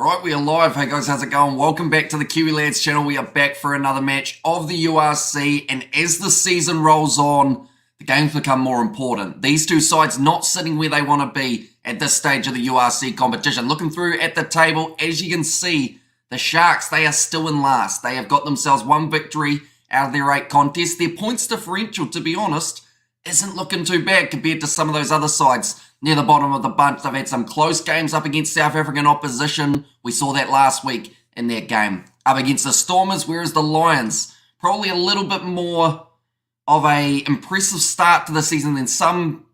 Right, we are live. Hey guys, how's it going? Welcome back to the Kiwi Lads channel. We are back for another match of the URC, and as the season rolls on, the games become more important. These two sides not sitting where they want to be at this stage of the URC competition. Looking through at the table, as you can see, the Sharks, they are still in last. They have got themselves one victory out of their 8 contests. Their points differential, to be honest, isn't looking too bad compared to some of those other sides near the bottom of the bunch. They've had some close games up against South African opposition. We saw that last week in their game up against the Stormers, whereas the Lions, probably a little bit more of a impressive start to the season than some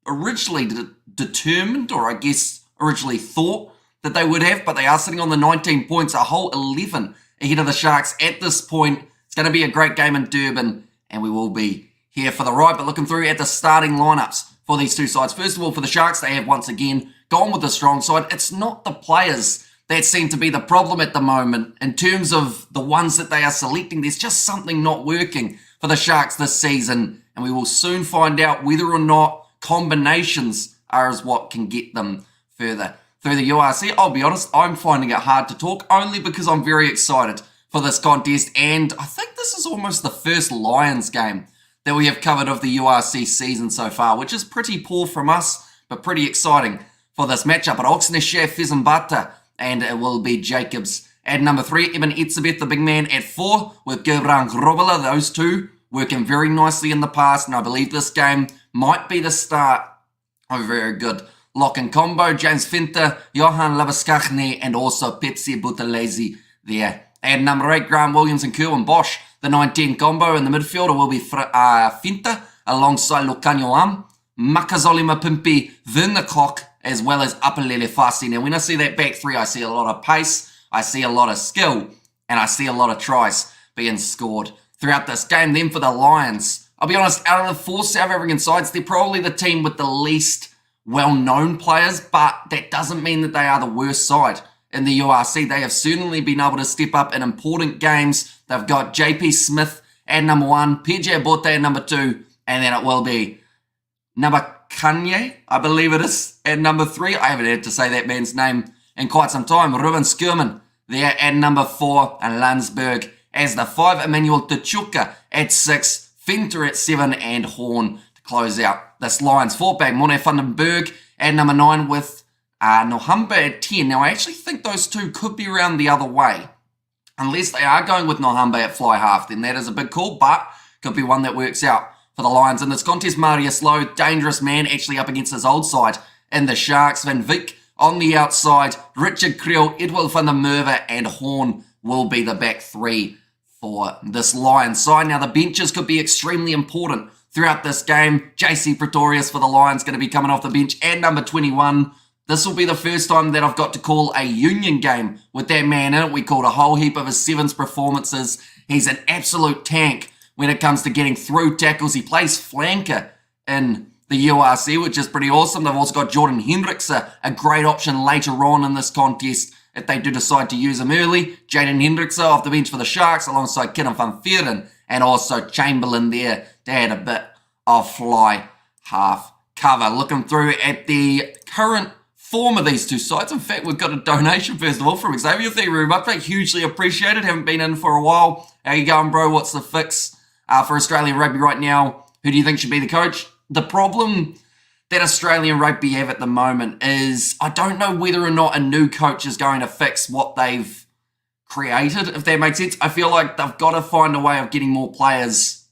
originally determined, or I guess originally thought that they would have, but they are sitting on the 19 points, a whole 11 ahead of the Sharks at this point. It's going to be a great game in Durban, and we will be here for the ride. But looking through at the starting lineups for these two sides. First of all, for the Sharks, they have once again gone with the strong side. It's not the players that seem to be the problem at the moment in terms of the ones that they are selecting. There's just something not working for the Sharks this season, and we will soon find out whether or not combinations are as what can get them further through the URC. I'll be honest, I'm finding it hard to talk only because I'm very excited for this contest, and I think this is almost the first Lions game that we have covered of the URC season so far, which is pretty poor from us, but pretty exciting for this matchup. At Oxneshare, Fezambata, and it will be Jacobs at number 3. Eben Etzebeth, the big man, at 4, with Gerbrand Grobela. Those two working very nicely in the past, and I believe this game might be the start of a very good lock and combo. James Finter, Johan Labaskachny, and also Pepsi Buthelezi there. At number 8, Graham Williams and Kerwin Bosch. The 19 combo in the midfielder will be Finta alongside Lucanio Am, Makazole Mapimpi, Vernerkok, as well as Apelele Fasi. Now, when I see that back three, I see a lot of pace, I see a lot of skill, and I see a lot of tries being scored throughout this game. Then for the Lions, I'll be honest, out of the 4 South African sides, they're probably the team with the least well-known players, but that doesn't mean that they are the worst side in the URC. They have certainly been able to step up in important games. They've got JP Smith at number 1, PJ Bote at number 2, and then it will be Nabakanye, I believe it is, at number 3. I haven't had to say that man's name in quite some time. Ruben Skirman there at number 4, and Landsberg as the 5. Emmanuel Tachuka at 6, Finter at 7, and Horn to close out this Lions 4-pack. Morne van den Berg at number 9 with Nohamba at 10. Now, I actually think those two could be around the other way. Unless they are going with Nohamba at fly half, then that is a big call, but could be one that works out for the Lions in this contest. Marius Lowe, dangerous man, actually up against his old side in the Sharks. Van Vick on the outside, Richard Creel, Edwil van der Merwe, and Horn will be the back 3 for this Lions side. Now, the benches could be extremely important throughout this game. JC Pretorius for the Lions going to be coming off the bench at number 21. This will be the first time that I've got to call a union game with that man in it. We called a whole heap of his sevens performances. He's an absolute tank when it comes to getting through tackles. He plays flanker in the URC, which is pretty awesome. They've also got Jordan Hendricks, a great option later on in this contest if they do decide to use him early. Jaden Hendricks off the bench for the Sharks alongside Kenneth van Veeren, and also Chamberlain there to add a bit of fly half cover. Looking through at the current form of these two sides. In fact, we've got a donation first of all from Xavier. Thank you very much, mate. Hugely appreciated. Haven't been in for a while. How you going, bro? What's the fix for Australian rugby right now? Who do you think should be the coach? The problem that Australian rugby have at the moment is I don't know whether or not a new coach is going to fix what they've created, if that makes sense. I feel like they've got to find a way of getting more players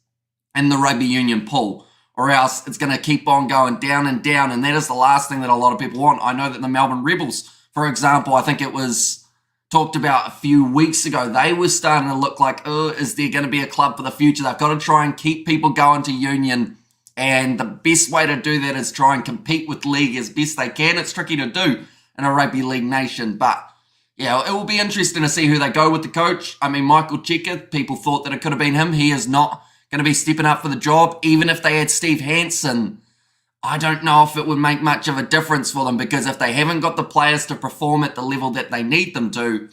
in the rugby union pool, or else it's going to keep on going down, and that is the last thing that a lot of people want. I know that the Melbourne Rebels, for example, I think it was talked about a few weeks ago, they were starting to look like, is there going to be a club for the future? They've got to try and keep people going to union, and the best way to do that is try and compete with league as best they can. It's tricky to do in a rugby league nation, but yeah, it will be interesting to see who they go with the coach. I mean, Michael Cheika, people thought that it could have been him. He is not going to be stepping up for the job. Even if they had Steve Hansen, I don't know if it would make much of a difference for them, because if they haven't got the players to perform at the level that they need them to,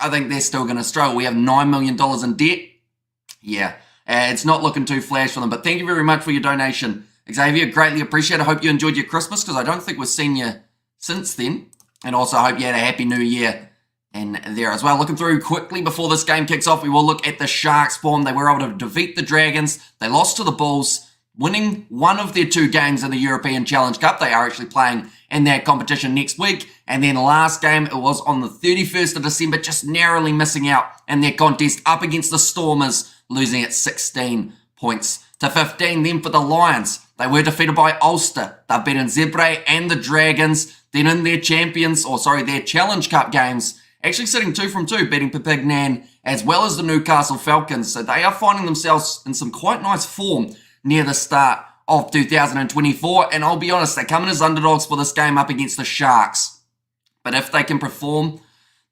I think they're still going to struggle. We have $9 million in debt. Yeah, it's not looking too flash for them. But thank you very much for your donation, Xavier. Greatly appreciate it. I hope you enjoyed your Christmas, because I don't think we've seen you since then. And also, I hope you had a happy new year in there as well. Looking through quickly before this game kicks off, we will look at the Sharks' form. They were able to defeat the Dragons. They lost to the Bulls, winning one of their 2 games in the European Challenge Cup. They are actually playing in that competition next week. And then last game, it was on the 31st of December, just narrowly missing out in their contest up against the Stormers, losing at 16 points to 15. Then for the Lions, they were defeated by Ulster. They've beaten Zebre and the Dragons. Then in their their Challenge Cup games, actually sitting 2 from 2, beating Perpignan as well as the Newcastle Falcons. So they are finding themselves in some quite nice form near the start of 2024. And I'll be honest, they come in as underdogs for this game up against the Sharks. But if they can perform,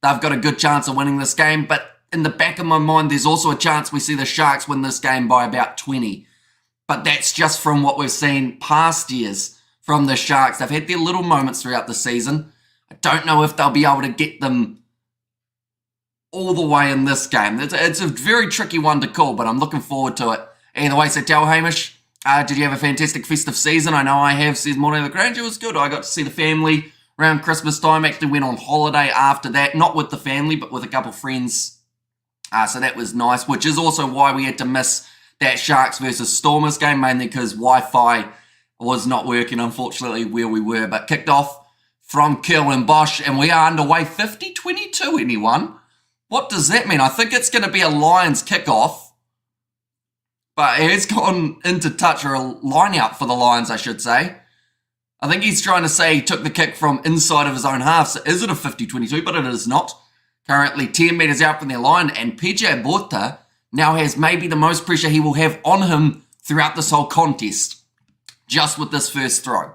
they've got a good chance of winning this game. But in the back of my mind, there's also a chance we see the Sharks win this game by about 20. But that's just from what we've seen past years from the Sharks. They've had their little moments throughout the season. I don't know if they'll be able to get them all the way in this game. It's a very tricky one to call, but I'm looking forward to it. Either way, so tell Hamish, did you have a fantastic festive season? I know I have, says Morning of the Grange. It was good. I got to see the family around Christmas time. Actually went on holiday after that, not with the family, but with a couple of friends. So that was nice, which is also why we had to miss that Sharks versus Stormers game, mainly because Wi-Fi was not working, unfortunately, where we were. But kicked off from Kirwin-Bosch, and we are underway 50-22, anyone? What does that mean? I think it's going to be a Lions kickoff, but it has gone into touch, or a line out for the Lions, I should say. I think he's trying to say he took the kick from inside of his own half. So is it a 50-22? But it is not. Currently 10 metres out from their line, and PJ Borta now has maybe the most pressure he will have on him throughout this whole contest, just with this first throw.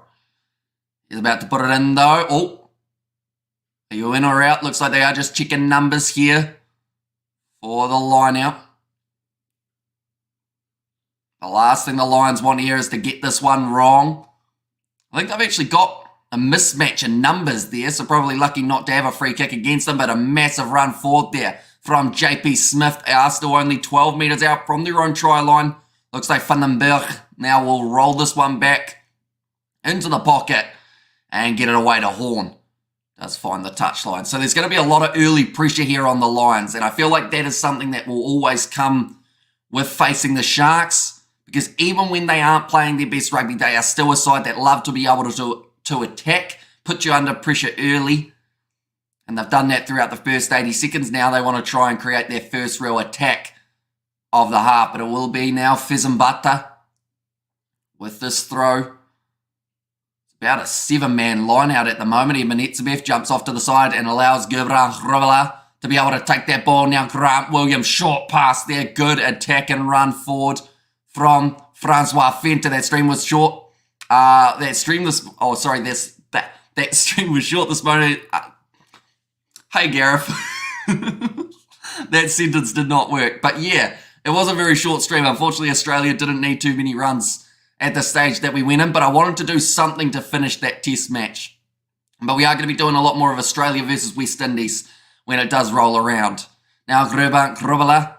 He's about to put it in though. Oh, are you in or out? Looks like they are just checking numbers here for the line out. The last thing the Lions want here is to get this one wrong. I think they've actually got a mismatch in numbers there, so probably lucky not to have a free kick against them, but a massive run forward there from JP Smith. They are still only 12 metres out from their own try line. Looks like Van den Berg now will roll this one back into the pocket and get it away to Horn. Does find the touchline. So there's going to be a lot of early pressure here on the Lions, and I feel like that is something that will always come with facing the Sharks, because even when they aren't playing their best rugby, they are still a side that love to be able to attack, put you under pressure early. And they've done that throughout the first 80 seconds. Now they want to try and create their first real attack of the half. But it will be now Fizimbata with this throw. It's about a 7-man line out at the moment. Eminetsebev jumps off to the side and allows Gurban Hrovala to be able to take that ball. Now Grant Williams, short pass there. Good attack and run forward from Francois Fenta. That stream was short. That stream was short this morning. Hey, Gareth. That sentence did not work. But yeah, it was a very short stream. Unfortunately, Australia didn't need too many runs at the stage that we went in, but I wanted to do something to finish that test match. But we are going to be doing a lot more of Australia versus West Indies when it does roll around. Now, Gurban Hrovala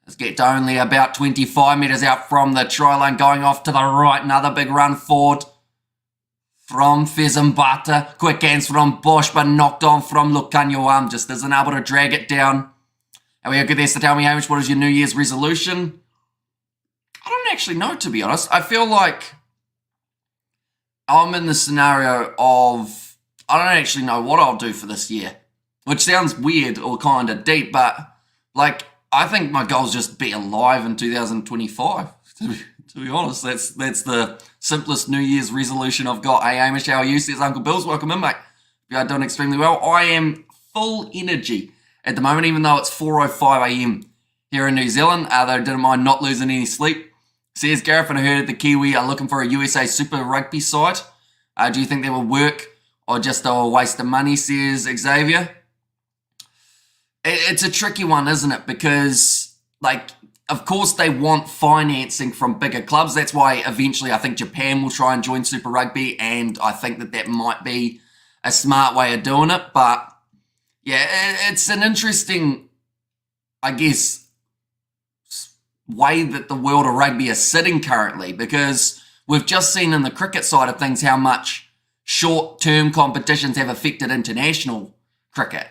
has get to only about 25 metres out from the try line, going off to the right. Another big run forward from Fizimbata. Quick hands from Bosch, but knocked on from Lukanyuam. Just isn't able to drag it down. And we are good there. So tell me, Hamish, what is your New Year's resolution? I don't actually know, to be honest. I feel like I'm in the scenario of I don't actually know what I'll do for this year, which sounds weird or kind of deep, but like I think my goal is just be alive in 2025. To be honest, that's the simplest New Year's resolution I've got. Hey, Hamish, how are you? Says Uncle Bill's. Welcome in, mate. You are doing extremely well. I am full energy at the moment, even though it's 4:05 a.m. here in New Zealand. They didn't mind not losing any sleep. Says Gareth, and I heard the Kiwi are looking for a USA Super Rugby side. Do you think that will work or just a waste of money, says Xavier? It's a tricky one, isn't it? Because, like, of course they want financing from bigger clubs. That's why eventually I think Japan will try and join Super Rugby, and I think that might be a smart way of doing it. But, yeah, it's an interesting, I guess, way that the world of rugby is sitting currently, because we've just seen in the cricket side of things how much short-term competitions have affected international cricket.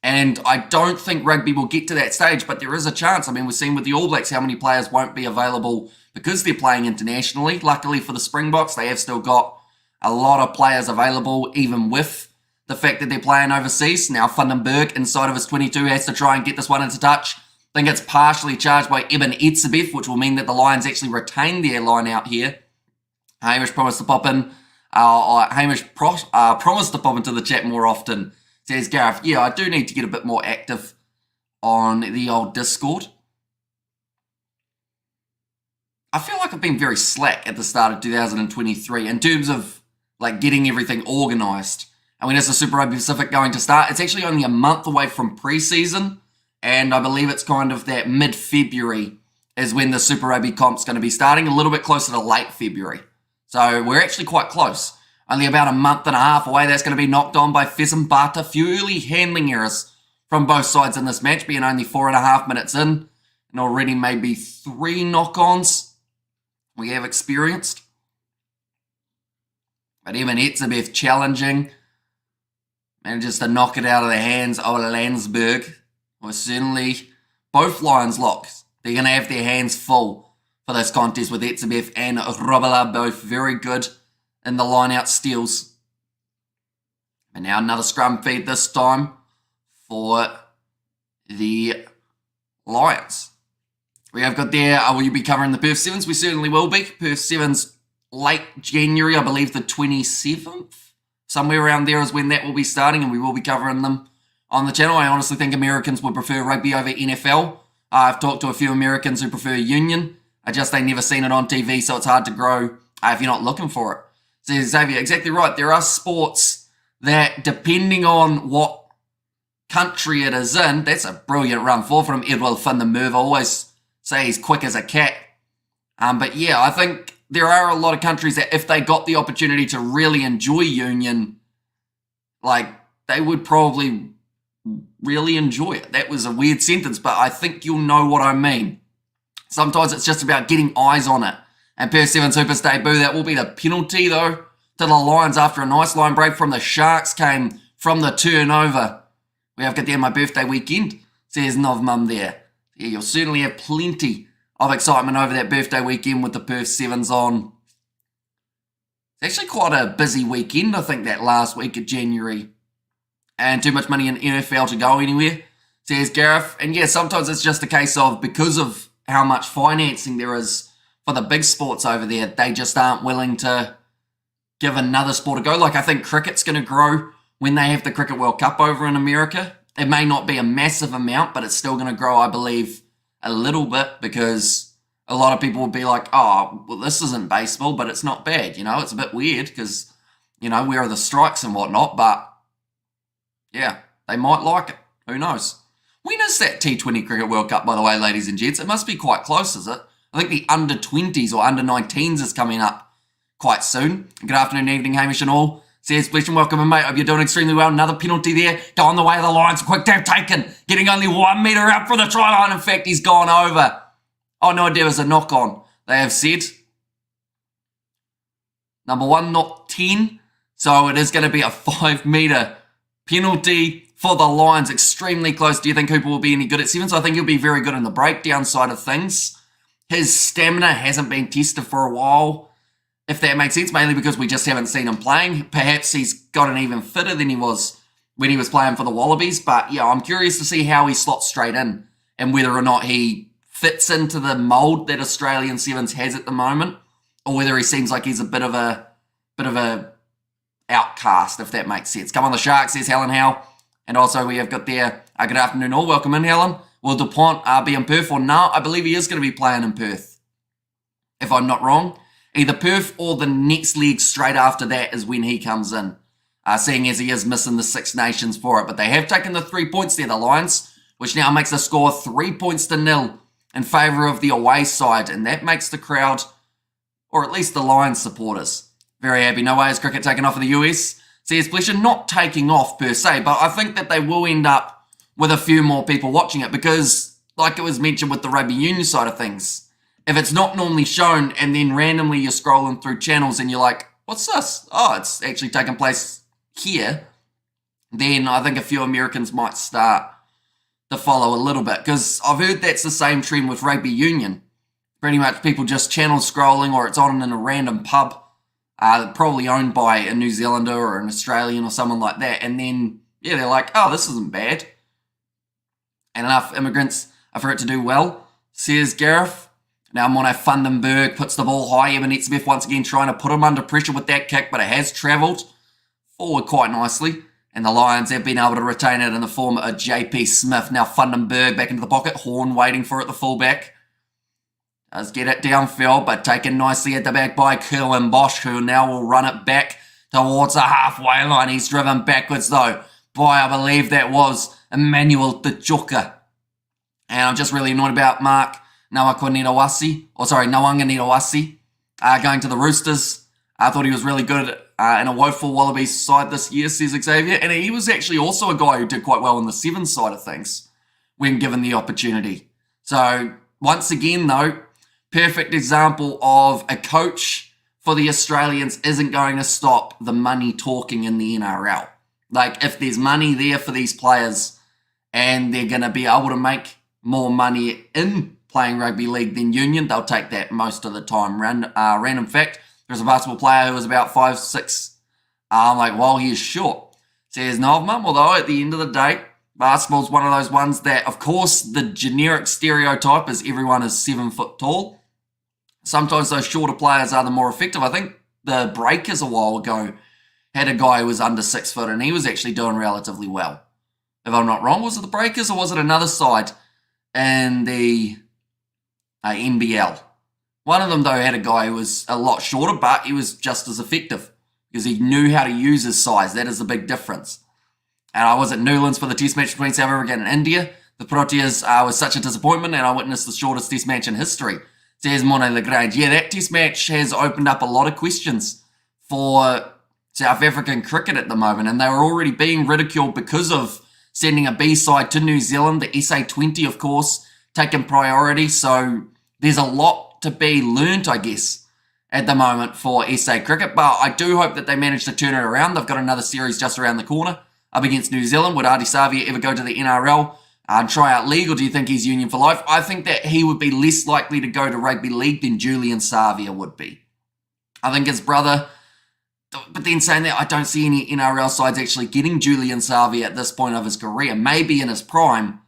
And I don't think rugby will get to that stage, but there is a chance. I mean, we've seen with the All Blacks how many players won't be available because they're playing internationally. Luckily for the Springboks, they have still got a lot of players available, even with the fact that they're playing overseas. Now, Vandenberg, inside of his 22, has to try and get this one into touch. I think it's partially charged by EMIRATES, which will mean that the Lions actually retain their line out here. Hamish promised to pop in. Hamish promised to pop into the chat more often. Says Gareth, yeah, I do need to get a bit more active on the old Discord. I feel like I've been very slack at the start of 2023 in terms of like getting everything organised. And when is the Super Rugby Pacific going to start? It's actually only a month away from pre-season, and I believe it's kind of that mid-February is when the Super Rugby comp's going to be starting, a little bit closer to late February. So we're actually quite close. Only about a month and a half away. That's going to be knocked on by Fezin Bata. A few early handling errors from both sides in this match, being only 4.5 minutes in, and already maybe 3 knock-ons we have experienced. But even Etzebeth challenging. Manages to knock it out of the hands of Landsberg. Well, certainly both Lions locks. They're going to have their hands full for this contest with Etzebeth and Robala, both very good in the line-out steals. And now another scrum feed this time for the Lions. We have got there, will you be covering the Perth Sevens? We certainly will be. Perth Sevens late January, I believe the 27th. Somewhere around there is when that will be starting, and we will be covering them on the channel. I honestly think Americans would prefer rugby over NFL. I've talked to a few Americans who prefer union. They've never seen it on TV, so it's hard to grow if you're not looking for it. So Xavier, exactly right. There are sports that, depending on what country it is in, that's a brilliant run for from Edward van der Merwe. I always say he's quick as a cat. But yeah, I think there are a lot of countries that if they got the opportunity to really enjoy union, like, they would probably really enjoy it. That was a weird sentence, but I think you'll know what I mean. Sometimes it's just about getting eyes on it. And Perth Sevens Super's debut, that will be the penalty, though, to the Lions after a nice line break from the Sharks came from the turnover. We have got there my birthday weekend, says Novmum there. Yeah, you'll certainly have plenty of excitement over that birthday weekend with the Perth Sevens on. It's actually quite a busy weekend, I think, that last week of January. And too much money in NFL to go anywhere, says Gareth. And yeah, sometimes it's just a case of, because of how much financing there is for the big sports over there, they just aren't willing to give another sport a go. Like, I think cricket's going to grow when they have the Cricket World Cup over in America. It may not be a massive amount, but it's still going to grow, I believe, a little bit, because a lot of people will be like, oh, well, this isn't baseball, but it's not bad. You know, it's a bit weird because, you know, where are the strikes and whatnot, but yeah, they might like it. Who knows? When is that T20 Cricket World Cup, by the way, ladies and gents? It must be quite close, is it? I think the under-20s or under-19s is coming up quite soon. Good afternoon, evening, Hamish and all. Says, bless and welcome in, mate. Hope you're doing extremely well. Another penalty there. Going the way of the Lions. Quick tap taken. Getting only 1 metre out from the try line. In fact, he's gone over. Oh, no, there was a knock-on, they have said. Number 1, not 10. So it is going to be a 5 metre penalty for the Lions. Extremely close. Do you think Hooper will be any good at sevens? I think he'll be very good in the breakdown side of things. His stamina hasn't been tested for a while, if that makes sense, mainly because we just haven't seen him playing. Perhaps he's gotten even fitter than he was when he was playing for the Wallabies. But yeah, I'm curious to see how he slots straight in and whether or not he fits into the mould that Australian Sevens has at the moment, or whether he seems like he's a bit of a outcast, if that makes sense. Come on, the Sharks, says Helen Howe. And also we have got there, good afternoon all. Welcome in, Helen. Will DuPont be in Perth or no? I believe he is going to be playing in Perth, if I'm not wrong. Either Perth or the next leg straight after that is when he comes in, seeing as he is missing the Six Nations for it. But they have taken the 3 points there, the Lions, which now makes the score 3-0 in favour of the away side. And that makes the crowd, or at least the Lions supporters, very happy. No way is cricket taken off in the US. Says Pleasure, not taking off per se, but I think that they will end up with a few more people watching it because, like it was mentioned with the rugby union side of things, if it's not normally shown and then randomly you're scrolling through channels and you're like, what's this? Oh, it's actually taking place here. then I think a few Americans might start to follow a little bit. Because I've heard that's the same trend with rugby union. Pretty much people just channel scrolling, or it's on in a random pub, probably owned by a New Zealander or an Australian or someone like that. And then, yeah, they're like, oh, this isn't bad. And enough immigrants are for it to do well, says Gareth. Now Mono Vandenberg puts the ball high. Evan Etzebeth once again trying to put him under pressure with that kick, but it has travelled forward quite nicely. And the Lions have been able to retain it in the form of JP Smith. Now Vandenberg back into the pocket. Horn waiting for it, the fullback. Does get it downfield, but taken nicely at the back by Kerwin Bosch, who now will run it back towards the halfway line. He's driven backwards, though, by, I believe that was Emmanuel Tachuka. And I'm just really annoyed about Mark Nawaqanitawasi, going to the Roosters. I thought he was really good in a woeful Wallabies side this year, says Xavier. And he was actually also a guy who did quite well in the sevens side of things when given the opportunity. So, once again, though, perfect example of a coach for the Australians isn't going to stop the money talking in the NRL. Like, if there's money there for these players and they're going to be able to make more money in playing rugby league than union, they'll take that most of the time. Random fact, there's a basketball player who was about 5'6". I'm like, well, he is short. Says Novman, although at the end of the day, basketball's one of those ones that, of course, the generic stereotype is everyone is 7 foot tall. Sometimes those shorter players are the more effective. I think the Breakers a while ago had a guy who was under 6 foot and he was actually doing relatively well. If I'm not wrong, was it the Breakers or was it another side in the NBL? One of them, though, had a guy who was a lot shorter, but he was just as effective because he knew how to use his size. That is the big difference. And I was at Newlands for the test match between South Africa and India. The Proteas was such a disappointment, and I witnessed the shortest test match in history. Says Monet Lagrange. Yeah, that test match has opened up a lot of questions for South African cricket at the moment, and they were already being ridiculed because of sending a B-side to New Zealand. The SA-20, of course, taking priority, so there's a lot to be learnt, I guess, at the moment for SA cricket, but I do hope that they manage to turn it around. They've got another series just around the corner up against New Zealand. Would Ardie Savia ever go to the NRL and try out league, or do you think he's union for life? I think that he would be less likely to go to rugby league than Julian Savia would be. I think his brother, but then saying that, I don't see any NRL sides actually getting Julian Savia at this point of his career. Maybe in his prime,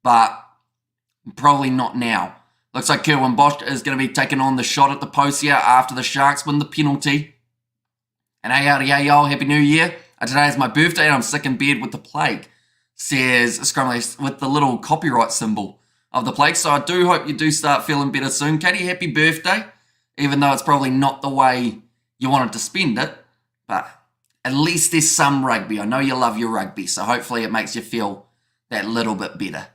but probably not now. Looks like Kerwin Bosch is going to be taking on the shot at the post here after the Sharks win the penalty. And hey, howdy, hey, y'all, Happy New Year. Today is my birthday and I'm sick in bed with the plague, says Scrumley with the little copyright symbol of the plague. So I do hope you do start feeling better soon. Katie, happy birthday, even though it's probably not the way you wanted to spend it. But at least there's some rugby. I know you love your rugby, so hopefully it makes you feel that little bit better.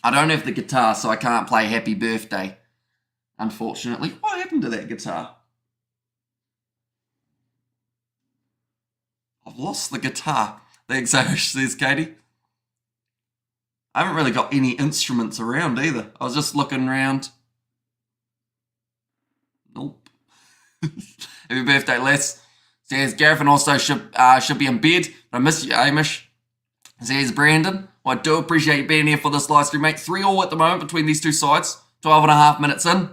I don't have the guitar, so I can't play Happy Birthday, unfortunately. What happened to that guitar? I've lost the guitar. Thanks, Irish, says Katie. I haven't really got any instruments around either. I was just looking around. Nope. Happy birthday, Les. Says Gareth and also should be in bed. But I miss you, Amish. Says Brandon. Well, I do appreciate you being here for this live stream, mate. 3-3 at the moment between these two sides. 12.5 minutes in.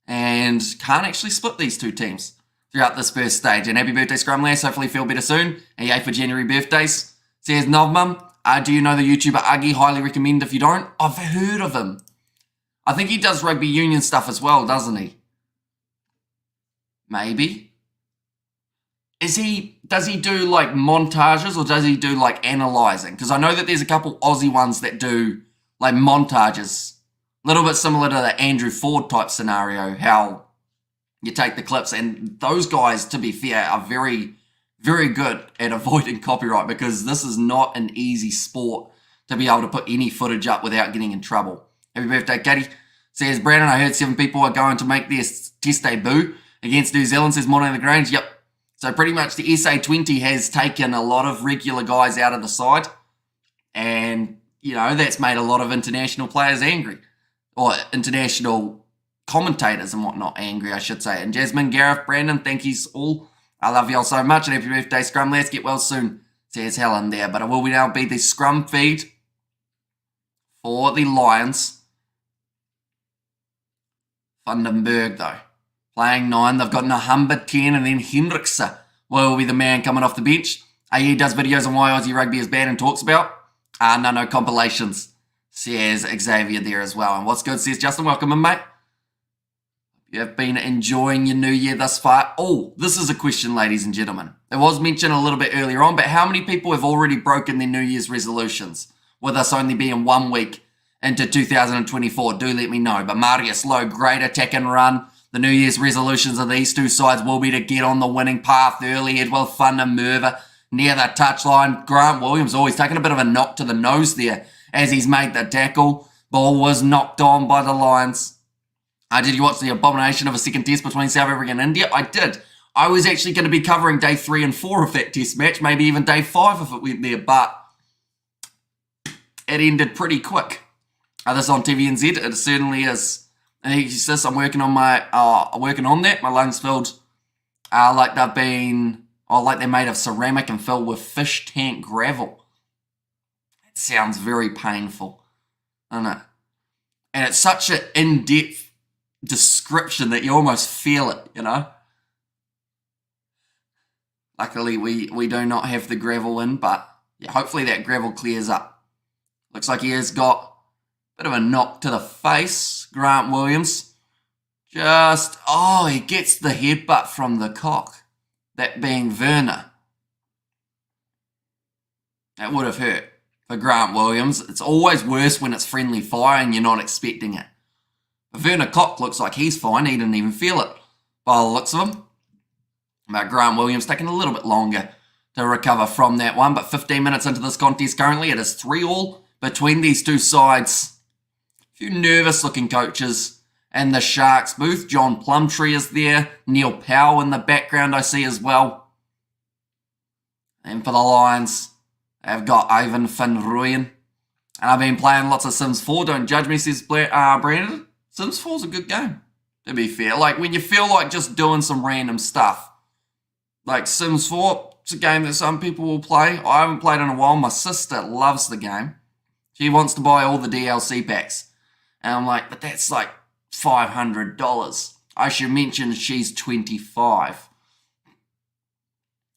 And can't actually split these two teams throughout this first stage. And happy birthday, Scrumlass. Hopefully feel better soon. And yay for January birthdays. Says Novmum. Do you know the YouTuber Uggy? Highly recommend if you don't. I've heard of him. I think he does rugby union stuff as well, doesn't he? Maybe. Does he do like montages or does he do like analysing? Because I know that there's a couple Aussie ones that do like montages. A little bit similar to the Andrew Ford type scenario, how you take the clips, and those guys, to be fair, are very, very good at avoiding copyright because this is not an easy sport to be able to put any footage up without getting in trouble. Happy birthday, Katie. Says Brandon, I heard 7 people are going to make their test debut against New Zealand, says Morning the Grange. Yep. So pretty much the SA-20 has taken a lot of regular guys out of the side, and, you know, that's made a lot of international players angry, or international commentators and whatnot angry, I should say. And Jasmine, Gareth, Brandon, thank yous all. I love y'all so much, and happy birthday, Scrum. Let's get well soon, says Helen there. But it will now be the scrum feed for the Lions. Vandenberg, though, playing 9. They've got Nahamba 10, and then Hendrickse will be the man coming off the bench. He does videos on why Aussie rugby is bad and talks about. No compilations, says Xavier there as well. And what's good, says Justin. Welcome in, mate. You have been enjoying your new year thus far. Oh, this is a question, ladies and gentlemen. It was mentioned a little bit earlier on, but how many people have already broken their New Year's resolutions? With us only being 1 week into 2024, do let me know. But Marius Lowe, great attack and run. The New Year's resolutions of these two sides will be to get on the winning path early. Edwell Vandenberg near the touchline. Grant Williams always taking a bit of a knock to the nose there as he's made the tackle. Ball was knocked on by the Lions. Did you watch the abomination of a second test between South Africa and India? I did. I was actually going to be covering day 3 and 4 of that test match, maybe even day 5 if it went there, but it ended pretty quick. This is on TVNZ. It certainly is. And he says I'm working on that. My lungs filled like they've been, like they're made of ceramic and filled with fish tank gravel. It sounds very painful, doesn't it? And it's such an in-depth description that you almost feel it, you know. Luckily, we do not have the gravel in, but yeah, hopefully that gravel clears up. Looks like he has got a bit of a knock to the face. Grant Williams he gets the headbutt from the cock, that being Werner. That would have hurt for Grant Williams. It's always worse when it's friendly fire and you're not expecting it. But Werner Koch looks like he's fine. He didn't even feel it by the looks of him. But Grant Williams taking a little bit longer to recover from that one. But 15 minutes into this contest currently, it is 3-3 between these two sides. A few nervous-looking coaches and the Sharks booth. John Plumtree is there. Neil Powell in the background I see as well. And for the Lions, they've got Ivan van Rooyen. And I've been playing lots of Sims 4. Don't judge me, says Brandon. Sims 4 is a good game, to be fair. Like, when you feel like just doing some random stuff. Like, Sims 4, it's a game that some people will play. I haven't played in a while. My sister loves the game. She wants to buy all the DLC packs. And I'm like, but that's like $500. I should mention she's 25.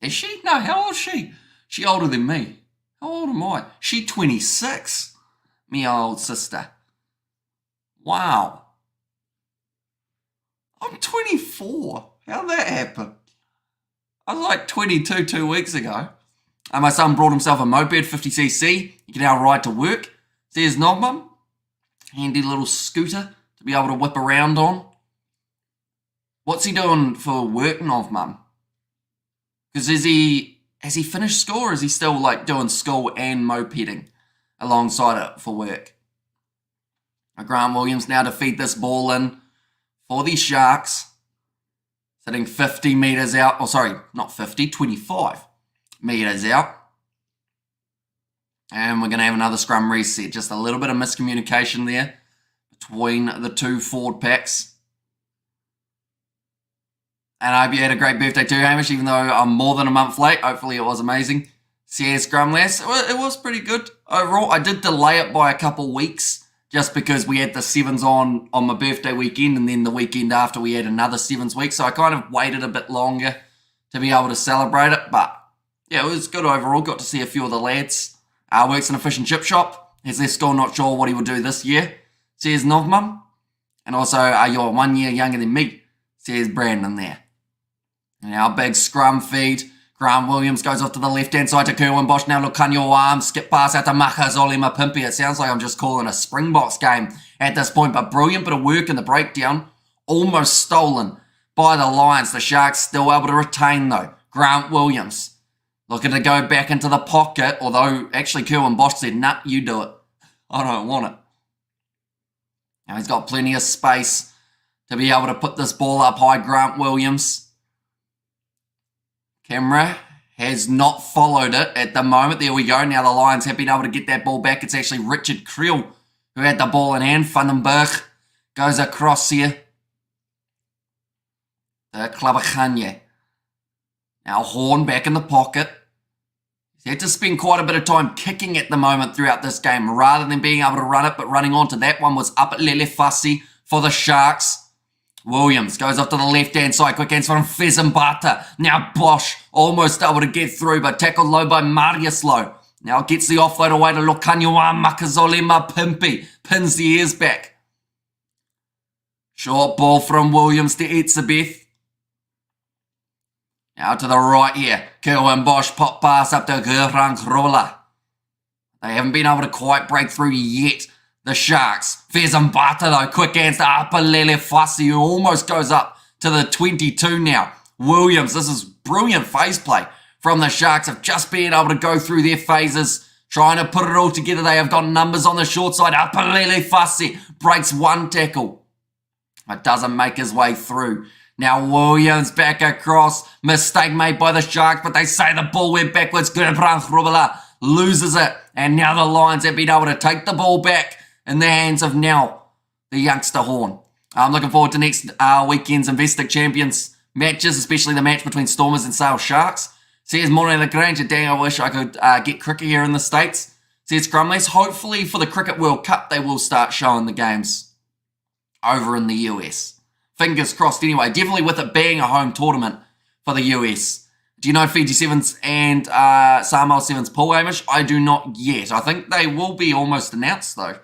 Is she? No, how old is she? She older than me. How old am I? She 26. Me old sister. Wow. I'm 24. How'd that happen? I was like 22 2 weeks ago. And my son brought himself a moped, 50cc. He can now ride to work. There's Nogmum. Handy little scooter to be able to whip around on. What's he doing for work, Nogmum? Because has he finished school, or is he still like doing school and mopeding alongside it for work? Grant Williams now to feed this ball in for the Sharks. Sitting 50 metres out. Oh, sorry, not 50, 25 metres out. And we're going to have another scrum reset. Just a little bit of miscommunication there between the two forward packs. And I hope you had a great birthday too, Hamish, even though I'm more than a month late. Hopefully it was amazing. CS Scrum Lass, it was pretty good overall. I did delay it by a couple weeks just because we had the sevens on my birthday weekend, and then the weekend after we had another sevens week. So I kind of waited a bit longer to be able to celebrate it. But yeah, it was good overall. Got to see a few of the lads. Works in a fish and chip shop. Has left school, not sure what he will do this year, says Novmum. And also, you're 1 year younger than me, says Brandon there. And our big scrum feed. Grant Williams goes off to the left-hand side to Kerwin Bosch. Now look, on your arm. Skip pass out to Makazole Mapimpi. It sounds like I'm just calling a Springboks game at this point. But brilliant bit of work in the breakdown. Almost stolen by the Lions. The Sharks still able to retain, though. Grant Williams looking to go back into the pocket. Although, actually, Kerwin Bosch said, nah, you do it. I don't want it. Now he's got plenty of space to be able to put this ball up high. Grant Williams. Camera has not followed it at the moment. There we go. Now the Lions have been able to get that ball back. It's actually Richard Creel who had the ball in hand. Vandenberg goes across here. The Klabachanye. Now Horn back in the pocket. He had to spend quite a bit of time kicking at the moment throughout this game rather than being able to run it, but running onto that one was up at Lele Fassi for the Sharks. Williams goes off to the left-hand side. Quick hands from Fezenbata. Now Bosch almost able to get through, but tackled low by Marius Low. Now gets the offload away to Lokanywa Makazole Mapimpi. Pins the ears back. Short ball from Williams to Etzebeth. Now to the right here. Kerwin Bosch pop pass up to Gerang Rola. They haven't been able to quite break through yet. The Sharks. Fezenbata though. Quick hands to Apalele Fassi, who almost goes up to the 22 now. Williams. This is brilliant phase play from the Sharks of just being able to go through their phases. Trying to put it all together. They have got numbers on the short side. Apalele Fassi breaks one tackle, but doesn't make his way through. Now Williams back across. Mistake made by the Sharks, but they say the ball went backwards. Gerbrand Grubela loses it. And now the Lions have been able to take the ball back in the hands of now the youngster Horn. I'm looking forward to next weekend's Investec Champions matches, especially the match between Stormers and Sale Sharks. Says Morning Lagrange, dang, I wish I could get cricket here in the States. Says Grumleys, hopefully for the Cricket World Cup, they will start showing the games over in the US. Fingers crossed anyway, definitely with it being a home tournament for the US. Do you know Fiji Sevens and Samoa Sevens pool, Hamish? I do not yet. I think they will be almost announced though,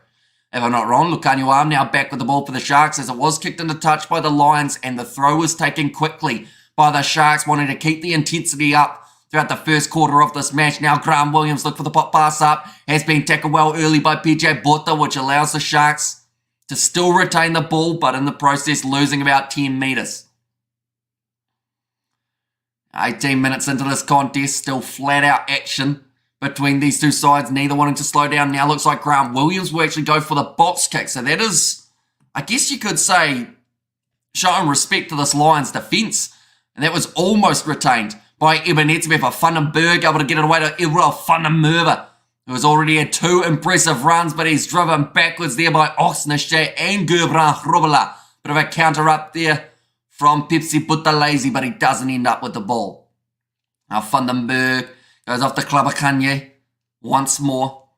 if I'm not wrong. Lukanyuam now back with the ball for the Sharks as it was kicked into touch by the Lions and the throw was taken quickly by the Sharks, wanting to keep the intensity up throughout the first quarter of this match. Now Graham Williams look for the pop pass up. Has been tackled well early by PJ Bota, which allows the Sharks to still retain the ball, but in the process losing about 10 metres. 18 minutes into this contest, still flat out action between these two sides, neither wanting to slow down. Now looks like Graham Williams will actually go for the box kick. So that is, I guess you could say, showing respect to this Lions defence. And that was almost retained by Eben Etzebeth of Vandenberg, able to get it away to Irel Vandenmerwe, who has already had two impressive runs, but he's driven backwards there by Oxnashe and Gerbrand Grubela. Bit of a counter up there from Pepsi Butalazy, but he doesn't end up with the ball. Now Vandenberg goes off to Klabakanye once more.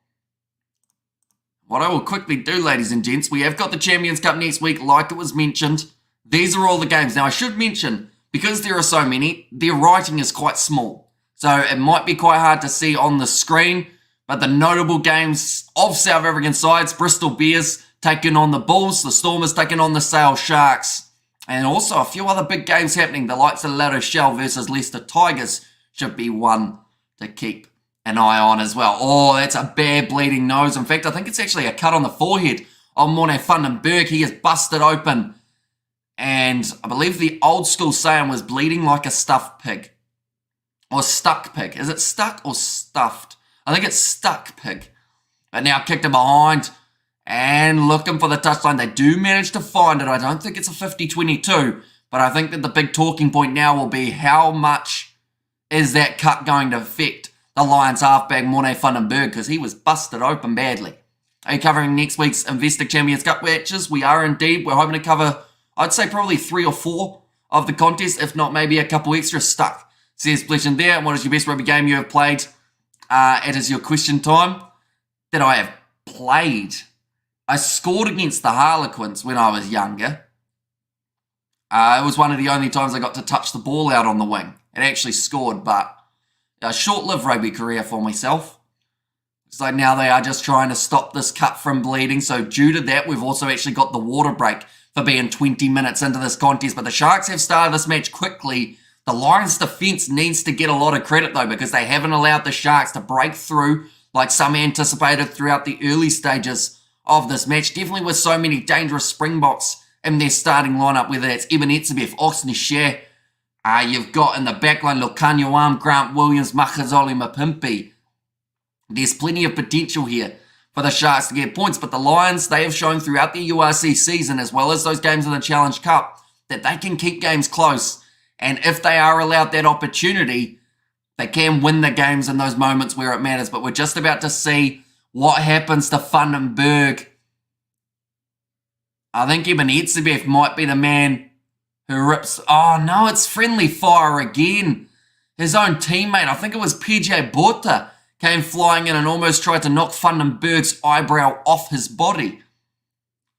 What I will quickly do, ladies and gents, we have got the Champions Cup next week, like it was mentioned. These are all the games. Now I should mention, because there are so many, their writing is quite small. So it might be quite hard to see on the screen. But the notable games of South African sides, Bristol Bears taking on the Bulls, the Stormers taking on the Sale Sharks, and also a few other big games happening. The likes of La Rochelle versus Leicester Tigers should be one to keep an eye on as well. Oh, that's a bad bleeding nose. In fact, I think it's actually a cut on the forehead of Morne Vandenberg. He is busted open. And I believe the old school saying was bleeding like a stuffed pig. Or stuck pig. Is it stuck or stuffed? I think it's stuck pig. But now kicked him behind and looking for the touchline. They do manage to find it. I don't think it's a 50-22, but I think that the big talking point now will be how much is that cut going to affect the Lions halfback Morne Vandenberg, because he was busted open badly. Are you covering next week's Investec Champions Cup matches? We are indeed. We're hoping to cover, I'd say probably 3 or 4 of the contest, if not maybe a couple extra stuck. Says Bleshin there. And what is your best rugby game you have played? It is your question time. That I have played. I scored against the Harlequins when I was younger. It was one of the only times I got to touch the ball out on the wing. It actually scored, but a short-lived rugby career for myself. So now they are just trying to stop this cut from bleeding. So due to that, we've also actually got the water break for being 20 minutes into this contest. But the Sharks have started this match quickly. The Lions defence needs to get a lot of credit, though, because they haven't allowed the Sharks to break through like some anticipated throughout the early stages of this match. Definitely with so many dangerous Springboks in their starting lineup, whether it's Eben Etzebeth, Oxnashe, you've got in the backline Lokanyuam, Grant Williams, Makazole Mapimpi. There's plenty of potential here for the Sharks to get points, but the Lions, they have shown throughout the URC season, as well as those games in the Challenge Cup, that they can keep games close. And if they are allowed that opportunity, they can win the games in those moments where it matters. But we're just about to see what happens to Vandenberg. I think Eben Etzebeth might be the man who rips. Oh, no, it's friendly fire again. his own teammate, I think it was PJ Bota, came flying in and almost tried to knock Vandenberg's eyebrow off his body.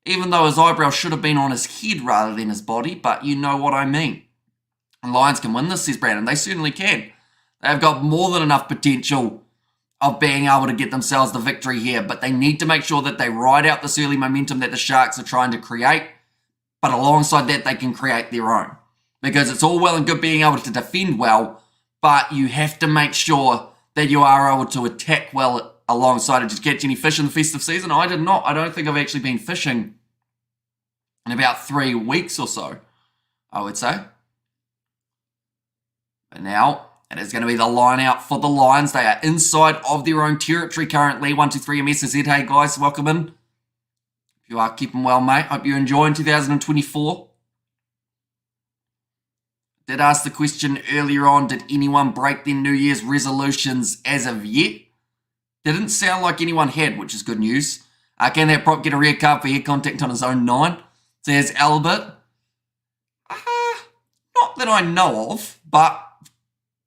Even though his eyebrow should have been on his head rather than his body, but you know what I mean. And Lions can win this, says Brandon. They certainly can. They've got more than enough potential of being able to get themselves the victory here, but they need to make sure that they ride out this early momentum that the Sharks are trying to create, but alongside that, they can create their own. Because it's all well and good being able to defend well, but you have to make sure that you are able to attack well alongside it. Did you catch any fish in the festive season? I did not. I don't think I've actually been fishing in about 3 weeks or so, I would say. But now, it is going to be the line out for the Lions. They are inside of their own territory currently. 123 MSZ. Hey guys, welcome in. If you are keeping well, mate. Hope you're enjoying 2024. Did ask the question earlier on, did anyone break their New Year's resolutions as of yet? Didn't sound like anyone had, which is good news. Can that prop get a rare card for head contact on his own 9? Says Albert. Not that I know of, but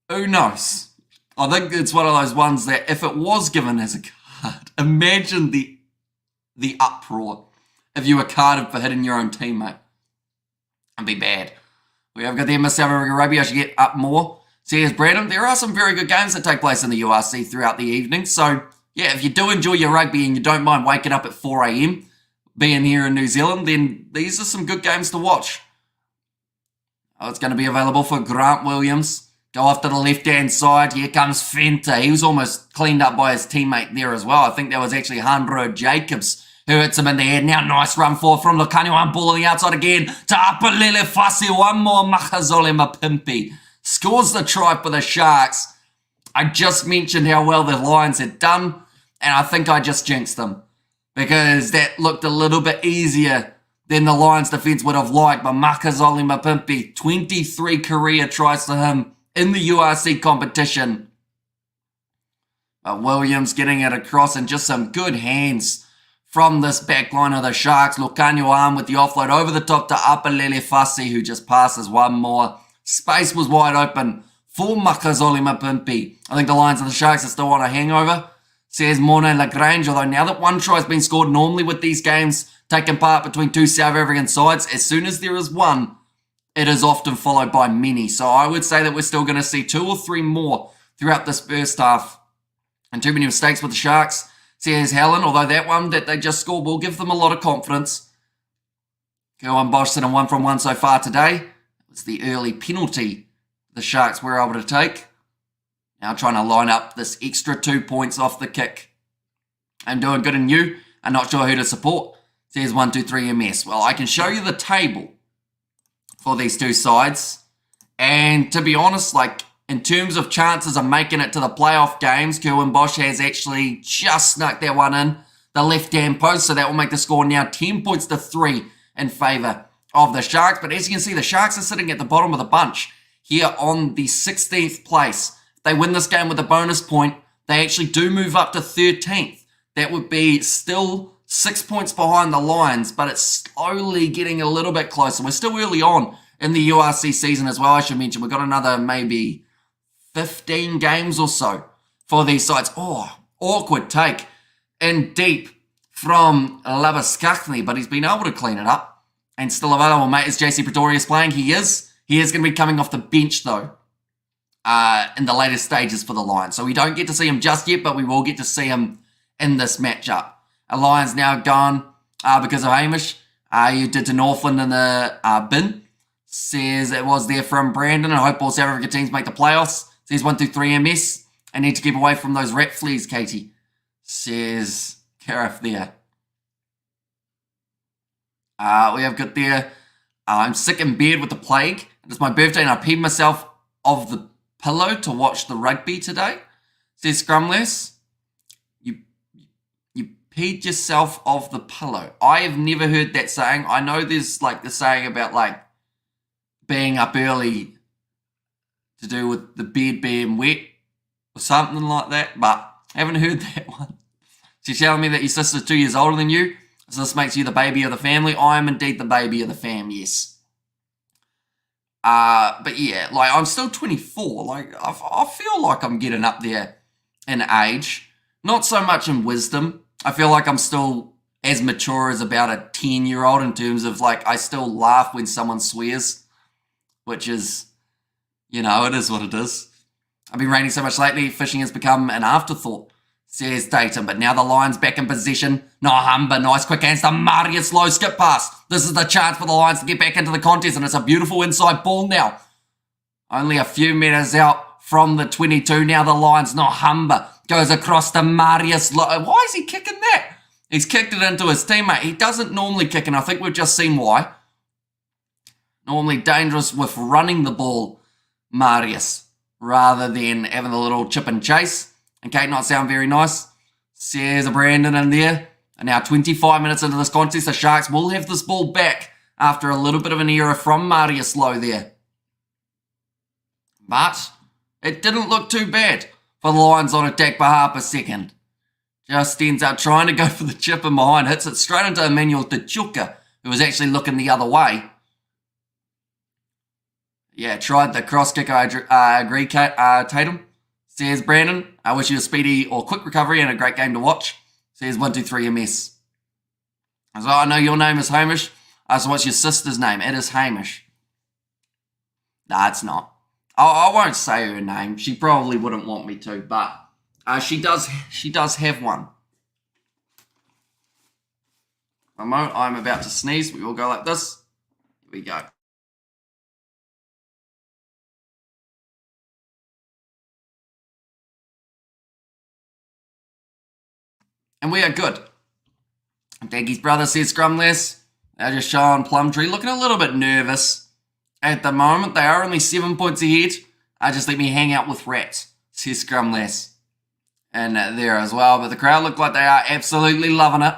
who knows? I think it's one of those ones that if it was given as a card, imagine the uproar if you were carded for hitting your own teammate. It'd be bad. We have got the United Rugby. I should get up more. Says Brandon, there are some very good games that take place in the URC throughout the evening. So, yeah, if you do enjoy your rugby and you don't mind waking up at 4 a.m, being here in New Zealand, then these are some good games to watch. Oh, it's going to be available for Grant Williams. Go off to the left-hand side. Here comes Fenta. He was almost cleaned up by his teammate there as well. I think that was actually Handro Jacobs who hits him in the head. Now nice run forward from Lukanyo. Ball on the outside again to Apalele Fasi. One more Makazole Mapimpi. Scores the try for the Sharks. I just mentioned how well the Lions had done, and I think I just jinxed them because that looked a little bit easier than the Lions defense would have liked. But Makazole Mapimpi, 23 career tries to him in the URC competition. Williams getting it across and just some good hands from this back line of the Sharks. Lukanyo arm with the offload over the top to Apalele Fasi, who just passes one more. Space was wide open for Makazole Mapimpi. I think the Lions and the Sharks are still on a hangover, says Morne Lagrange. Although now that one try has been scored, normally with these games taking part between two South African sides, as soon as there is one, it is often followed by many. So I would say that we're still going to see 2 or 3 more throughout this first half. And too many mistakes with the Sharks, says Helen. Although that one that they just scored will give them a lot of confidence. Kerwin Bosch sitting 1 from 1 so far today. It's the early penalty the Sharks were able to take. Now trying to line up this extra 2 points off the kick. I'm doing good and you are not sure who to support, says 123 MS. Well, I can show you the table for these two sides. And to be honest, like in terms of chances of making it to the playoff games, Kerwin Bosch has actually just snuck that one in the left-hand post. So that will make the score now 10 points to 3 in favour of the Sharks. But as you can see, the Sharks are sitting at the bottom of the bunch here on the 16th place. If they win this game with a bonus point, they actually do move up to 13th. That would be still 6 points behind the Lions, but it's slowly getting a little bit closer. We're still early on in the URC season as well, I should mention. We've got another maybe 15 games or so for these sides. Oh, awkward take in deep from Labaskachny, but he's been able to clean it up. And still available, mate, is JC Pretorius playing? He is. He is going to be coming off the bench, though, in the later stages for the Lions. So we don't get to see him just yet, but we will get to see him in this matchup. A Lions now gone because of Hamish. You did to Northland in the bin. Says it was there from Brandon. I hope all South Africa teams make the playoffs. Says 123 MS. I need to keep away from those rat fleas, Katie. Says Cariff there. We have got there. I'm sick in bed with the plague. It's my birthday and I peed myself off the pillow to watch the rugby today. Says Scrumless. You peed yourself off the pillow. I have never heard that saying. I know there's like the saying about like being up early to do with the bed being wet or something like that, but I haven't heard that one. She's telling me that your sister's 2 years older than you, so this makes you the baby of the family. I am indeed the baby of the fam, yes. But yeah, like I'm still 24. Like I feel like I'm getting up there in age. Not so much in wisdom. I feel like I'm still as mature as about a 10-year-old in terms of like I still laugh when someone swears, which is, it is what it is. I've been raining so much lately, fishing has become an afterthought, says Dayton. But now the Lions back in position. Humber, nice quick hands to Marius Low, skip pass. This is the chance for the Lions to get back into the contest, and it's a beautiful inside ball now. Only a few metres out from the 22. Now the Lions, Humber goes across to Marius Low. Why is he kicking that? He's kicked it into his teammate. He doesn't normally kick, and I think we've just seen why. Normally dangerous with running the ball, Marius, rather than having a little chip and chase. And Kate not sound very nice. Says Brandon in there. And now 25 minutes into this contest, the Sharks will have this ball back after a little bit of an error from Marius Low there. But it didn't look too bad for the Lions on attack by half a second. Just ends up trying to go for the chip in behind. Hits it straight into Emmanuel Tachuka, who was actually looking the other way. Yeah, tried the cross kick. I agree, Tatum. Says Brandon, I wish you a speedy or quick recovery and a great game to watch. Says 123 MS. So I know your name is Hamish. So what's your sister's name? It is Hamish. Nah, it's not. I won't say her name. She probably wouldn't want me to, but she does have one. A moment, I'm about to sneeze. We will go like this. Here we go. And we are good. Daggy's brother says scrumless. They're just showing Plumtree looking a little bit nervous at the moment. They are only 7 points ahead. Just let me hang out with rats, says scrumless. And there as well. But the crowd look like they are absolutely loving it.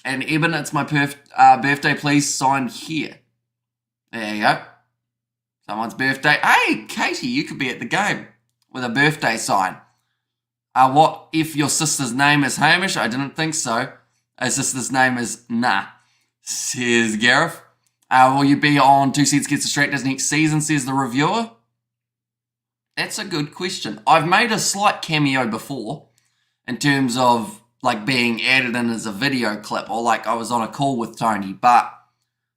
And Eben, it's my birthday. Please sign here. There you go. Someone's birthday. Hey, Katie, you could be at the game with a birthday sign. What if your sister's name is Hamish? I didn't think so. Her sister's name is Nah, says Gareth. Will you be on 2 Cents Gets Distracted next season, says the reviewer? That's a good question. I've made a slight cameo before in terms of like being added in as a video clip or like I was on a call with Tony, but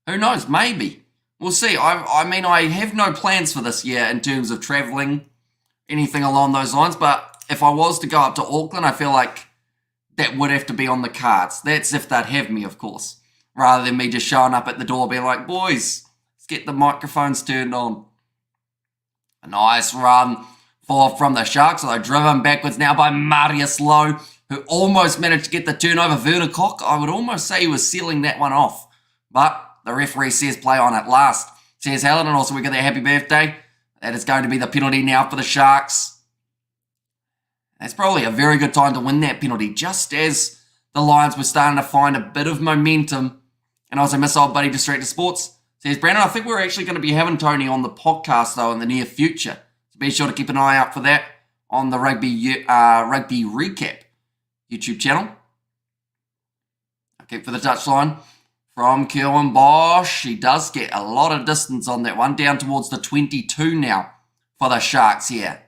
who knows, maybe. We'll see. I mean, I have no plans for this year in terms of travelling, anything along those lines, but if I was to go up to Auckland, I feel like that would have to be on the cards. That's if they'd have me, of course. Rather than me just showing up at the door being like, boys, let's get the microphones turned on. A nice run from the Sharks, although driven backwards now by Marius Low, who almost managed to get the turnover. Werner Koch, I would almost say he was sealing that one off. But the referee says play on at last. Says Helen, and also we got their happy birthday. That is going to be the penalty now for the Sharks. It's probably a very good time to win that penalty, just as the Lions were starting to find a bit of momentum. And also miss old buddy Distracted Sports. Says Brandon, I think we're actually going to be having Tony on the podcast, though, in the near future. So be sure to keep an eye out for that on the Rugby Recap YouTube channel. Okay, for the touchline from Kerwin Bosch. He does get a lot of distance on that one, down towards the 22 now for the Sharks here.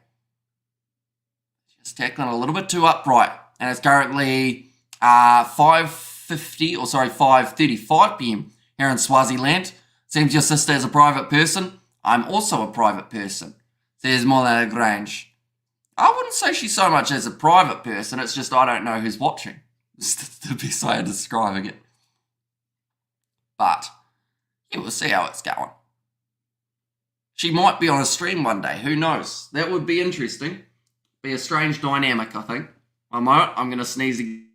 Tackling a little bit too upright, and it's currently 5:35 p.m. here in Swaziland. Seems your sister is a private person. I'm also a private person, says Mola Grange. I wouldn't say she's so much as a private person, it's just I don't know who's watching. It's the best way of describing it. But yeah, we'll see how it's going. She might be on a stream one day, who knows? That would be interesting. Be a strange dynamic, I think. One moment, I'm going to sneeze again.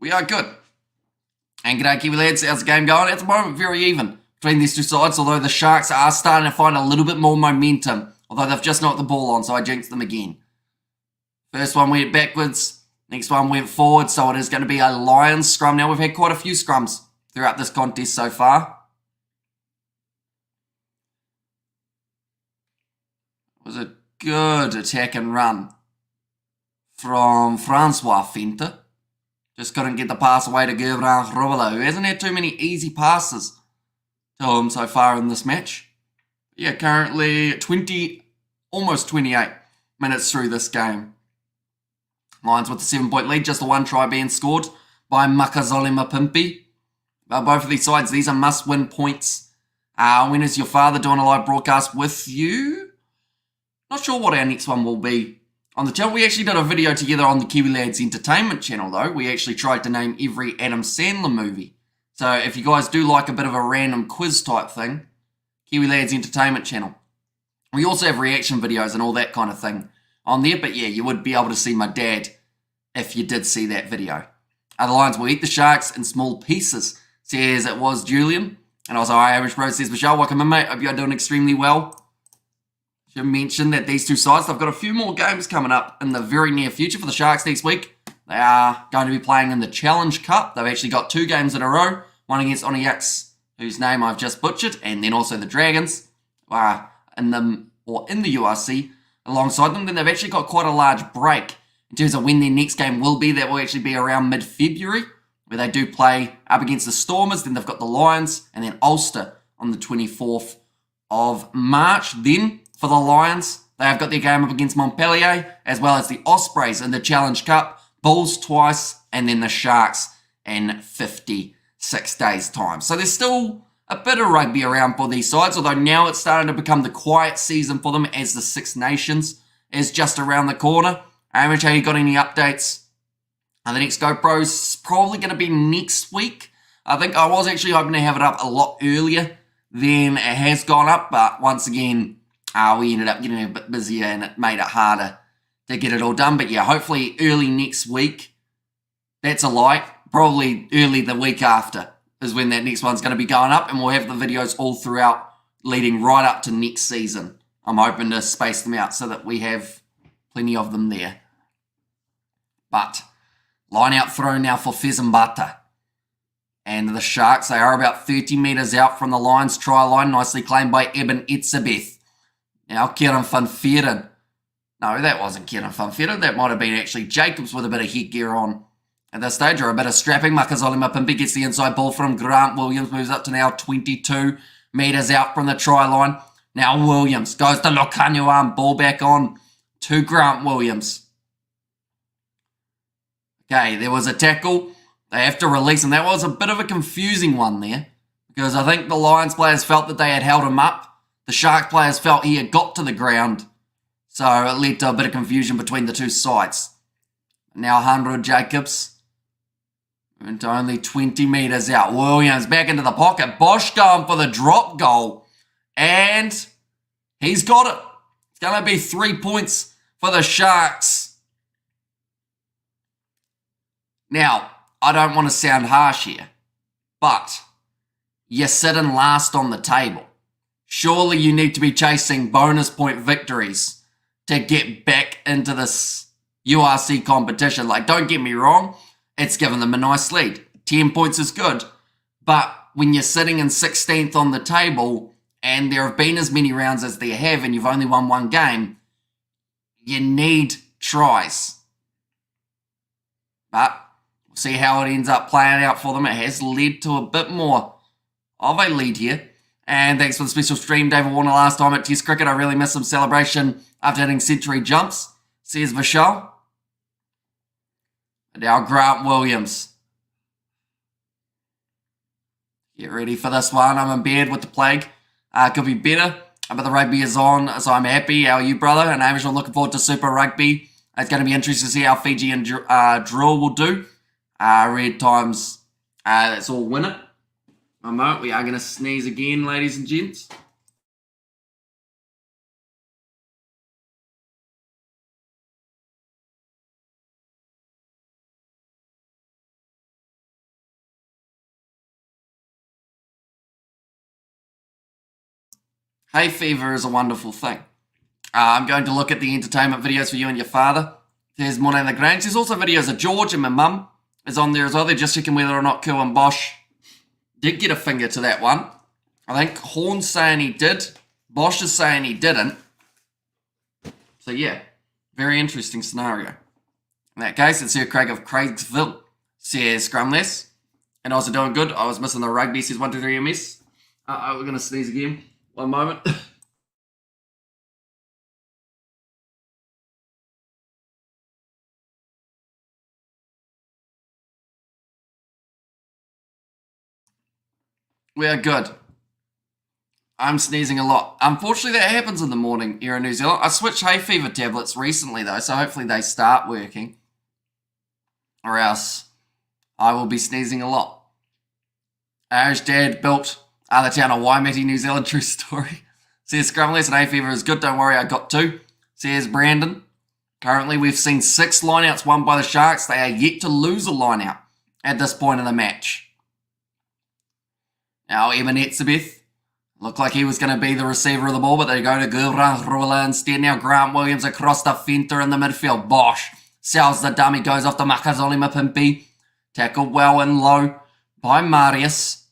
We are good. And g'day Kiwi lads, how's the game going? At the moment, very even between these two sides, although the Sharks are starting to find a little bit more momentum, although they've just knocked the ball on, so I jinxed them again. First one went backwards, next one went forward, so it is going to be a Lions scrum. Now, we've had quite a few scrums throughout this contest so far. It was a good attack and run from Francois Fenter. Just couldn't get the pass away to Gerbrand Rovelo, who hasn't had too many easy passes to him so far in this match. Yeah, currently almost 28 minutes through this game. Lions with the 7-point lead, just the one try being scored by Makazole Mapimpi. Both of these sides, these are must-win points. When is your father doing a live broadcast with you? Not sure what our next one will be on the channel. We actually did a video together on the Kiwi Lads Entertainment channel, though. We actually tried to name every Adam Sandler movie. So if you guys do like a bit of a random quiz type thing, Kiwi Lads Entertainment channel. We also have reaction videos and all that kind of thing on there. But yeah, you would be able to see my dad if you did see that video. The Lions will eat the Sharks in small pieces, says it was Julian. And also, hi, Irish Bro, says Michelle. Welcome in, mate. Hope you're doing extremely well. Should mention that these two sides, they've got a few more games coming up in the very near future for the Sharks next week. They are going to be playing in the Challenge Cup. They've actually got 2 games in a row. One against Onyx, whose name I've just butchered, and then also the Dragons in the URC alongside them. Then they've actually got quite a large break in terms of when their next game will be. That will actually be around mid-February, where they do play up against the Stormers. Then they've got the Lions, and then Ulster on the 24th of March. Then, for the Lions, they have got their game up against Montpellier, as well as the Ospreys in the Challenge Cup, Bulls twice, and then the Sharks in 56 days' time. So there's still a bit of rugby around for these sides, although now it's starting to become the quiet season for them as the Six Nations is just around the corner. Rich, you got any updates? The next GoPro's probably going to be next week. I think I was actually hoping to have it up a lot earlier than it has gone up, but once again, we ended up getting a bit busier and it made it harder to get it all done. But yeah, hopefully early next week. That's a lie. Probably early the week after is when that next one's going to be going up, and we'll have the videos all throughout leading right up to next season. I'm hoping to space them out so that we have plenty of them there. But line out throw now for Fezambata. And the Sharks, they are about 30 metres out from the Lions try line. Nicely claimed by Eben Etzebeth. Now Kieran van Veeren. No, that wasn't Kieran van Veeren. That might have been actually Jacobs with a bit of headgear on at this stage, or a bit of strapping. Makazole Mapimpi gets the inside ball from Grant Williams. Moves up to now 22 metres out from the try line. Now Williams goes to Lokanyuan. Ball back on to Grant Williams. Okay, there was a tackle. They have to release him. That was a bit of a confusing one there, because I think the Lions players felt that they had held him up. The Shark players felt he had got to the ground. So it led to a bit of confusion between the two sides. Now Handro Jacobs went to only 20 metres out. Williams back into the pocket. Bosch going for the drop goal. And he's got it. It's going to be 3 points for the Sharks. Now, I don't want to sound harsh here, but you're sitting last on the table. Surely you need to be chasing bonus point victories to get back into this URC competition. Like, don't get me wrong, it's given them a nice lead. 10 points is good, but when you're sitting in 16th on the table and there have been as many rounds as there have and you've only won one game, you need tries. But we'll see how it ends up playing out for them. It has led to a bit more of a lead here. And thanks for the special stream, David Warner, last time at Test Cricket. I really missed some celebration after hitting century jumps, says Vishal. And now Grant Williams. Get ready for this one. I'm in bed with the plague. Could be better, but the rugby is on, so I'm happy. How are you, brother? And I'm looking forward to Super Rugby. It's going to be interesting to see how Fiji and Drill will do. Red Times, that's all winner. A moment, we are going to sneeze again, ladies and gents. Hay fever is a wonderful thing. I'm going to look at the entertainment videos for you and your father. There's Morning the Grange. There's also videos of George and my mum is on there as well. They're just checking whether or not Kill and Bosch did get a finger to that one. I think Horn's saying he did. Bosch is saying he didn't. So yeah, very interesting scenario. In that case, it's Sir Craig of Craigsville. says Scrumless. And also doing good. I was missing the rugby, says 123 MS. We're going to sneeze again. One moment. We are good. I'm sneezing a lot. Unfortunately, that happens in the morning here in New Zealand. I switched hay fever tablets recently, though, so hopefully they start working. Or else I will be sneezing a lot. Irish dad built the town of Waimate, New Zealand. True story. Says Scrumless and hay fever is good. Don't worry, I got 2. Says Brandon. Currently, we've seen 6 lineouts won by the Sharks. They are yet to lose a lineout at this point in the match. Now, EMIRATES looked like he was going to be the receiver of the ball, but they go to Gurra instead. Now Grant Williams across the fenter in the midfield. Bosch sells the dummy, goes off to Makazoli Mapimpi. Tackled well and low by Marius.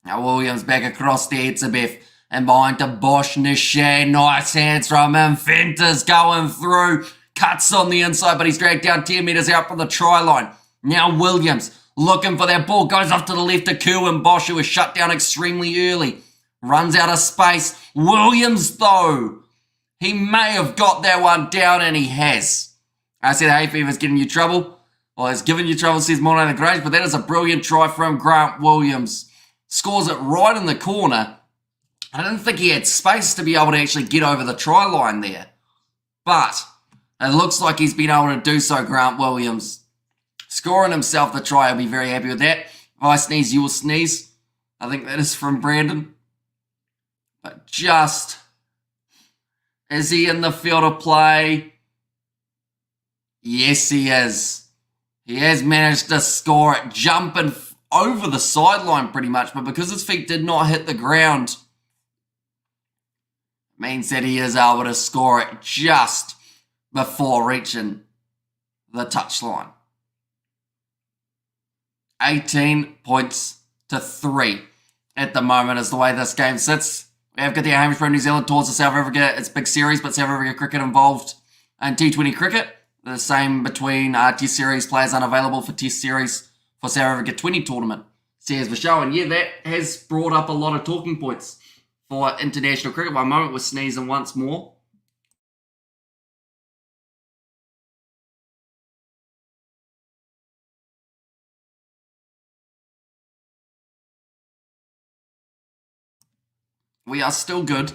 Now Williams back across to Etzebeth. And behind to Bosch, Nishay. Nice hands from him. Fenter's going through. Cuts on the inside, but he's dragged down 10 metres out from the try line. Now Williams looking for that ball. Goes off to the left to Kerwin Bosch, who was shut down extremely early. Runs out of space. Williams, though, he may have got that one down, and he has. I said hay fever's giving you trouble. Well, it's giving you trouble, says Mono the Grange, but that is a brilliant try from Grant Williams. Scores it right in the corner. I didn't think he had space to be able to actually get over the try line there. But it looks like he's been able to do so, Grant Williams. Scoring himself the try, I'll be very happy with that. If I sneeze, you will sneeze. I think that is from Brandon. But just, is he in the field of play? Yes, he is. He has managed to score it, jumping over the sideline pretty much, but because his feet did not hit the ground, means that he is able to score it just before reaching the touchline. 18 points to 3 at the moment is the way this game sits. We have got the Hamish New Zealand towards the South Africa. It's a big series, but South Africa cricket involved in T20 cricket. The same between Test Series players unavailable for Test Series for South Africa 20 tournament, says Vishal. And yeah, that has brought up a lot of talking points for international cricket. One moment we're sneezing once more. We are still good.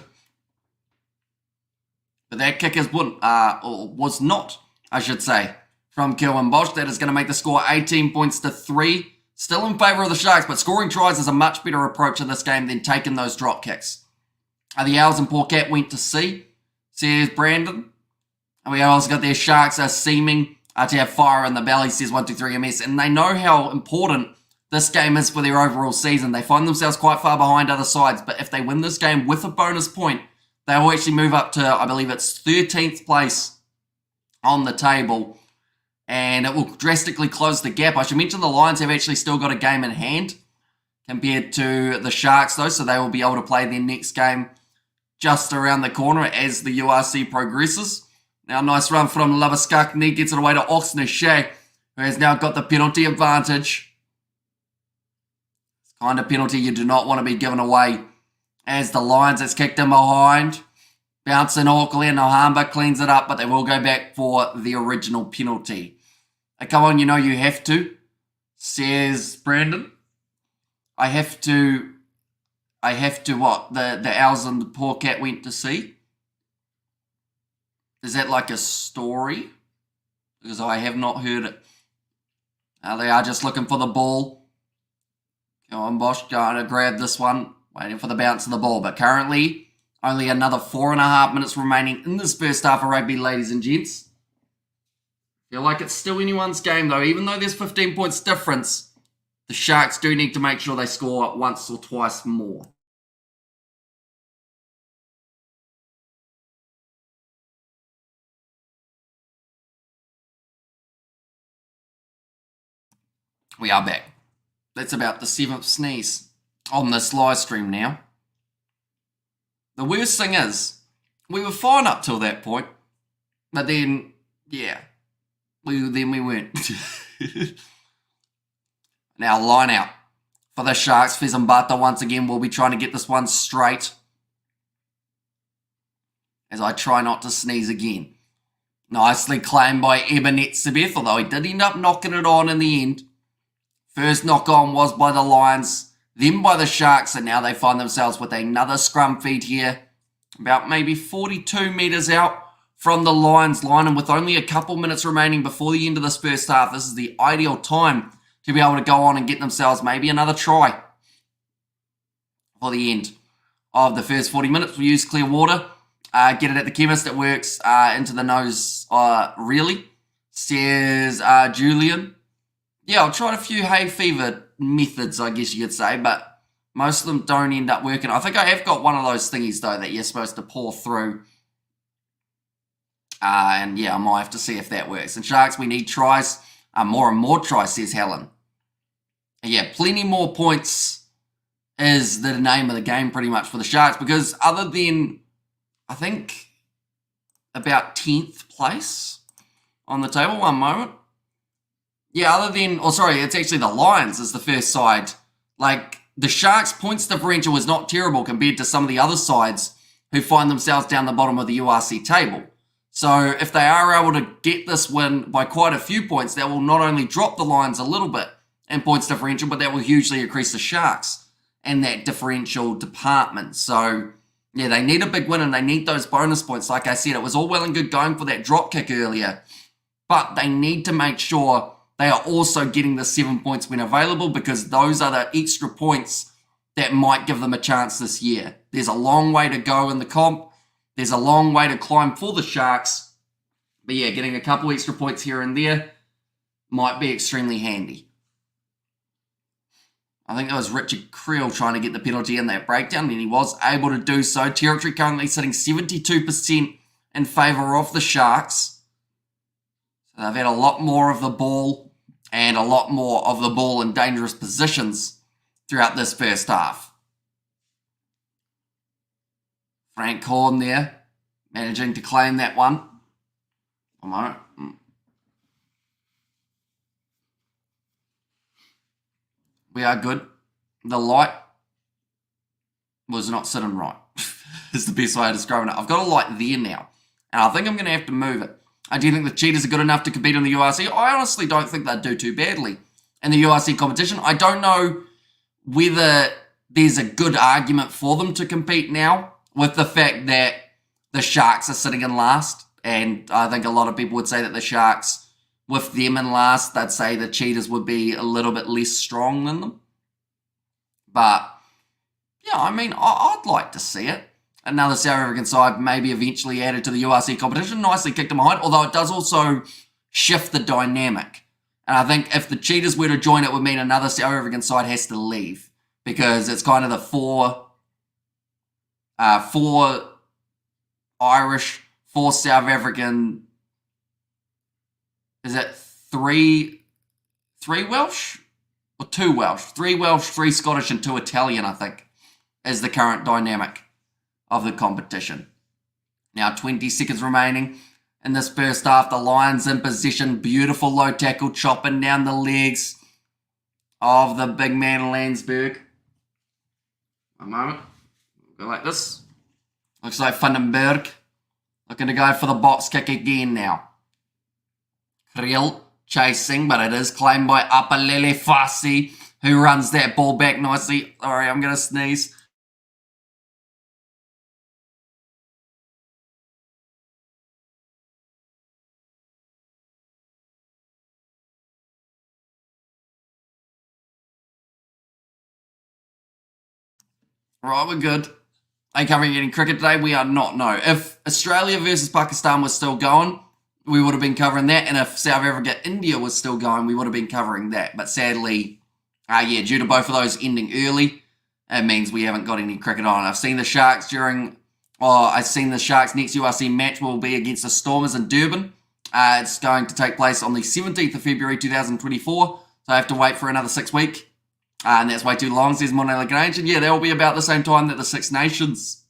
But that kick is was not, I should say, from Kerwin Bosch. That is going to make the score 18 points to 3. Still in favour of the Sharks, but scoring tries is a much better approach in this game than taking those drop kicks. The Owls and Poor Cat went to C, says Brandon. And we also got their Sharks are seeming to have fire in the belly, says 123 MS. And they know how important this game is for their overall season. They find themselves quite far behind other sides, but if they win this game with a bonus point, they will actually move up to, I believe it's 13th place on the table, and it will drastically close the gap. I should mention the Lions have actually still got a game in hand compared to the Sharks, though, so they will be able to play their next game just around the corner as the URC progresses. Now, nice run from Lavaskakni, gets it away to Oxney, who has now got the penalty advantage. It's the kind of penalty you do not want to be given away as the Lions, it's kicked in behind. Bouncing Auckland, Ohamba cleans it up, but they will go back for the original penalty. Come on, you know you have to, says Brandon. I have to what? The Owls and the Poor Cat went to see? Is that like a story? Because I have not heard it. They are just looking for the ball. Come on, Bosch, going to grab this one. Waiting for the bounce of the ball. But currently, only another 4.5 minutes remaining in this first half of rugby, ladies and gents. Feel like it's still anyone's game, though. Even though there's 15 points difference, the Sharks do need to make sure they score once or twice more. We are back. That's about the 7th sneeze on this live stream now. The worst thing is, we were fine up till that point, but then, yeah, we weren't. Now line out for the Sharks. Fezambata once again will be trying to get this one straight. As I try not to sneeze again. Nicely claimed by EMIRATES, although he did end up knocking it on in the end. First knock on was by the Lions, then by the Sharks, and now they find themselves with another scrum feed here. About maybe 42 metres out from the Lions line, and with only a couple minutes remaining before the end of this first half, this is the ideal time to be able to go on and get themselves maybe another try for the end of the first 40 minutes. We'll use clear water. Get it at the chemist. It works into the nose, really, says Julian. Yeah, I've tried a few hay fever methods, I guess you could say, but most of them don't end up working. I think I have got one of those thingies, though, that you're supposed to pour through. And yeah, I might have to see if that works. And Sharks, we need tries. More and more tries, says Helen. Yeah, plenty more points is the name of the game pretty much for the Sharks, because other than, I think, about 10th place on the table, one moment. Yeah, other than, it's actually the Lions is the first side. Like, the Sharks' points differential was not terrible compared to some of the other sides who find themselves down the bottom of the URC table. So if they are able to get this win by quite a few points, that will not only drop the Lions a little bit in points differential, but that will hugely increase the Sharks in that differential department. So, yeah, they need a big win and they need those bonus points. Like I said, it was all well and good going for that drop kick earlier, but they need to make sure they are also getting the 7 points when available, because those are the extra points that might give them a chance this year. There's a long way to go in the comp. There's a long way to climb for the Sharks. But yeah, getting a couple extra points here and there might be extremely handy. I think that was Richard Creel trying to get the penalty in that breakdown, and he was able to do so. Territory currently sitting 72% in favour of the Sharks. So they've had a lot more of the ball and a lot more of the ball in dangerous positions throughout this first half. Frank Horn there, managing to claim that one. A moment. We are good. The light was not sitting right. Is the best way of describing it. I've got a light there now, and I think I'm going to have to move it. I do think the Cheetahs are good enough to compete in the URC. I honestly don't think they'd do too badly in the URC competition. I don't know whether there's a good argument for them to compete now with the fact that the Sharks are sitting in last. And I think a lot of people would say that the Sharks, with them in last, they'd say the Cheetahs would be a little bit less strong than them. But, yeah, I mean, I'd like to see it. Another South African side maybe eventually added to the URC competition. Nicely kicked them behind, although it does also shift the dynamic. And I think if the Cheetahs were to join, it would mean another South African side has to leave, because it's kind of the four Irish, 4 South African. Is it three Welsh or 2 Welsh? 3 Welsh, 3 Scottish, and 2 Italian, I think, is the current dynamic of the competition. Now 20 seconds remaining in this first half. The Lions in possession. Beautiful low tackle, chopping down the legs of the big man Landsberg. A moment. Go like this. Looks like Vandenberg looking to go for the box kick again now. Creel chasing, but it is claimed by Apalele Fasi, who runs that ball back nicely. Sorry, I'm going to sneeze. Right, we're good. Are covering any cricket today? We are not, no. If Australia versus Pakistan was still going, we would have been covering that. And if South Africa, India was still going, we would have been covering that. But sadly, due to both of those ending early, it means we haven't got any cricket on. I've seen the Sharks next URC match will be against the Stormers in Durban. It's going to take place on the 17th of February 2024. So I have to wait for another 6 weeks. And that's way too long, says Monela Grange. And yeah, that will be about the same time that the Six Nations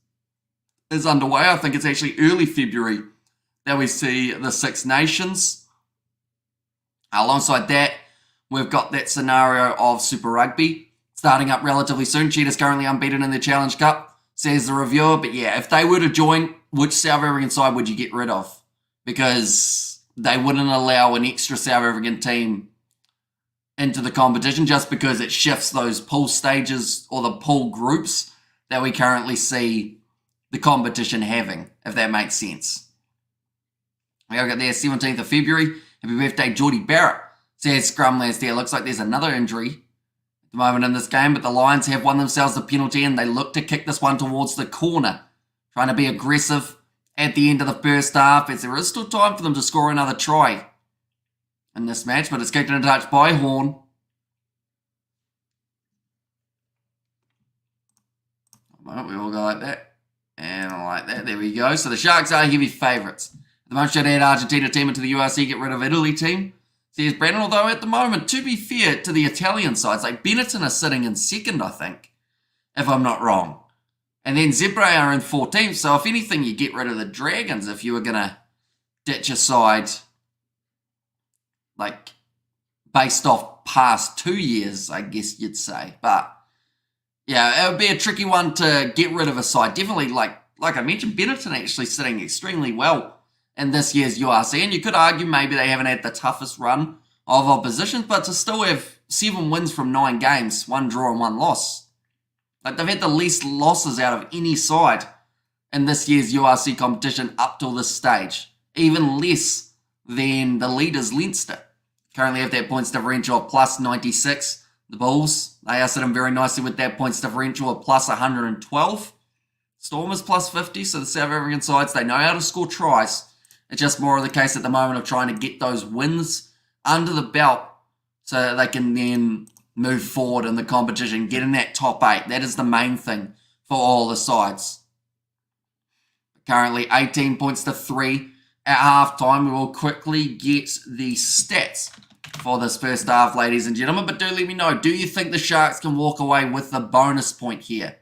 is underway. I think it's actually early February that we see the Six Nations. Alongside that, we've got that scenario of Super Rugby starting up relatively soon. Cheetah's currently unbeaten in the Challenge Cup, says the reviewer. But yeah, if they were to join, which South African side would you get rid of? Because they wouldn't allow an extra South African team into the competition just because it shifts those pool stages or the pool groups that we currently see the competition having, if that makes sense. We got there 17th of February. Happy birthday, Geordie Barrett. Says Scrumlands there. Looks like there's another injury at the moment in this game, but the Lions have won themselves the penalty and they look to kick this one towards the corner. Trying to be aggressive at the end of the first half as there is still time for them to score another try in this match, but it's kicked in a touch by Horn. We all go like that and like that. There we go. So the Sharks are heavy favourites. At the moment, should add Argentina team into the URC, get rid of Italy team. Says Brandon, although at the moment, to be fair to the Italian sides, like Benetton are sitting in second, I think, if I'm not wrong. And then Zebre are in 14th, so if anything, you get rid of the Dragons if you were going to ditch a side, like, based off past 2 years, I guess you'd say. But, yeah, it would be a tricky one to get rid of a side. Definitely, like I mentioned, Benetton actually sitting extremely well in this year's URC, and you could argue maybe they haven't had the toughest run of opposition, but to still have 7 wins from 9 games, 1 draw and 1 loss. Like, they've had the least losses out of any side in this year's URC competition up till this stage. Even less than the leaders, Leinster. Currently have that points differential of plus 96. The Bulls, they are sitting very nicely with that points differential of plus 112. Stormers plus 50, so the South African sides, they know how to score tries. It's just more of the case at the moment of trying to get those wins under the belt so that they can then move forward in the competition, get in that top 8. That is the main thing for all the sides. Currently 18 points to 3 at halftime. We will quickly get the stats for this first half, ladies and gentlemen. But do let me know, do you think the Sharks can walk away with the bonus point here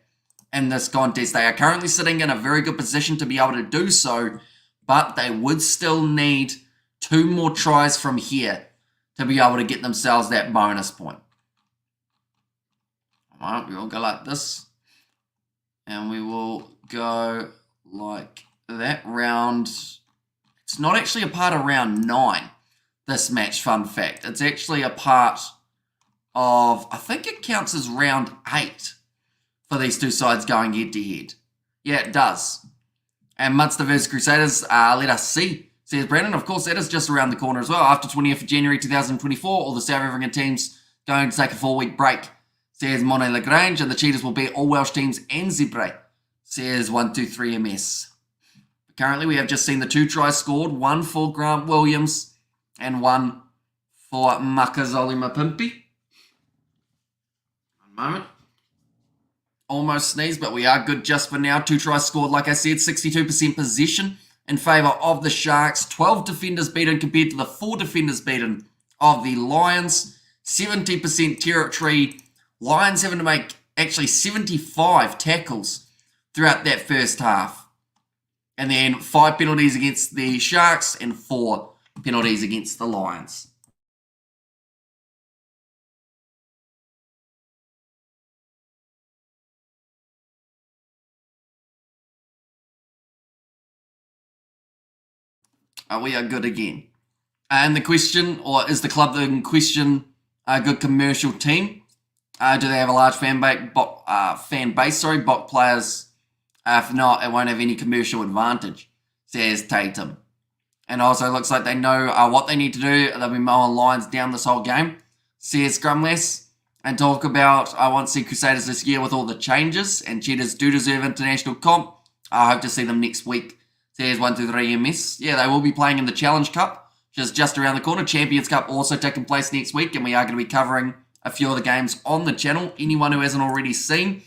in this contest? They are currently sitting in a very good position to be able to do so, but they would still need 2 more tries from here to be able to get themselves that bonus point. Alright, we will go like this. And we will go like that. Round... It's not actually a part of round 9, this match, fun fact. It's actually a part of... I think it counts as round 8 for these two sides going head-to-head. Yeah, it does. And Munster versus Crusaders, let us see. Says Brandon, of course, that is just around the corner as well. After 20th of January 2024, all the South African teams going to take a 4-week break. Says Monet Lagrange, and the Cheetahs will beat all Welsh teams and Zebre. Says 123MS. Currently, we have just seen the 2 tries scored. 1 for Grant Williams and 1 for Makazole Mapimpi. One moment. Almost sneezed, but we are good just for now. 2 tries scored, like I said, 62% possession in favour of the Sharks. 12 defenders beaten compared to the 4 defenders beaten of the Lions. 70% territory. Lions having to make actually 75 tackles throughout that first half. And then 5 penalties against the Sharks and 4 penalties against the Lions. We are good again. And the question, or is the club in question a good commercial team? Do they have a large fan base? Bot players. If not, it won't have any commercial advantage, says Tatum. And also looks like they know what they need to do. They'll be mowing lines down this whole game, says Scrumless. And talk about, I want to see Crusaders this year with all the changes. And Cheetahs do deserve international comp. I hope to see them next week, says 123MS. Yeah, they will be playing in the Challenge Cup, which is just around the corner. Champions Cup also taking place next week. And we are going to be covering a few of the games on the channel. Anyone who hasn't already seen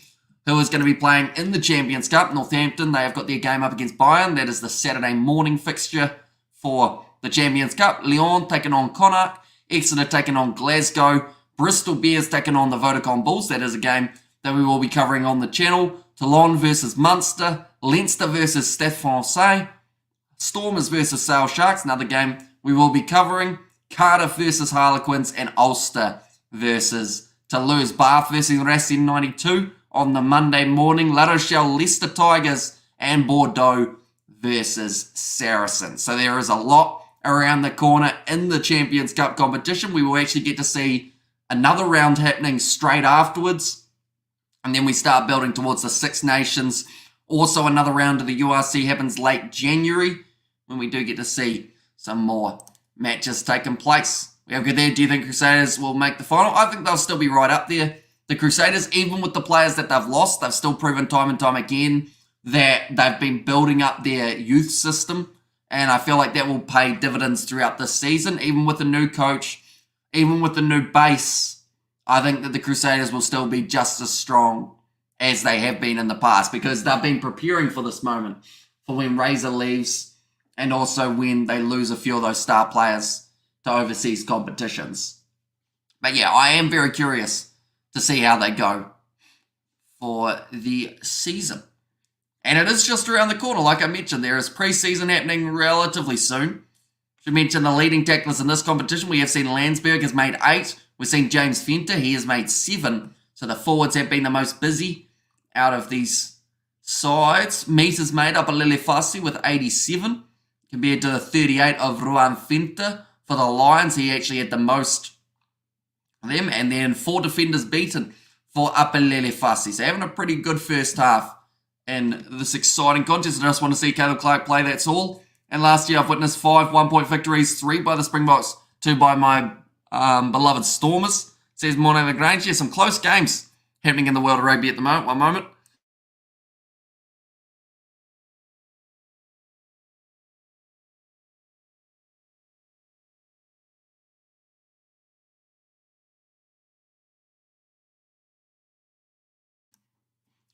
who is going to be playing in the Champions Cup, Northampton, they have got their game up against Bayern. That is the Saturday morning fixture for the Champions Cup. Lyon taking on Connacht. Exeter taking on Glasgow. Bristol Bears taking on the Vodacom Bulls. That is a game that we will be covering on the channel. Toulon versus Munster. Leinster versus Stade Francais. Stormers versus Sale Sharks, another game we will be covering. Cardiff versus Harlequins, and Ulster versus Toulouse. Bath versus Racing 92 on the Monday morning. La Rochelle, Leicester Tigers, and Bordeaux versus Saracens. So there is a lot around the corner in the Champions Cup competition. We will actually get to see another round happening straight afterwards. And then we start building towards the Six Nations. Also, another round of the URC happens late January, when we do get to see some more matches taking place. We have good there. Do you think Crusaders will make the final? I think they'll still be right up there. The Crusaders, even with the players that they've lost, they've still proven time and time again that they've been building up their youth system. And I feel like that will pay dividends throughout this season. Even with a new coach, even with the new base, I think that the Crusaders will still be just as strong as they have been in the past, because they've been preparing for this moment, for when Razor leaves, and also when they lose a few of those star players to overseas competitions. But yeah, I am very curious to see how they go for the season. And it is just around the corner. Like I mentioned, there is pre-season happening relatively soon. Should mention the leading tacklers in this competition. We have seen Landsberg has made 8. We've seen James Fenter, he has made 7. So the forwards have been the most busy out of these sides. Meat has made up a Lele Fassi with 87, compared to the 38 of Ruan Fenter for the Lions. He actually had the most of them. And then 4 defenders beaten for Apelele Fassi. So having a pretty good first half in this exciting contest. I just want to see Caleb Clark play, that's all. And last year I've witnessed 5 one-point victories, 3 by the Springboks, 2 by my beloved Stormers. Says Morning Lagrange. Yeah, some close games happening in the world of rugby at the moment. One moment.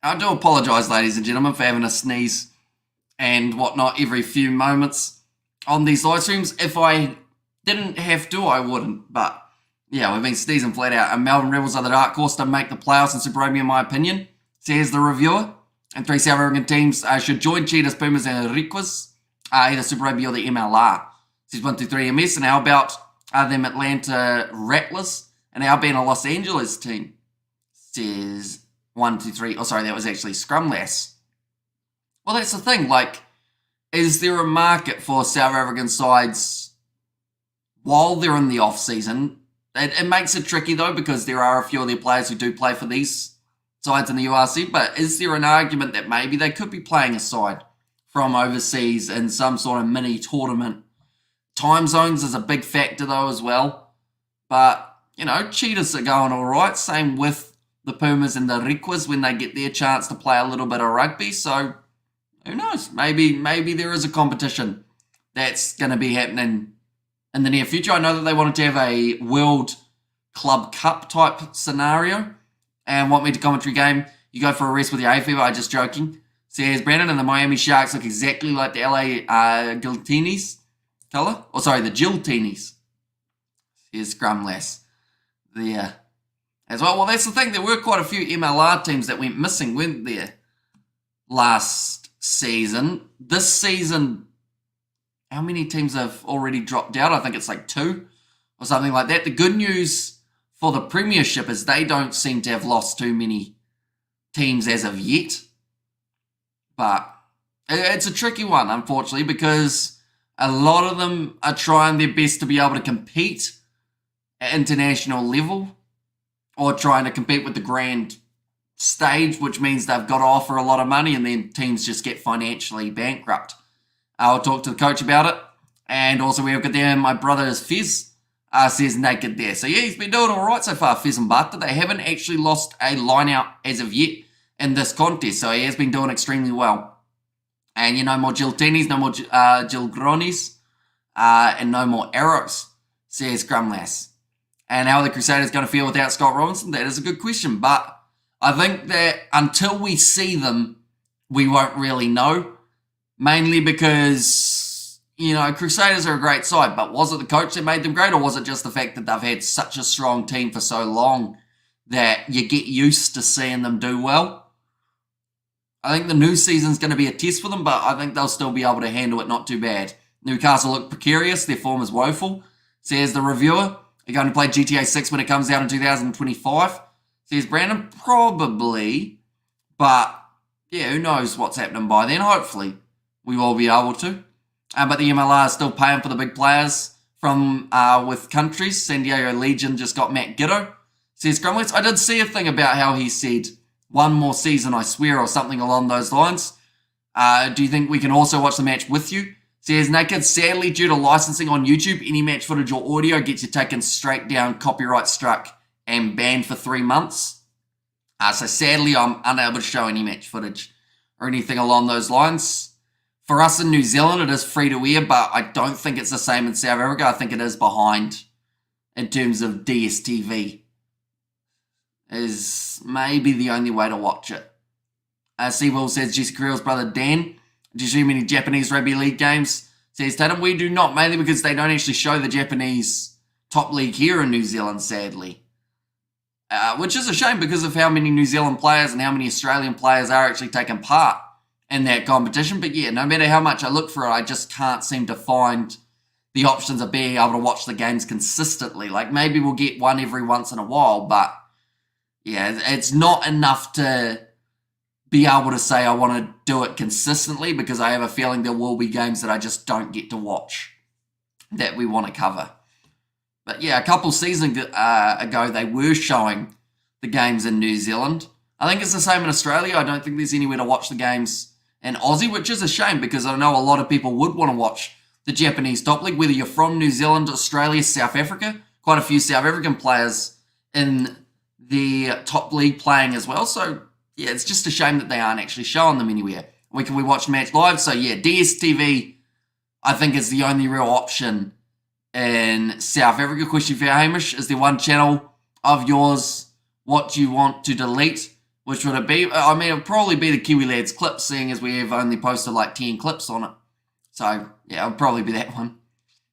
I do apologise, ladies and gentlemen, for having a sneeze and whatnot every few moments on these live streams. If I didn't have to, I wouldn't. But yeah, we've been sneezing flat out. And Melbourne Rebels are the dark horse to make the playoffs in Super Rugby, in my opinion, says the reviewer. And 3 South African teams should join Cheetahs, Pumas, and Riquas, either Super Rugby or the MLR. Says 123 MS. And how about them Atlanta Rattlers? And how about a Los Angeles team? Says 123. Oh, sorry, that was actually Scrumlass. Well, that's the thing. Like, is there a market for South African sides while they're in the off-season? It makes it tricky, though, because there are a few of their players who do play for these sides in the URC. But is there an argument that maybe they could be playing a side from overseas in some sort of mini tournament? Time zones is a big factor, though, as well. But, you know, Cheetahs are going all right. Same with the Pumas and the Riquas when they get their chance to play a little bit of rugby. So, who knows? Maybe there is a competition that's going to be happening in the near future. I know that they wanted to have a World Club Cup type scenario and want me to commentary game. You go for a rest with your hay fever. I'm just joking. Says Brandon, and the Miami Sharks look exactly like the LA Giltinis colour. Or sorry, the Giltinis. Here's Scrumlass there as well. Well, that's the thing. There were quite a few MLR teams that went missing, weren't there, last season. This season, how many teams have already dropped out? I think it's like 2 or something like that. The good news for the Premiership is they don't seem to have lost too many teams as of yet. But it's a tricky one, unfortunately, because a lot of them are trying their best to be able to compete at international level, or trying to compete with the grand stage, which means they've got to offer a lot of money, and then teams just get financially bankrupt. I'll talk to the coach about it. And also we have got there my brother's Fizz says naked there. So yeah, he's been doing all right so far, Fizz and Barta. They haven't actually lost a line out as of yet in this contest, so he has been doing extremely well. And you know, more Giltinis, no more Gilgronis, and no more arrows, says Grumlass. And how are the Crusaders going to feel without Scott Robinson? That is a good question. But I think that until we see them, we won't really know. Mainly because, you know, Crusaders are a great side. But was it the coach that made them great? Or was it just the fact that they've had such a strong team for so long that you get used to seeing them do well? I think the new season's going to be a test for them. But I think they'll still be able to handle it not too bad. Newcastle look precarious. Their form is woeful. Says the reviewer, are you going to play GTA 6 when it comes out in 2025? Says Brandon, probably. But, yeah, who knows what's happening by then. Hopefully, we will be able to. But the MLR is still paying for the big players from with countries. San Diego Legion just got Matt Giddo. Says Grumlets, I did see a thing about how he said, one more season, I swear, or something along those lines. Do you think we can also watch the match with you? Says Naked, sadly, due to licensing on YouTube, any match footage or audio gets you taken straight down, copyright struck, and banned for 3 months. So sadly, I'm unable to show any match footage or anything along those lines. For us in New Zealand, it is free to air, but I don't think it's the same in South Africa. I think it is behind in terms of DSTV. Is maybe the only way to watch it. Seawolf says Jesse Creel's brother Dan. Do you see many Japanese rugby league games? Says Tatum, we do not, mainly because they don't actually show the Japanese top league here in New Zealand, sadly. Which is a shame because of how many New Zealand players and how many Australian players are actually taking part in that competition. But yeah, no matter how much I look for it, I just can't seem to find the options of being able to watch the games consistently. Like maybe we'll get one every once in a while, but yeah, it's not enough to be able to say I want to do it consistently because I have a feeling there will be games that I just don't get to watch that we want to cover. But yeah, a couple seasons ago, they were showing the games in New Zealand. I think it's the same in Australia. I don't think there's anywhere to watch the games in Aussie, which is a shame because I know a lot of people would want to watch the Japanese top league, whether you're from New Zealand, Australia, South Africa. Quite a few South African players in the top league playing as well. So yeah, it's just a shame that they aren't actually showing them anywhere. We watch the match live. So yeah, DSTV, I think, is the only real option in South Africa. Question for you, Hamish. Is there one channel of yours what you want to delete? Which would it be? I mean, it would probably be the Kiwi Lads clips, seeing as we have only posted like 10 clips on it. So yeah, it would probably be that one.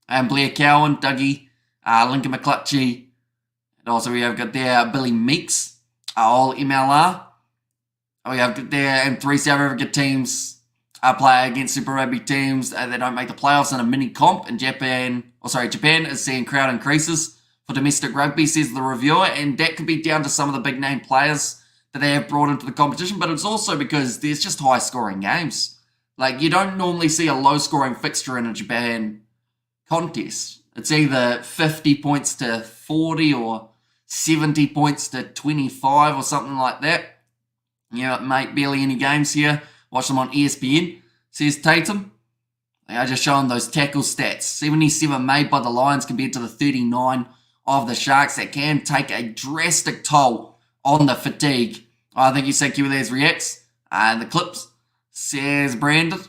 And Blair Cowan, Dougie, Lincoln McClutchy, and also we have got there Billy Meeks, all MLR. We have got there and 3 South Africa teams play against Super Rugby teams. They don't make the playoffs in a mini comp. And Japan is seeing crowd increases for domestic rugby, says the reviewer, and that could be down to some of the big name players that they have brought into the competition, but it's also because there's just high scoring games. Like, you don't normally see a low scoring fixture in a Japan contest. It's either 50 points to 40 or 70 points to 25 or something like that. Yeah, mate, barely any games here. Watch them on ESPN. Says Tatum. They are just showing those tackle stats. 77 made by the Lions compared to the 39 of the Sharks. That can take a drastic toll on the fatigue. I think you said Kiwi Lads Reacts. And the clips, says Brandon.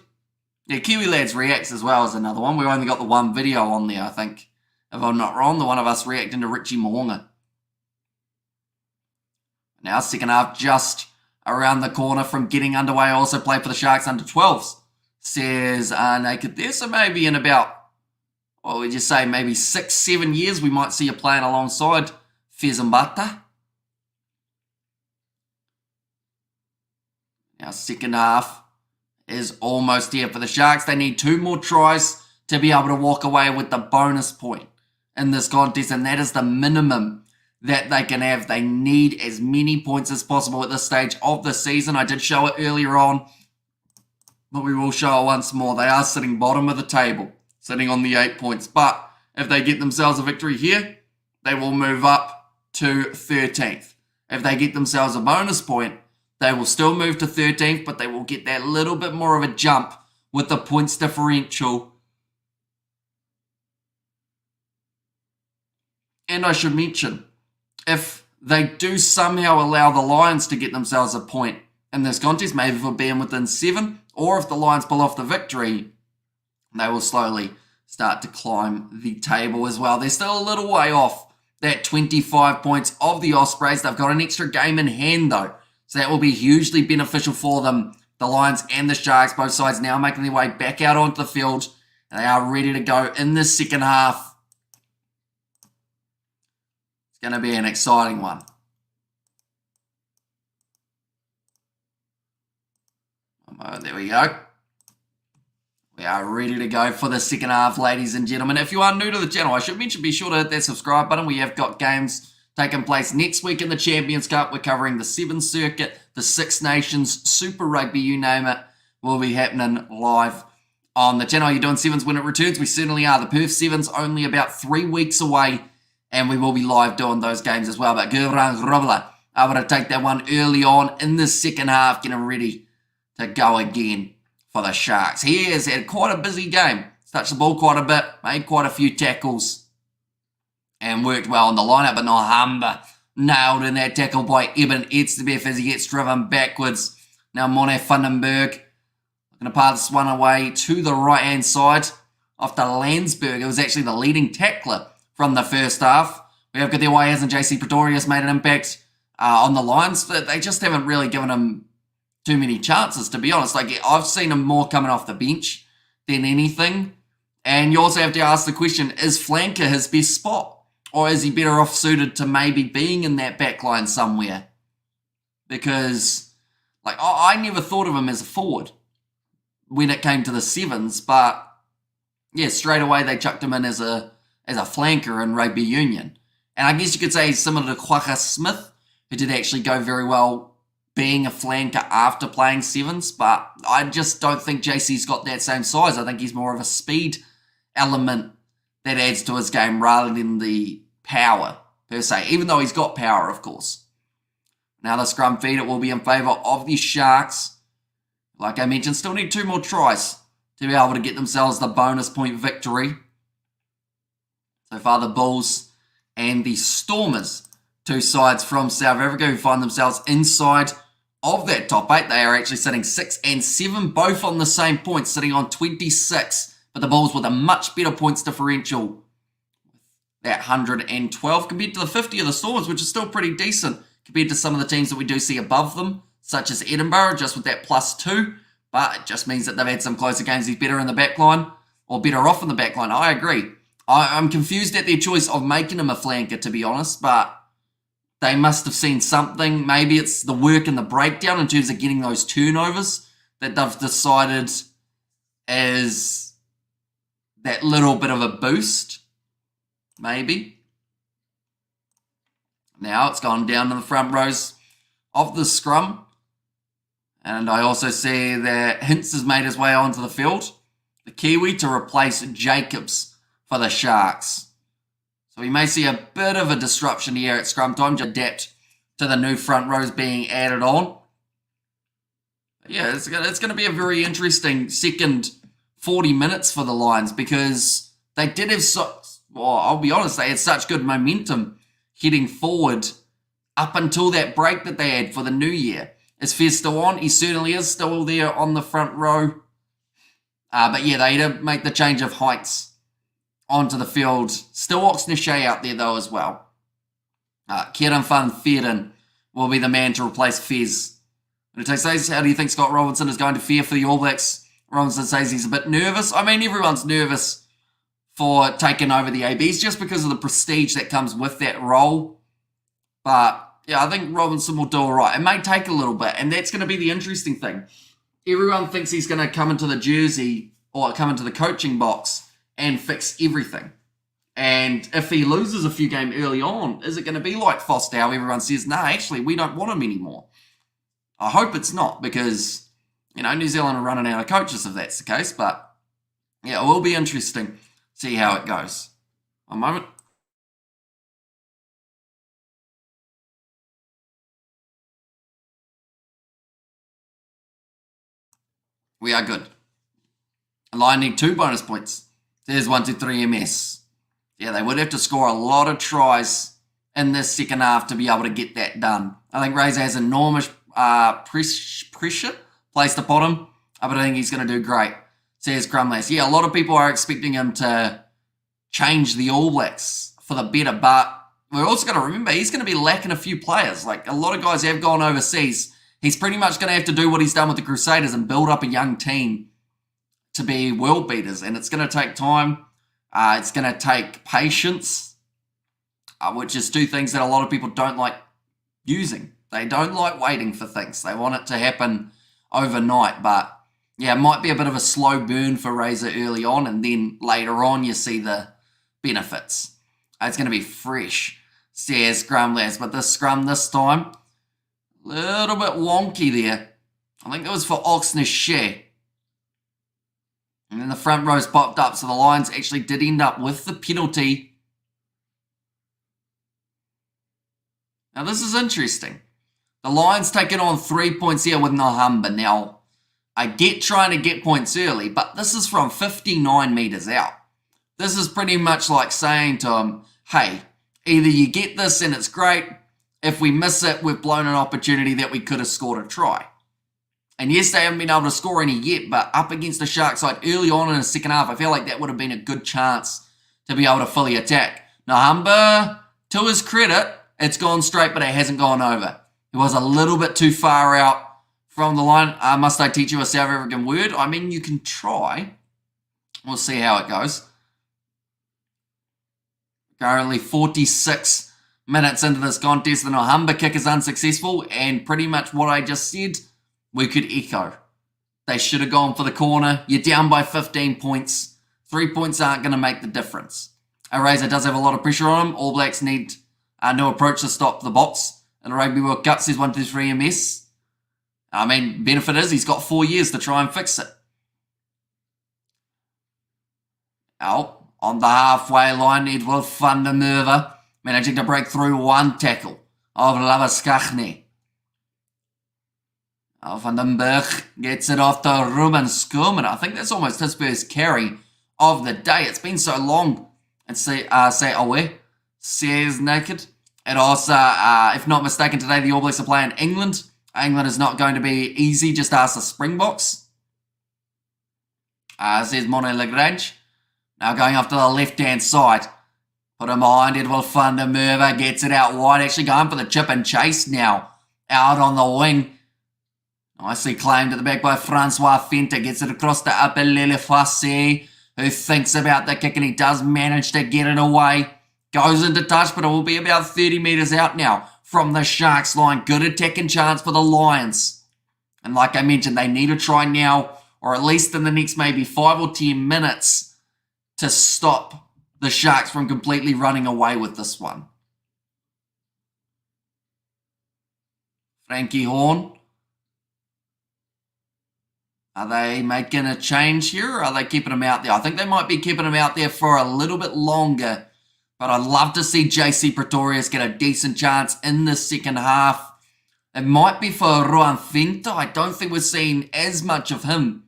Yeah, Kiwi Lads Reacts as well is another one. We've only got the one video on there, I think. If I'm not wrong, the one of us reacting to Richie Mo'unga. Now, second half just around the corner from getting underway. I also played for the Sharks under 12s, says Naked there. So maybe in about, what would you say, maybe 6-7 years, we might see you playing alongside Fezambata. Now, second half is almost here for the Sharks. They need 2 more tries to be able to walk away with the bonus point in this contest, and that is the minimum that they can have. They need as many points as possible at this stage of the season. I did show it earlier on, but we will show it once more. They are sitting bottom of the table, sitting on the 8 points. But if they get themselves a victory here, they will move up to 13th. If they get themselves a bonus point, they will still move to 13th, but they will get that little bit more of a jump with the points differential. And I should mention, if they do somehow allow the Lions to get themselves a point in this contest, maybe for being within 7, or if the Lions pull off the victory, they will slowly start to climb the table as well. They're still a little way off that 25 points of the Ospreys. They've got an extra game in hand though, so that will be hugely beneficial for them. The Lions and the Sharks, both sides now making their way back out onto the field. They are ready to go in the second half. It's going to be an exciting one. There we go. We are ready to go for the second half, ladies and gentlemen. If you are new to the channel, I should mention, be sure to hit that subscribe button. We have got games taking place next week in the Champions Cup. We're covering the Sevens Circuit, the Six Nations, Super Rugby, you name it, will be happening live on the channel. Are you doing Sevens when it returns? We certainly are. The Perth Sevens only about 3 weeks away, and we will be live doing those games as well. But Gurang Robler able to take that one early on in the second half, getting ready to go again for the Sharks. He has had quite a busy game. Touched the ball quite a bit, made quite a few tackles, and worked well on the lineup. But Nohamba nailed in that tackle by Eben Etzebeth as he gets driven backwards. Now Mone Vandenberg going to pass this one away to the right-hand side after Landsberg. It was actually the leading tackler from the first half. We have got their way, hasn't JC Pretorius made an impact on the Lions, but they just haven't really given him too many chances, to be honest. Like, I've seen him more coming off the bench than anything. And you also have to ask the question, is flanker his best spot? Or is he better off suited to maybe being in that back line somewhere? Because, like, I never thought of him as a forward when it came to the Sevens, but yeah, straight away they chucked him in as a flanker in rugby union. And I guess you could say he's similar to Quagga Smith, who did actually go very well being a flanker after playing Sevens, but I just don't think JC's got that same size. I think he's more of a speed element that adds to his game rather than the power, per se, even though he's got power, of course. Now the scrum feed, it will be in favour of the Sharks. Like I mentioned, still need 2 more tries to be able to get themselves the bonus point victory. So far, the Bulls and the Stormers, 2 sides from South Africa who find themselves inside of that top 8. They are actually sitting 6 and 7, both on the same points, sitting on 26. But the Bulls with a much better points differential, that 112 compared to the 50 of the Stormers, which is still pretty decent compared to some of the teams that we do see above them, such as Edinburgh, just with that +2. But it just means that they've had some closer games. He's better in the back line, or better off in the back line. I agree. I'm confused at their choice of making him a flanker, to be honest, but they must have seen something. Maybe it's the work and the breakdown in terms of getting those turnovers that they've decided is that little bit of a boost. Maybe. Now it's gone down to the front rows of the scrum. And I also see that Hintz has made his way onto the field. The Kiwi to replace Jacobs for the Sharks. So we may see a bit of a disruption here at scrum time to adapt to the new front rows being added on. But yeah, it's going to be a very interesting second 40 minutes for the Lions because they did have I'll be honest, they had such good momentum heading forward up until that break that they had for the new year. Is Fez still on? He certainly is still there on the front row. But yeah, they had to make the change of heights onto the field. Still Oxney out there though as well. Kieran van Veeren will be the man to replace Fez. How do you think Scott Robinson is going to fare for the All Blacks? Robinson says he's a bit nervous. I mean, everyone's nervous for taking over the ABs just because of the prestige that comes with that role. But yeah, I think Robinson will do all right. It may take a little bit, and that's going to be the interesting thing. Everyone thinks he's going to come into the jersey or come into the coaching box and fix everything. And if he loses a few games early on, is it going to be like Foster, how everyone says, nah, actually, we don't want him anymore? I hope it's not because, you know, New Zealand are running out of coaches if that's the case. But, yeah, it will be interesting. See how it goes. One moment. We are good. Lion need 2 bonus points. There's 1, 2, 3 MS. Yeah, they would have to score a lot of tries in this second half to be able to get that done. I think Razor has enormous pressure placed upon him, but I think he's going to do great. Says Crumless. Yeah, a lot of people are expecting him to change the All Blacks for the better, but we're also going to remember he's going to be lacking a few players. Like, a lot of guys have gone overseas. He's pretty much going to have to do what he's done with the Crusaders and build up a young team to be world beaters, and it's going to take time. It's going to take patience, which is 2 things that a lot of people don't like using. They don't like waiting for things. They want it to happen overnight, but Yeah, it might be a bit of a slow burn for Razor early on, and then later on you see the benefits. It's going to be fresh. Yeah, scrum, lads, but this scrum this time, a little bit wonky there. I think it was for Oxnard. And then the front rows popped up, so the Lions actually did end up with the penalty. Now this is interesting. The Lions taking on 3 points here with Nohamba. Now, I get trying to get points early, but this is from 59 metres out. This is pretty much like saying to him, hey, either you get this and it's great. If we miss it, we've blown an opportunity that we could have scored a try. And yes, they haven't been able to score any yet, but up against the Shark side early on in the second half, I feel like that would have been a good chance to be able to fully attack. Nohamba, to his credit, it's gone straight, but it hasn't gone over. It was a little bit too far out from the line. Must I teach you a South African word? I mean, you can try. We'll see how it goes. Currently 46 minutes into this contest. The Nohamba kick is unsuccessful, and pretty much what I just said, we could echo. They should have gone for the corner. You're down by 15 points. 3 points aren't going to make the difference. Razor does have a lot of pressure on him. All Blacks need no approach to stop the box. And the Rugby World Cup says 1, 2, 3 MS. I mean, benefit is he's got 4 years to try and fix it. Out on the halfway line, Edward van der Merwe managing to break through one tackle of Lavaskachne. Van den Berg gets it off to Ruben Skurman. I think that's almost his first carry of the day. It's been so long. And say away. Says naked. And also, if not mistaken, today the All Blacks are playing England. England is not going to be easy. Just ask the Springboks. Says Monet Lagrange. Now going off to the left-hand side. Put him behind Edward van der Merwe. Gets it out wide. Actually going for the chip and chase now. Out on the wing. Nicely claimed at the back by Francois Fenta. Gets it across to Apelele Fassi, who thinks about the kick, and he does manage to get it away. Goes into touch, but it will be about 30 metres out now from the Sharks line. Good attacking chance for the Lions. And like I mentioned, they need to try now, or at least in the next maybe 5 or 10 minutes, to stop the Sharks from completely running away with this one. Frankie Horn. Are they making a change here, or are they keeping him out there? I think they might be keeping him out there for a little bit longer. But I'd love to see JC Pretorius get a decent chance in the second half. It might be for Rohan Fenta. I don't think we're seeing as much of him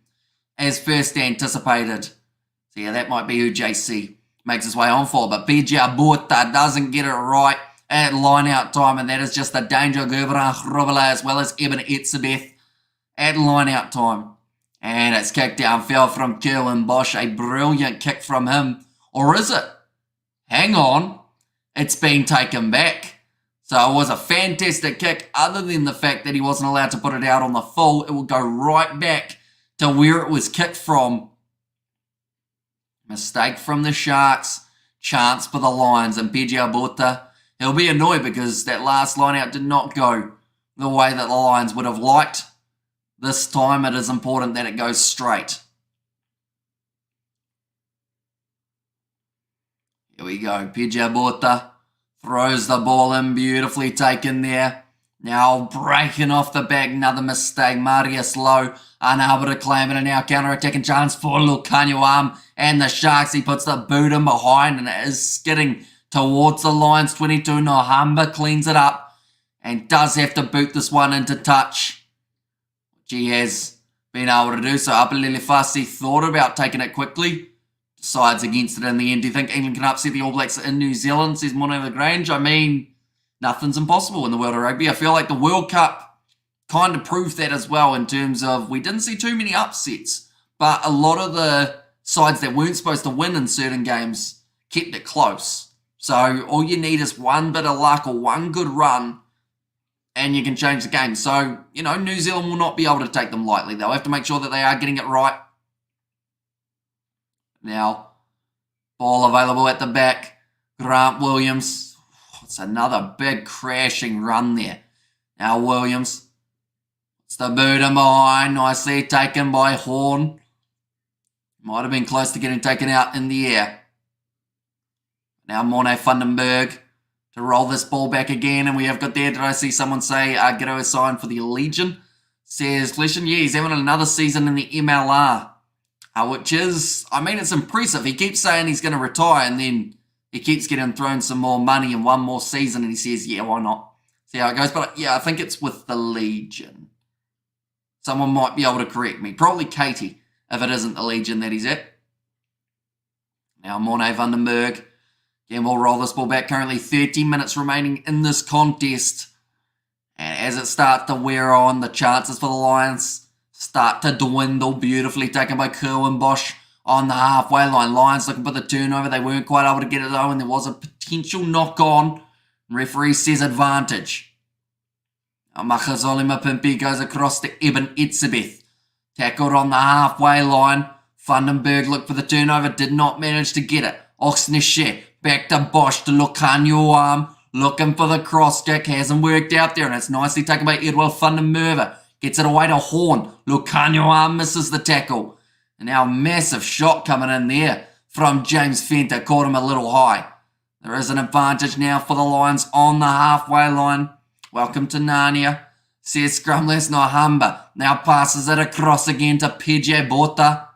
as first anticipated. So yeah, that might be who JC makes his way on for. But PJ Bota doesn't get it right at line-out time, and that is just the danger of Gerberan Grobbelaar as well as Eben Etzebeth at line-out time. And it's kicked downfield from Kerwin Bosch. A brilliant kick from him. Or is it? Hang on. It's been taken back. So it was a fantastic kick. Other than the fact that he wasn't allowed to put it out on the full, it will go right back to where it was kicked from. Mistake from the Sharks. Chance for the Lions. And PJ Bota, he'll be annoyed because that last line out did not go the way that the Lions would have liked. This time it is important that it goes straight. Here we go. PJ Bota throws the ball in, beautifully taken there. Now breaking off the back, another mistake. Marius Lowe unable to claim it, and now counter-attacking chance for Lukanyuam and the Sharks. He puts the boot in behind, and it is skidding towards the Lions. 22. Nohamba cleans it up and does have to boot this one into touch. He has been able to do so. Apelele Fassi thought about taking it quickly. Decides against it in the end. Do you think England can upset the All Blacks in New Zealand? Says Monet Lagrange. I mean, nothing's impossible in the world of rugby. I feel like the World Cup kind of proved that as well in terms of we didn't see too many upsets. But a lot of the sides that weren't supposed to win in certain games kept it close. So all you need is one bit of luck or one good run, and you can change the game. So, you know, New Zealand will not be able to take them lightly. They'll have to make sure that they are getting it right. Now, ball available at the back. Grant Williams. It's another big crashing run there. Now Williams. It's the boot of mine. Nicely taken by Horn. Might have been close to getting taken out in the air. Now Morne Vandenberg to roll this ball back again. And we have got there, did I see someone say, Ghetto a sign for the Legion? Says Fleshin, yeah, he's having another season in the MLR. Which is, I mean, it's impressive. He keeps saying he's going to retire and then he keeps getting thrown some more money and one more season and he says, yeah, why not? See how it goes. But yeah, I think it's with the Legion. Someone might be able to correct me. Probably Katie, if it isn't the Legion that he's at. Now Morne Vandenberg. Again, we'll roll this ball back. Currently 30 minutes remaining in this contest. And as it starts to wear on, the chances for the Lions start to dwindle. Beautifully taken by Kerwin Bosch on the halfway line. Lions looking for the turnover. They weren't quite able to get it though, and there was a potential knock-on. Referee says advantage. Makazole Mapimpi goes across to Eben Etzebeth. Tackled on the halfway line. Vandenberg looked for the turnover, did not manage to get it. Oxneshe back to Bosch to Lucanio arm. Looking for the cross kick. Hasn't worked out there, and it's nicely taken by Edward Vandenberg. Gets it away to Horn. Lucanio arm misses the tackle. And now a massive shot coming in there from James Fenter. Caught him a little high. There is an advantage now for the Lions on the halfway line. Welcome to Narnia. Says Scrumless Nohamba. Now passes it across again to PJ Bota.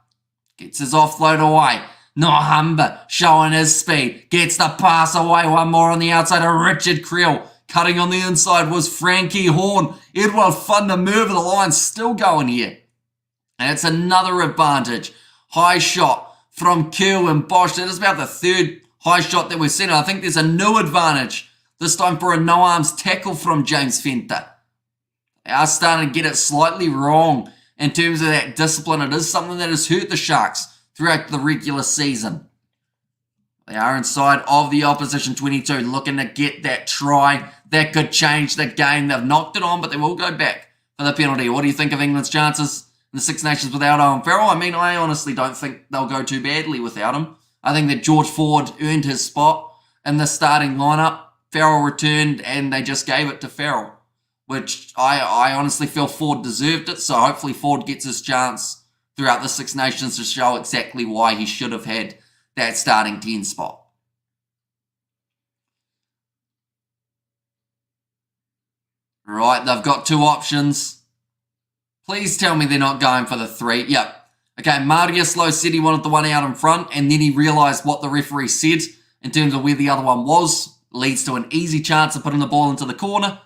Gets his offload away. Nohamba showing his speed. Gets the pass away. One more on the outside of Richard Creel. Cutting on the inside was Frankie Horn. Edward Vandenberg. The Lions still going here. And it's another advantage. High shot from Kerwin Bosch. That is about the third high shot that we've seen. I think there's a new advantage. This time for a no-arms tackle from James Fenter. They are starting to get it slightly wrong in terms of that discipline. It is something that has hurt the Sharks throughout the regular season. They are inside of the opposition 22, looking to get that try. That could change the game. They've knocked it on, but they will go back for the penalty. What do you think of England's chances in the Six Nations without Owen Farrell? I mean, I honestly don't think they'll go too badly without him. I think that George Ford earned his spot in the starting lineup. Farrell returned and they just gave it to Farrell, which I honestly feel Ford deserved it. So hopefully Ford gets his chance throughout the Six Nations to show exactly why he should have had that starting 10 spot. Right, they've got two options. Please tell me they're not going for the 3. Yep. Okay, Mariuslo said he wanted the one out in front, and then he realised what the referee said in terms of where the other one was. Leads to an easy chance of putting the ball into the corner.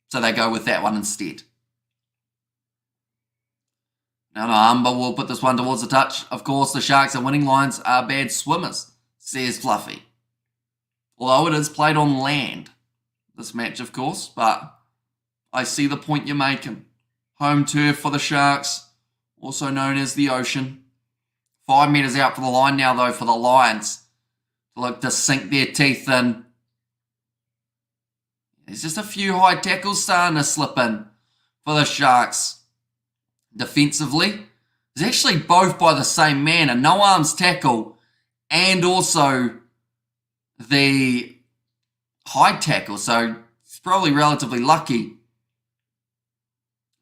So they go with that one instead. Now Nohamba will put this one towards the touch. Of course, the Sharks are winning. Lions are bad swimmers, says Fluffy. Although it is played on land, this match, of course. But I see the point you're making. Home turf for the Sharks, also known as the ocean. 5 metres out for the line now, though, for the Lions. Look to sink their teeth in. There's just a few high tackles starting to slip in for the Sharks. Defensively, it's actually both by the same man, a no-arms tackle and also the high tackle. So it's probably relatively lucky.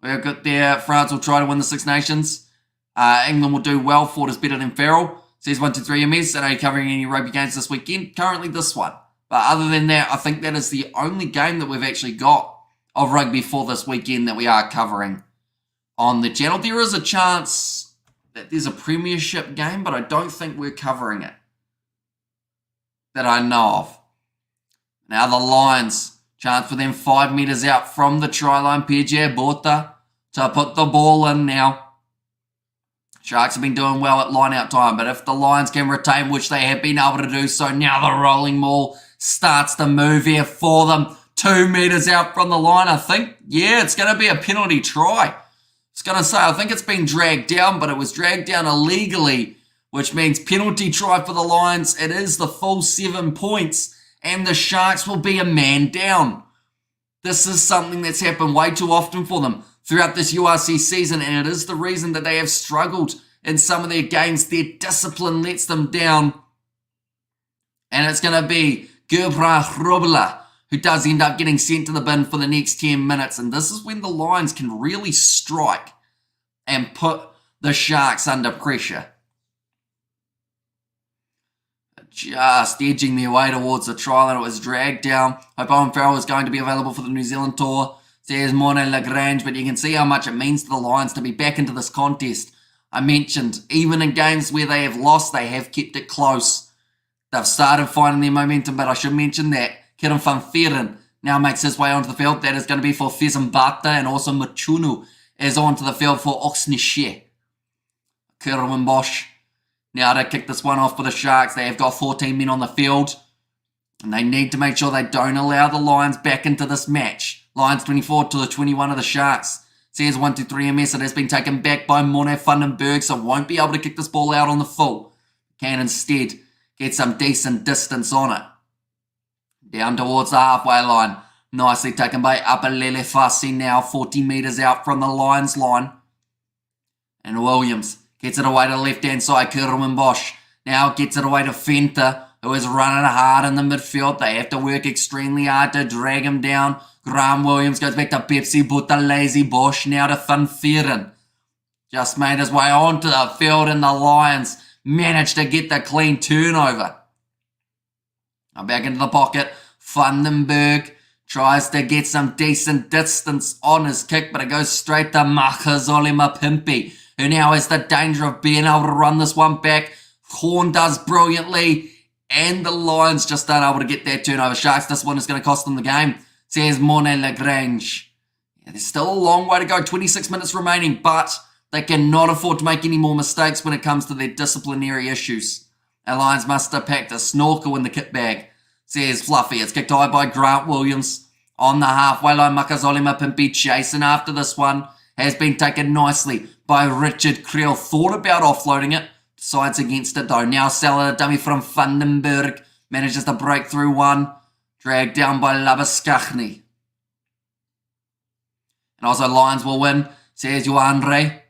We've got there, France will try to win the Six Nations. England will do well. Ford is better than Farrell. Says 123 MS. And are you covering any rugby games this weekend? Currently this one. But other than that, I think that is the only game that we've actually got of rugby for this weekend that we are covering on the channel. There is a chance that there's a premiership game, but I don't think we're covering it that I know of. Now the Lions, chance for them 5 metres out from the try line. PJ Bota to put the ball in now. Sharks have been doing well at line out time, but if the Lions can retain, which they have been able to do so, now the rolling maul starts to move here for them. 2 metres out from the line, I think. Yeah, it's going to be a penalty try. I was going to say, I think it's been dragged down, but it was dragged down illegally, which means penalty try for the Lions. It is the full 7 points, and the Sharks will be a man down. This is something that's happened way too often for them throughout this URC season, and it is the reason that they have struggled in some of their games. Their discipline lets them down. And it's going to be Gerbra Hrubla who does end up getting sent to the bin for the next 10 minutes. And this is when the Lions can really strike and put the Sharks under pressure. Just edging their way towards the try line. It was dragged down. Hope Owen Farrell is going to be available for the New Zealand tour. Says Morne Lagrange, but you can see how much it means to the Lions to be back into this contest. I mentioned, even in games where they have lost, they have kept it close. They've started finding their momentum, but I should mention that Kieran van Veeren now makes his way onto the field. That is going to be for Fezambata, and also Machunu is onto the field for Oxnishe. Kerwin Bosch now to kick this one off for the Sharks. They have got 14 men on the field, and they need to make sure they don't allow the Lions back into this match. Lions 24 to the 21 of the Sharks. Says 1-2-3 MS. It has been taken back by Morne Vandenberg, so won't be able to kick this ball out on the full. Can instead get some decent distance on it. Down towards the halfway line. Nicely taken by Apalele Fassi now 40 metres out from the Lions line. And Williams gets it away to the left-hand side. Kerwin Bosch now gets it away to Fenter, who is running hard in the midfield. They have to work extremely hard to drag him down. Graham Williams goes back to Pepsi, Butalazy. Bosch now to Van Veeren. Just made his way onto the field, and the Lions managed to get the clean turnover. Now back into the pocket. Vandenberg tries to get some decent distance on his kick, but it goes straight to Makazolima Pimpi, who now has the danger of being able to run this one back. Horn does brilliantly, and the Lions just aren't able to get that turnover. Sharks, this one is going to cost them the game, says Morne Lagrange. Yeah, there's still a long way to go, 26 minutes remaining, but they cannot afford to make any more mistakes when it comes to their disciplinary issues. The Lions must have packed a snorkel in the kit bag, says Fluffy. It's kicked high by Grant Williams on the halfway line. Makazolima Pimpi chasing after this one. Has been taken nicely by Richard Creel. Thought about offloading it. Decides against it though. Now selling a dummy from Vandenberg. Manages to break through one. Dragged down by Labaskachny. And also Lions will win, says Johan Ray.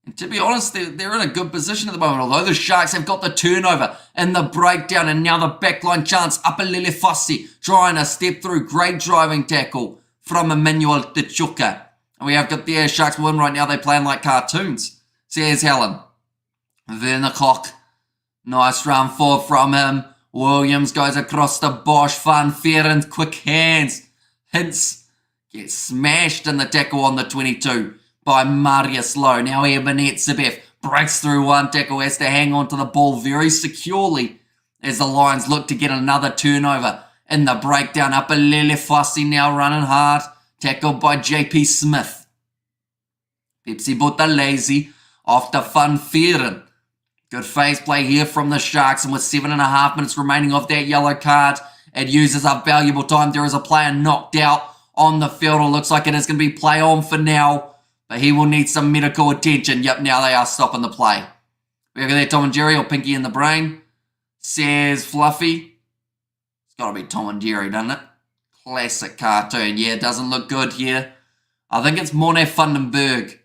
And to be honest, they're in a good position at the moment, although the Sharks have got the turnover in the breakdown, and now the backline chance. Apalele Fassi trying to step through. Great driving tackle from Emmanuel Tichuka. And we have got the Sharks win right now. They're playing like cartoons, says Helen. Then the clock. Nice run forward from him. Williams goes across to Bosch. Van Veeren, quick hands. Hintz gets smashed in the tackle on the 22. By Marius Lowe. Now Ebenet Zibef breaks through one tackle, has to hang on to the ball very securely as the Lions look to get another turnover in the breakdown. Apalele Fassi now running hard, tackled by JP Smith. Pepsi Butalazy off to Van Veeren. Good face play here from the Sharks, and with 7.5 minutes remaining of that yellow card, it uses up valuable time. There is a player knocked out on the field. It looks like it is going to be play on for now. But he will need some medical attention. Yep, now they are stopping the play. We have there Tom and Jerry, or Pinky in the brain, says Fluffy. It's got to be Tom and Jerry, doesn't it? Classic cartoon. Yeah, it doesn't look good here. I think it's Morne Vandenberg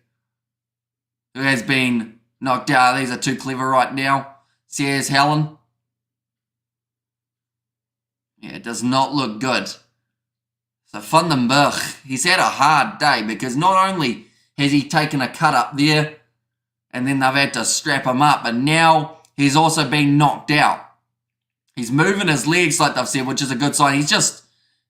who has been knocked out. These are too clever right now, says Helen. Yeah, it does not look good. So Vandenberg, he's had a hard day because not only has he taken a cut up there, and then they've had to strap him up, but now he's also been knocked out. He's moving his legs, like they've said, which is a good sign.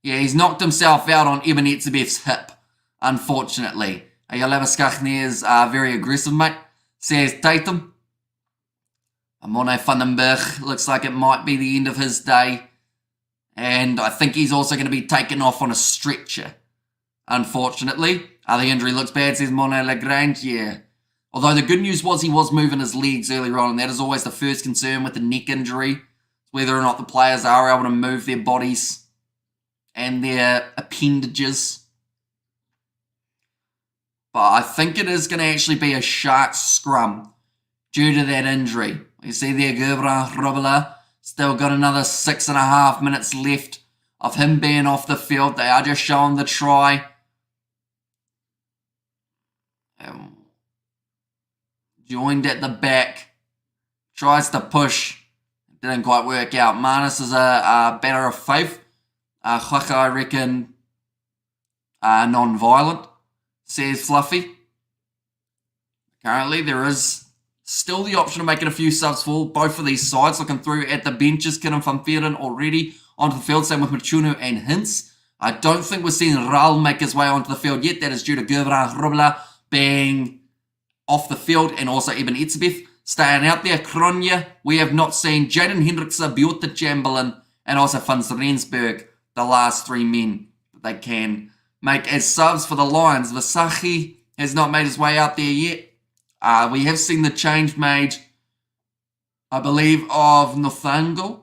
He's knocked himself out on Ebenet Zibef's hip, unfortunately. Yalabaskachny is very aggressive, mate, says Tatum. Morne Vandenberg looks like it might be the end of his day, and I think he's also going to be taken off on a stretcher, unfortunately. The injury looks bad, says Morne Lagrange. Yeah. Although the good news was he was moving his legs earlier on, and that is always the first concern with the neck injury, whether or not the players are able to move their bodies and their appendages. But I think it is going to actually be a Sharks scrum due to that injury. You see there, Gerbra Robela still got another 6.5 minutes left of him being off the field. They are just showing the try. Joined at the back, tries to push, didn't quite work out. Marnus is a batter of faith, Chaka, I reckon, non-violent, says Fluffy. Currently, there is still the option of making a few subs for both of these sides. Looking through at the benches, Kieran van Veeren already onto the field, same with Machuno and Hintz. I don't think we're seeing Raul make his way onto the field yet. That is due to Gerbrand Rubla being off the field, and also Eben Etzebeth staying out there. Kronya, we have not seen. Jaden Hendrickse, Bjorta Chamberlain, and also Van Rensburg, the last three men that they can make as subs for the Lions. Visachi has not made his way out there yet. We have seen the change made, I believe, of Nothango.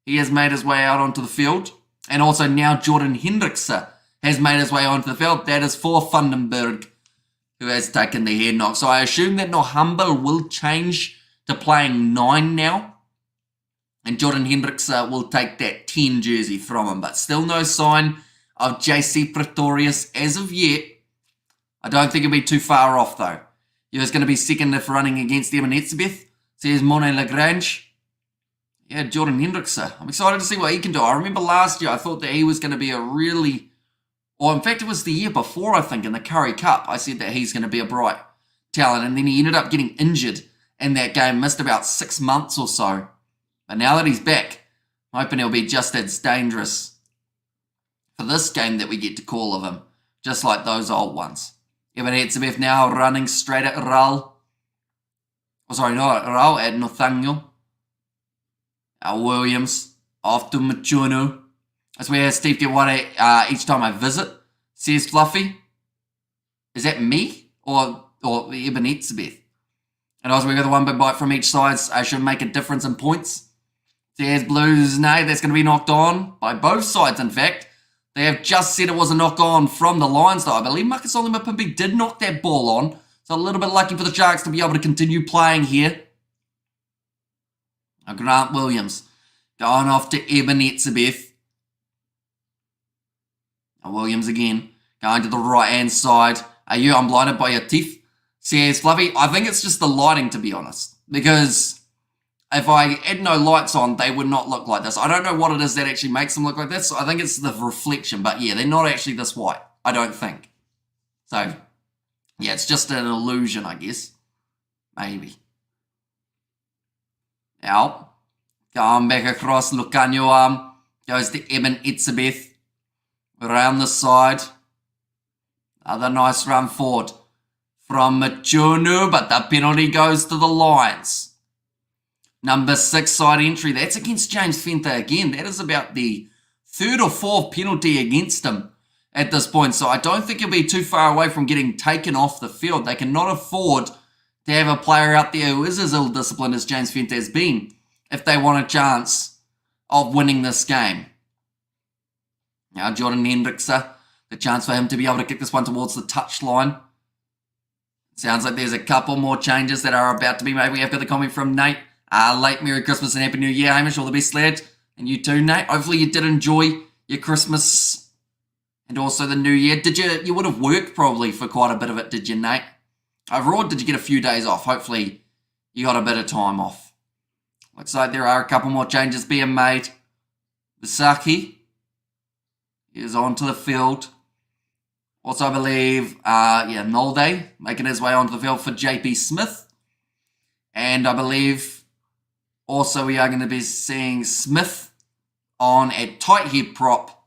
He has made his way out onto the field. And also now Jordan Hendrickse has made his way onto the field. That is for Vandenberg, who has taken the head knock. So I assume that Nohamba will change to playing 9 now. And Jordan Hendrickse will take that 10 jersey from him. But still no sign of JC Pretorius as of yet. I don't think he'll be too far off though. He was going to be second if running against Eben Etzebeth, says Monet Lagrange. Yeah, Jordan Hendrickse. I'm excited to see what he can do. I remember last year I thought that he was going to be a really... Or in fact, it was the year before, I think, in the Curry Cup. I said that he's going to be a bright talent. And then he ended up getting injured in that game. Missed about 6 months or so. But now that he's back, I'm hoping he'll be just as dangerous for this game that we get to call of him. Just like those old ones. Eben Etzebeth now running straight at Raul. Oh, sorry, not at Raul, at Nothango. Williams off to Machuno. That's where Steve Dewade, each time I visit, says Fluffy. Is that me? Or Eben Etzebeth? And also we got the one big bite from each side. I should make a difference in points. Says Blues, no, that's going to be knocked on by both sides, in fact. They have just said it was a knock on from the Lions, though. I believe Marcus Olymapimpi did knock that ball on. So a little bit lucky for the Sharks to be able to continue playing here. Grant Williams going off to Eben Etzebeth. Williams again going to the right-hand side. Are you unblinded by your teeth? Says Fluffy. I think it's just the lighting, to be honest. Because if I had no lights on, they would not look like this. I don't know what it is that actually makes them look like this. I think it's the reflection. But yeah, they're not actually this white. I don't think. So, yeah, it's just an illusion, I guess. Maybe. Now, going back across, Lucanio goes to Eben Etzebeth. Around the side. Another nice run forward from Machuno, but the penalty goes to the Lions. Number 6 side entry. That's against James Fenter again. That is about the 3rd or 4th penalty against him at this point. So I don't think he'll be too far away from getting taken off the field. They cannot afford to have a player out there who is as ill-disciplined as James Fenter has been if they want a chance of winning this game. Now Jordan Hendrickse, the chance for him to be able to kick this one towards the touchline. Sounds like there's a couple more changes that are about to be made. We have got the comment from Nate. Late Merry Christmas and Happy New Year, Hamish. All the best, lad. And you too, Nate. Hopefully you did enjoy your Christmas and also the New Year. Did you would have worked probably for quite a bit of it, did you, Nate? Overall, did you get a few days off? Hopefully you got a bit of time off. Looks like there are a couple more changes being made. Visaki is onto the field. Also, I believe, Nolde making his way onto the field for JP Smith. And I believe also we are going to be seeing Smith on a tight head prop.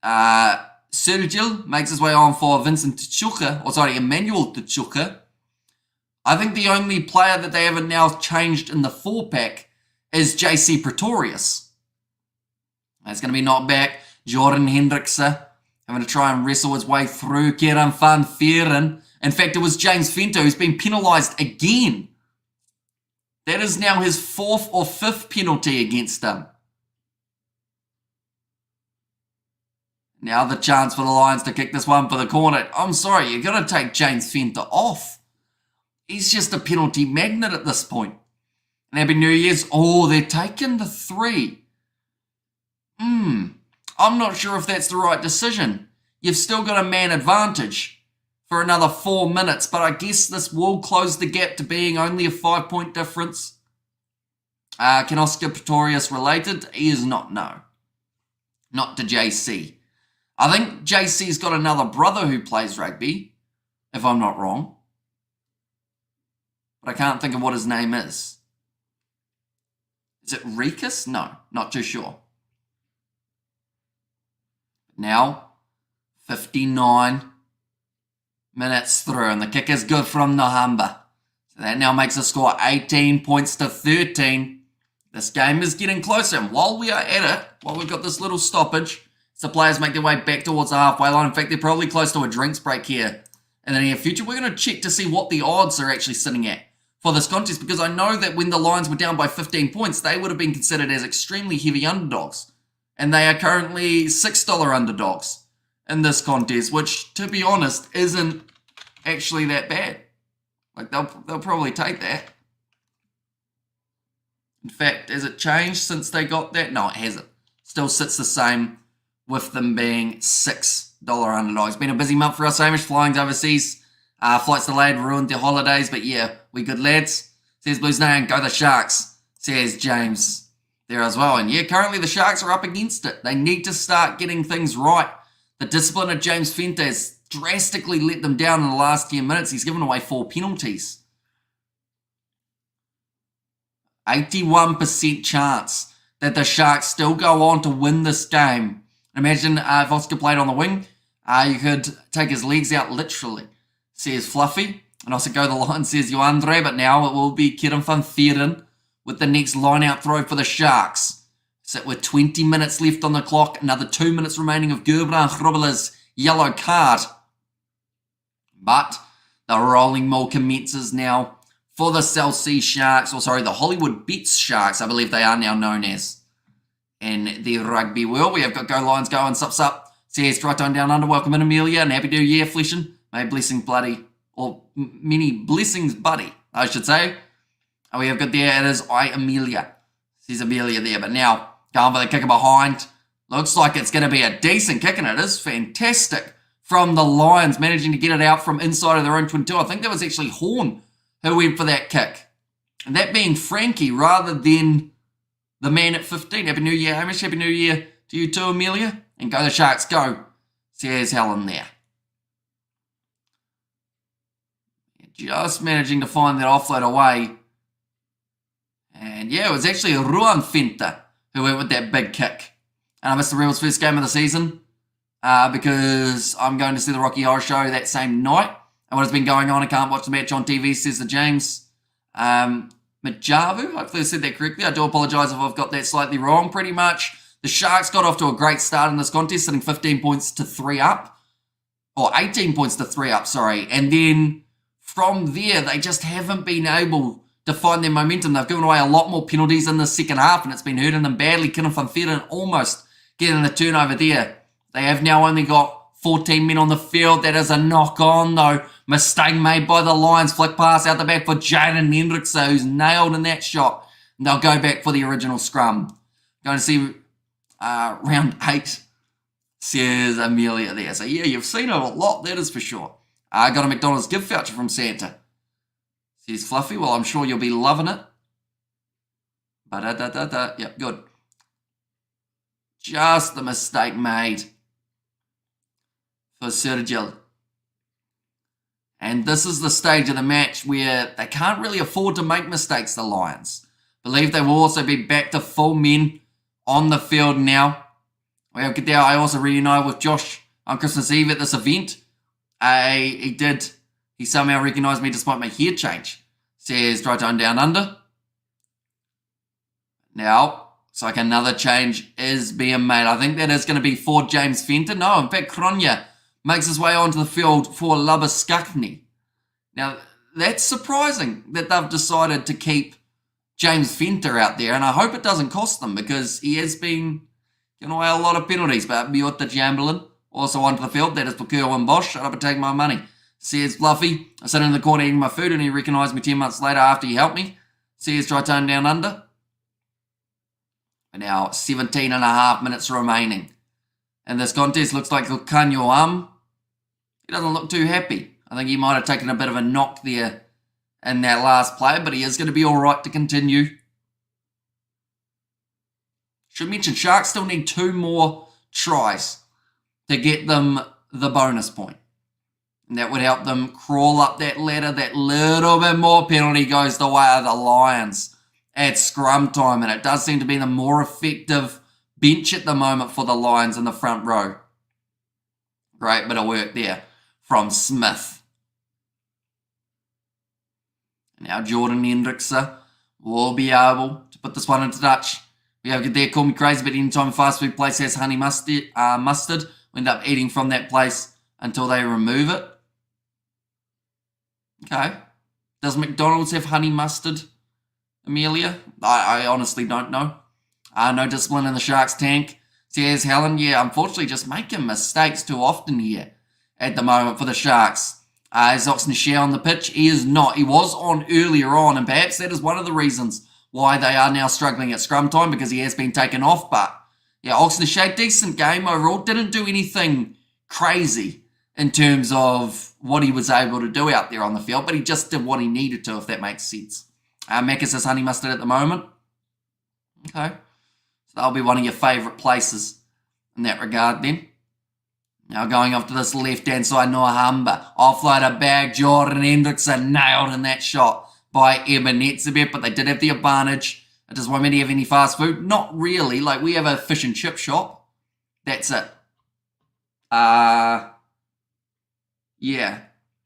Sergil makes his way on for Vincent Tchuka, Emmanuel Tchuka. I think the only player that they haven't now changed in the 4-pack is JC Pretorius. That's going to be knocked back. Jordan Hendrickse having to try and wrestle his way through. Kieran van Veeren. In fact, it was James Fenter who's been penalised again. That is now his 4th or 5th penalty against him. Now the chance for the Lions to kick this one for the corner. I'm sorry, you've got to take James Fenter off. He's just a penalty magnet at this point. And Happy New Year's. Oh, they're taking the 3. I'm not sure if that's the right decision. You've still got a man advantage for another 4 minutes, but I guess this will close the gap to being only a 5-point difference. Can Oscar Pretorius related? He is not, no. not to JC. I think JC's got another brother who plays rugby, if I'm not wrong. But I can't think of what his name is. Is it Rikus? No, not too sure. Now, 59 minutes through, and the kick is good from Nohamba. So that now makes the score 18 points to 13. This game is getting closer, and while we are at it, while we've got this little stoppage, as the players make their way back towards the halfway line. In fact, they're probably close to a drinks break here in the near future. We're going to check to see what the odds are actually sitting at for this contest, because I know that when the Lions were down by 15 points, they would have been considered as extremely heavy underdogs. And they are currently $6 underdogs in this contest, which, to be honest, isn't actually that bad. Like, they'll probably take that. In fact, has it changed since they got that? No, it hasn't. Still sits the same with them being $6 underdogs. Been a busy month for us, Hamish. Flying overseas. Flights delayed, ruined their holidays, but yeah, we good lads. Says Blues Name, go the Sharks. Says James there as well. And yeah, currently the Sharks are up against it. They need to start getting things right. The discipline of James Fente has drastically let them down in the last 10 minutes. He's given away 4 penalties. 81% chance that the Sharks still go on to win this game. Imagine if Oscar played on the wing, you could take his legs out literally, says Fluffy. And also go the line, says Joandre, but now it will be Kieran van Vieren with the next line-out throw for the Sharks. Sit with 20 minutes left on the clock, another 2 minutes remaining of Gerbrand Grobbela's yellow card. But the rolling maul commences now for the South Sea Sharks, or sorry, the Hollywood Bets Sharks, I believe they are now known as in the rugby world. We have got Go Lions going, sup, says right on down under, welcome in Amelia, and happy new year, Fleshin. May blessing bloody, or many blessings buddy, I should say. And we have got there, it is Amelia, says Amelia there, but now going for the kicker behind. Looks like it's going to be a decent kick, and it is fantastic from the Lions, managing to get it out from inside of their own 22. I think that was actually Horn who went for that kick. And that being Frankie rather than the man at 15. Happy New Year, Hamish. Happy New Year to you too, Amelia. And go the Sharks, go. Says Helen there. Just managing to find that offload away. And yeah, it was actually Ruan Fenta who went with that big kick. And I missed the Rebels' first game of the season because I'm going to see the Rocky Horror Show that same night. And what has been going on, I can't watch the match on TV, says the James Majavu. Hopefully I said that correctly. I do apologise if I've got that slightly wrong. Pretty much, the Sharks got off to a great start in this contest, sitting 15 points to 3 up. Or 18 points to 3 up, sorry. And then from there, they just haven't been able to find their momentum. They've given away a lot more penalties in the second half, and it's been hurting them badly. Kieran van Vieren almost getting the turnover there. They have now only got 14 men on the field. That is a knock-on, though. Mistake made by the Lions. Flick pass out the back for Jaden Hendrickse, who's nailed in that shot. And they'll go back for the original scrum. Going to see round 8, says Amelia there. So, yeah, you've seen it a lot, that is for sure. I got a McDonald's gift voucher from Santa, says Fluffy. Well, I'm sure you'll be loving it. Yep, good. Just the mistake made for Sergil. And this is the stage of the match where they can't really afford to make mistakes, the Lions. Believe they will also be back to full men on the field now. We have Goodell. I also reunited with Josh on Christmas Eve at this event. He somehow recognised me despite my hair change. Says right on down under. Now, it's like another change is being made. I think that is going to be for James Fenton. No, in fact, Kronya makes his way onto the field for Labuskakny. Now, that's surprising that they've decided to keep James Fenter out there, and I hope it doesn't cost them because he has been giving away a lot of penalties. But Miota Jamberlin also onto the field. That is for Kerwin Bosch. Shut up and take my money. Says Fluffy. I sat in the corner eating my food and he recognised me 10 months later after he helped me. Says try tone down under. And now 17 and a half minutes remaining. And this contest looks like Kanyo he doesn't look too happy. I think he might have taken a bit of a knock there in that last play, but he is going to be all right to continue. Should mention Sharks still need 2 more tries to get them the bonus point. And that would help them crawl up that ladder. That little bit more penalty goes the way of the Lions at scrum time. And it does seem to be the more effective bench at the moment for the Lions in the front row. Great bit of work there from Smith. Now Jordan Hendrickse will be able to put this one into touch. We have there, call me crazy, but anytime fast food place has honey mustard, we end up eating from that place until they remove it. Okay. Does McDonald's have honey mustard, Amelia? I honestly don't know. No discipline in the Sharks tank. Says Helen, yeah, unfortunately just making mistakes too often here at the moment for the Sharks. Is Oxnashare on the pitch? He is not. He was on earlier on, and perhaps that is one of the reasons why they are now struggling at scrum time, because he has been taken off. But yeah, Oxnashare, decent game overall. Didn't do anything crazy in terms of what he was able to do out there on the field, but he just did what he needed to, if that makes sense. Macca says honey mustard at the moment. Okay. So that'll be one of your favourite places in that regard then. Now going off to this left-hand side, Noahamba. Offloader bag, Jordan Hendrickse nailed in that shot by EMIRATES, but they did have the advantage. Does Womedy have any fast food? Not really. Like, we have a fish and chip shop. That's it. Yeah.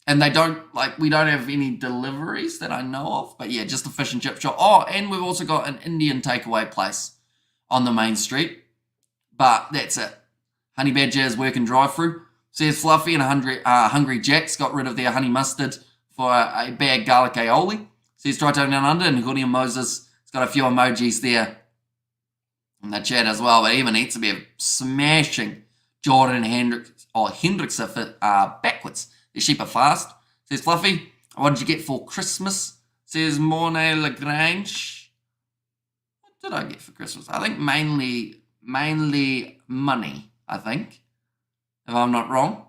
And they don't, like, we don't have any deliveries that I know of. But yeah, just a fish and chip shop. Oh, and we've also got an Indian takeaway place on the main street. But that's it. Honey Badger is working drive-through. Says Fluffy and Hungry Jacks got rid of their honey mustard for a bag garlic aioli. Says Try Down Under, and Hoodie and Moses has got a few emojis there in the chat as well. But even needs to be smashing Jordan Hendrickse backwards. The sheep are fast. Says Fluffy, what did you get for Christmas? Says Mornay Lagrange. What did I get for Christmas? I think mainly money, I think, if I'm not wrong.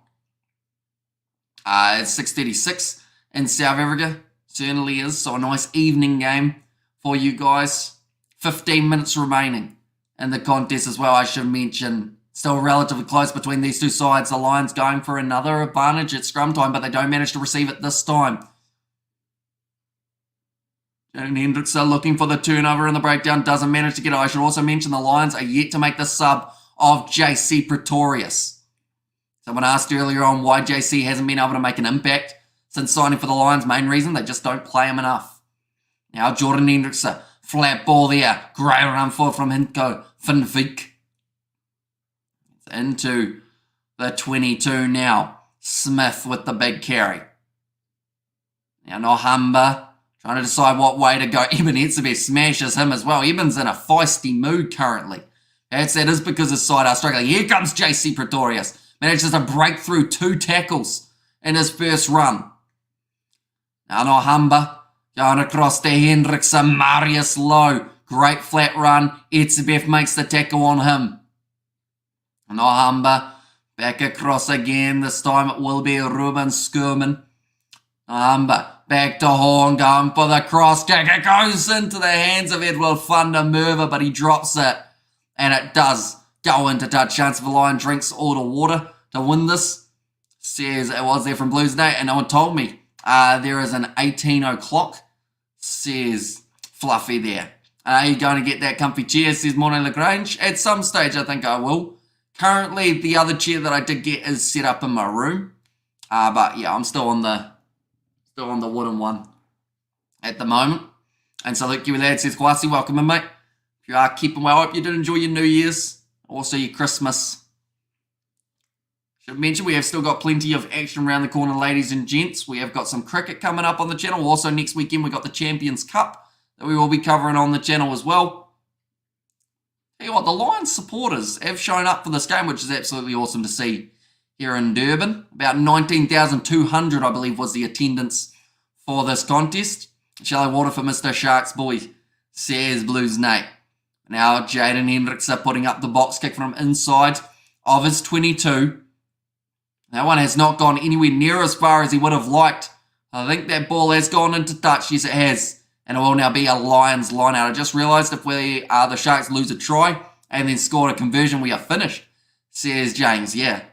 It's 6:36 in South Africa. Certainly is. So a nice evening game for you guys. 15 minutes remaining in the contest as well, I should mention. Still relatively close between these two sides. The Lions going for another advantage at scrum time, but they don't manage to receive it this time. And Hendrickse looking for the turnover in the breakdown. Doesn't manage to get it. I should also mention the Lions are yet to make the sub of JC Pretorius. Someone asked earlier on why JC hasn't been able to make an impact since signing for the Lions. Main reason, they just don't play him enough. Now Jordan Hendrickse, flat ball there. Great run forward from Hinko Finvik. Into the 22 now. Smith with the big carry. Now Nohamba trying to decide what way to go. Eben Etzebeth smashes him as well. Eben's in a feisty mood currently. That is because his side are struggling. Here comes JC Pretorius. Manages to break through 2 tackles in his first run. Now Nohamba going across to Hendrickse. Marius Lowe. Great flat run. Etzebeth makes the tackle on him. Nohamba back across again. This time it will be Ruben Skurman. Nohamba back to Horn, going for the cross kick. It goes into the hands of Edward Fundermerva, but he drops it. And it does go into touch. Chance for the Lion drinks all the water to win this. Says it was there from Blues Day, and no one told me there is an 18 o'clock. Says Fluffy there. Are you going to get that comfy chair? Says Mornay Lagrange. At some stage, I think I will. Currently, the other chair that I did get is set up in my room. But yeah, I'm still on the wooden one at the moment. And so look, you lad says, Kwasi, welcome in, mate. If you are keeping well, I hope you did enjoy your New Year's, also your Christmas. Should mention we have still got plenty of action around the corner, ladies and gents. We have got some cricket coming up on the channel. Also next weekend we got the Champions Cup that we will be covering on the channel as well. Tell you what, the Lions supporters have shown up for this game, which is absolutely awesome to see here in Durban. About 19,200, I believe, was the attendance for this contest. Shallow water for Mr. Sharks boy, says Blues Nate. Now Jaden Hendrickse putting up the box kick from inside of his 22. That one has not gone anywhere near as far as he would have liked. I think that ball has gone into touch. Yes, it has. And it will now be a Lions line out. I just realised if the Sharks lose a try and then score a conversion, we are finished. says James. Yeah.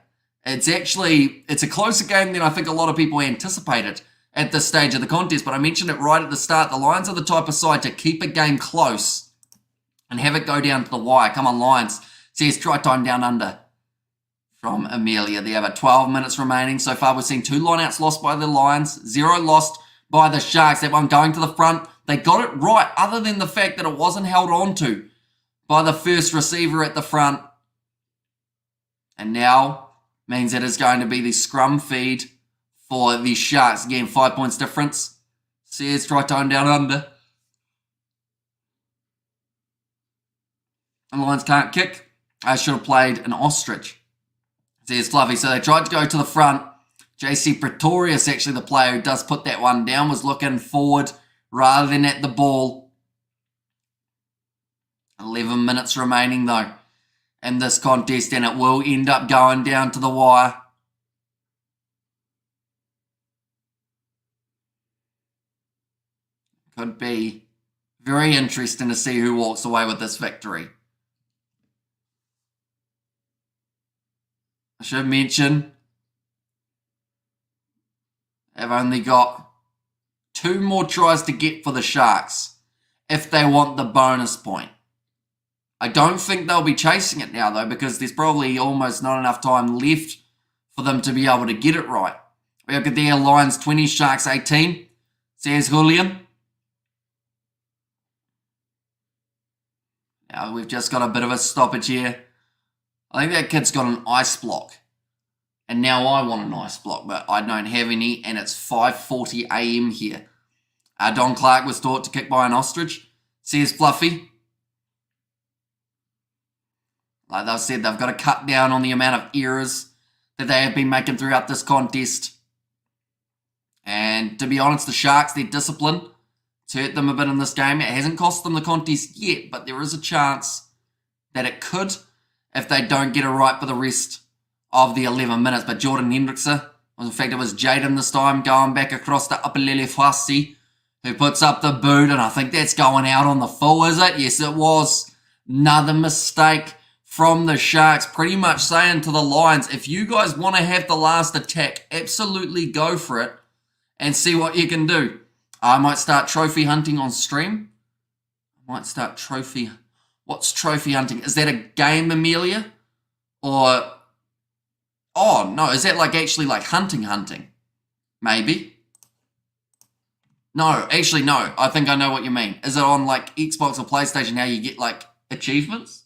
It's a closer game than I think a lot of people anticipated at this stage of the contest, but I mentioned it right at the start. The Lions are the type of side to keep a game close and have it go down to the wire. Come on, Lions. Says try time down under from Amelia. There are 12 minutes remaining. So far, we've seen 2 lineouts lost by the Lions, 0 lost by the Sharks. That one going to the front. They got it right, other than the fact that it wasn't held on to by the first receiver at the front. And now means it is going to be the scrum feed for the Sharks. Again, 5 points difference. Says try time down under. The Lions can't kick. I should have played an ostrich. Says Fluffy. So they tried to go to the front. JC Pretorius, actually the player who does put that one down, was looking forward rather than at the ball. 11 minutes remaining though in this contest, and it will end up going down to the wire. Could be very interesting to see who walks away with this victory. I should mention, they've only got 2 more tries to get for the Sharks if they want the bonus point. I don't think they'll be chasing it now, though, because there's probably almost not enough time left for them to be able to get it right. We look at their Lions 20, Sharks 18, says Julian. Now we've just got a bit of a stoppage here. I think that kid's got an ice block. And now I want an ice block, but I don't have any, and it's 5:40 a.m. here. Don Clark was taught to kick by an ostrich, says Fluffy. Like they've said, they've got to cut down on the amount of errors that they have been making throughout this contest. And to be honest, the Sharks, their discipline, it's hurt them a bit in this game. It hasn't cost them the contest yet, but there is a chance that it could if they don't get it right for the rest of the 11 minutes. But Jordan Hendrickson, in fact, it was Jaden this time, going back across to Upalele Fassi, who puts up the boot, and I think that's going out on the full, is it? Yes, it was. Another mistake from the Sharks, pretty much saying to the Lions, if you guys want to have the last attack, absolutely go for it and see what you can do. I might start trophy hunting on stream. I might start trophy. What's trophy hunting? Is that a game, Amelia? Or, oh, no, is that like actually like hunting? Maybe. No, actually, no. I think I know what you mean. Is it on like Xbox or PlayStation how you get like achievements?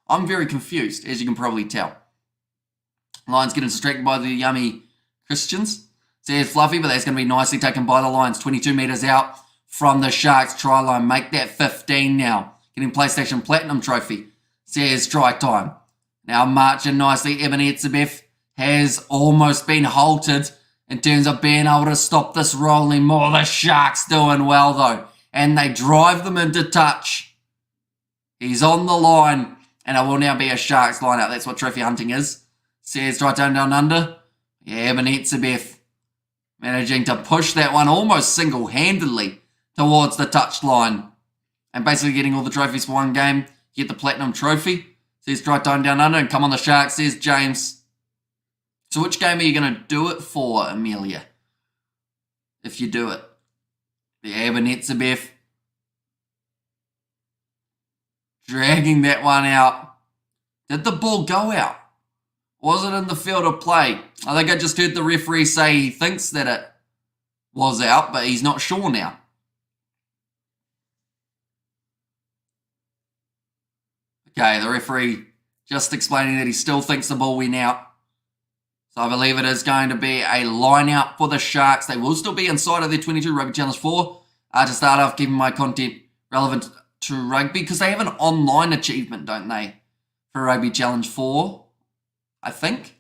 I'm very confused, as you can probably tell. Lions getting distracted by the yummy Christians. Says Fluffy, but that's going to be nicely taken by the Lions. 22 metres out from the Sharks try line. Make that 15 now. Getting PlayStation Platinum trophy. Says try time. Now marching nicely. Eben Etzebeth has almost been halted in terms of being able to stop this rolling more. The Sharks doing well though. And they drive them into touch. He's on the line. And it will now be a Sharks line out. That's what trophy hunting is. Says try down under. Yeah, Eben Etzebeth managing to push that one almost single-handedly towards the touchline. And basically getting all the trophies for one game. Get the platinum trophy. Says try down under and come on the Sharks, says James. So which game are you going to do it for, Amelia? If you do it. Yeah, Eben Etzebeth dragging that one out. Did the ball go out? Was it in the field of play? I think I just heard the referee say he thinks that it was out, but he's not sure now. Okay, the referee just explaining that he still thinks the ball went out. So I believe it is going to be a line out for the Sharks. They will still be inside of their 22 Rugby Challenge 4. To start off, keeping my content relevant to rugby, because they have an online achievement, don't they, for Rugby Challenge 4, I think.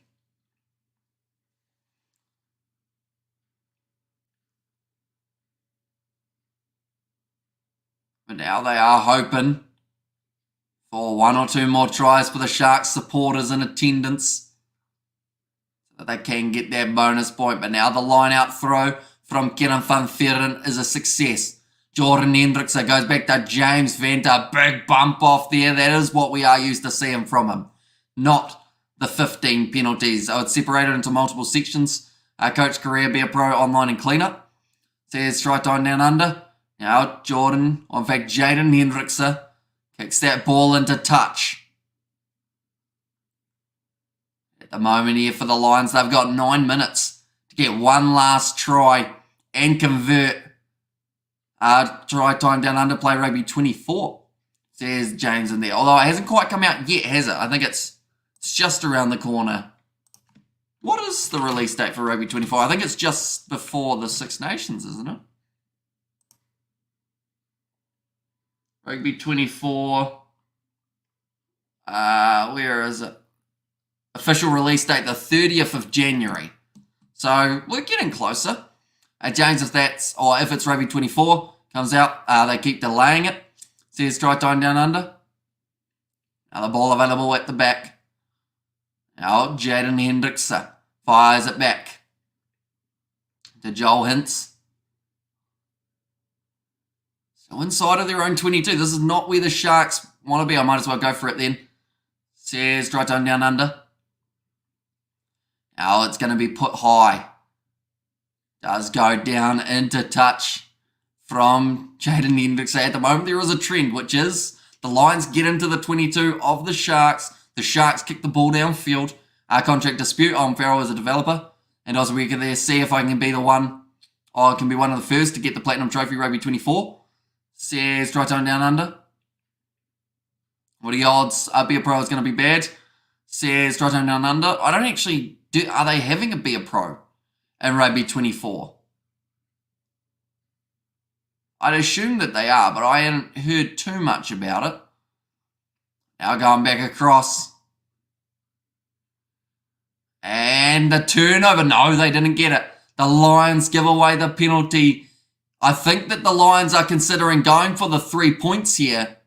But now they are hoping for 1 or 2 more tries for the Sharks supporters in attendance, so that they can get that bonus point. But now the line-out throw from Kieran van Veeren is a success. Jordan Hendrickson goes back to James Venter. Big bump off there. That is what we are used to seeing from him. Not the 15 penalties. I would separate it into multiple sections. Coach career, be a pro, online and cleanup. Says try time down under. Now Jordan, or in fact Jaden Hendrickse, kicks that ball into touch. At the moment here for the Lions, they've got 9 minutes to get one last try and convert. Try time down under, play rugby 24. Says James in there. Although it hasn't quite come out yet, has it? I think it's just around the corner. What is the release date for rugby 24? I think it's just before the Six Nations, isn't it? Rugby 24. Where is it? Official release date, the 30th of January. So we're getting closer. James, if it's rugby 24, comes out, they keep delaying it. Says try time down under. Now the ball available at the back. Now Jaden Hendrickse fires it back to Joel Hintz. So inside of their own 22. This is not where the Sharks want to be. I might as well go for it then. Says try time down under. Now it's going to be put high. Does go down into touch from Jaden Hendrickse. At the moment there is a trend, which is the Lions get into the 22 of the Sharks. The Sharks kick the ball downfield. Contract dispute. Owen Farrell is a developer. And also we can there see if I can be the one, or I can be one of the first to get the Platinum Trophy Rugby 24. Says try time down under. What are the odds? Be a pro is going to be bad. Says try time down under. I don't actually do. Are they having a be a pro in rugby 24? I'd assume that they are, but I hadn't heard too much about it. Now going back across. And the turnover. No, they didn't get it. The Lions give away the penalty. I think that the Lions are considering going for the 3 points here.